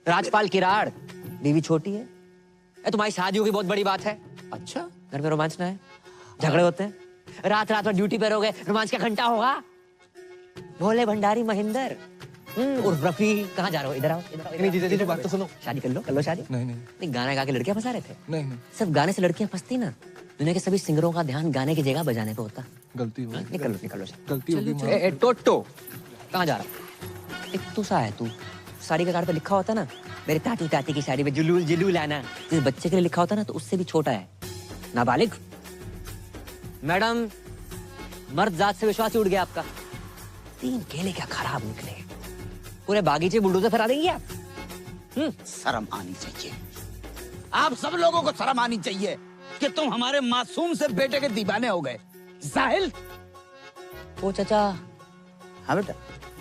राजपाल किराड़, बीवी छोटी है। तुम्हारी शादी होगी बहुत बड़ी बात है। अच्छा, घर में रोमांच ना है, झगड़े होते हैं, रात रात में ड्यूटी पर हो गए, रोमांच का घंटा होगा। भोले भंडारी महेंद्र उर्फ रफी, कहाँ जा रहे हो? इधर आओ, इधर आओ। नहीं जीजा जी, बात तो सुनो। शादी कर लो शादी। नहीं, गाना गा के लड़कियां फंसा रहे थे। नहीं, सिर्फ गाने से लड़कियां फंसती ना, दुनिया के सभी सिंगरों का ध्यान गाने की जगह बजाने पे होता। गलती हो गई। निकलो गलती हो गई। टोटो कहाँ जा रहा? एक तू सा है तू, साड़ी के कार्ड पे लिखा होता ना, मेरे ताती ताती की साड़ी में जुलूल जुलूल आना, जिस बच्चे के लिए लिखा होता ना तो उससे भी छोटा है, नाबालिग। मैडम, मर्द जात से विश्वास उड़ गया आपका। 3 केले क्या खराब निकले, पूरे बागीचे बुलडोजर फरा देंगे आप। शर्म आनी चाहिए, आप सब लोगों को शर्म आनी चाहिए कि तुम हमारे मासूम से बेटे के दीवाने हो गए। साहिल। ओ चाचा। हाँ बेटा।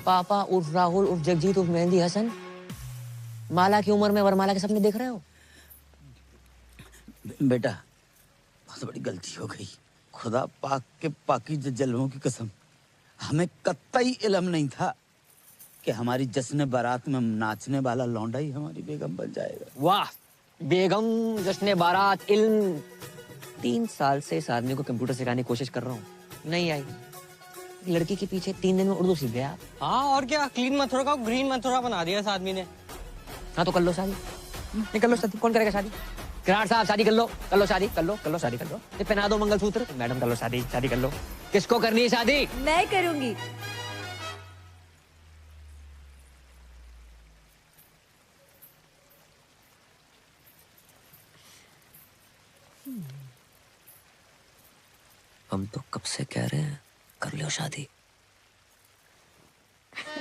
पापा उर्फ राहुल उर्फ जगजीत उर्फ मेहंदी हसन, माला की उम्र में वरमाला के सपने देख रहे हो? बेटा, बहुत बड़ी गलती हो गई। खुदा पाक के पाकीज़ जलवों की कसम, हमें कतई इल्म नहीं था कि हमारी जश्न बारात में नाचने वाला लौंडा ही हमारी बेगम बन जाएगा। वाह, बेगम, जश्न बारात, इल्म। 3 साल से इस आदमी को कंप्यूटर सिखाने की कोशिश कर रहा हूँ, नहीं आई। लड़की के पीछे 3 दिन में उर्दू सीख गया। हाँ और क्या, क्लीन मथुरा का ग्रीन मथुरा बना दिया इस आदमी ने। हाँ तो कर लो शादी, नहीं कर लो शादी, कौन करेगा शादी? किराड़ साहब शादी कर लो शादी, कर लो शादी कर लो। ये पहना दो मंगलसूत्र। मैडम कर लो शादी कर लो। किसको करनी है शादी? मैं करूंगी। हम तो कब से कह रहे हैं कर लो शादी।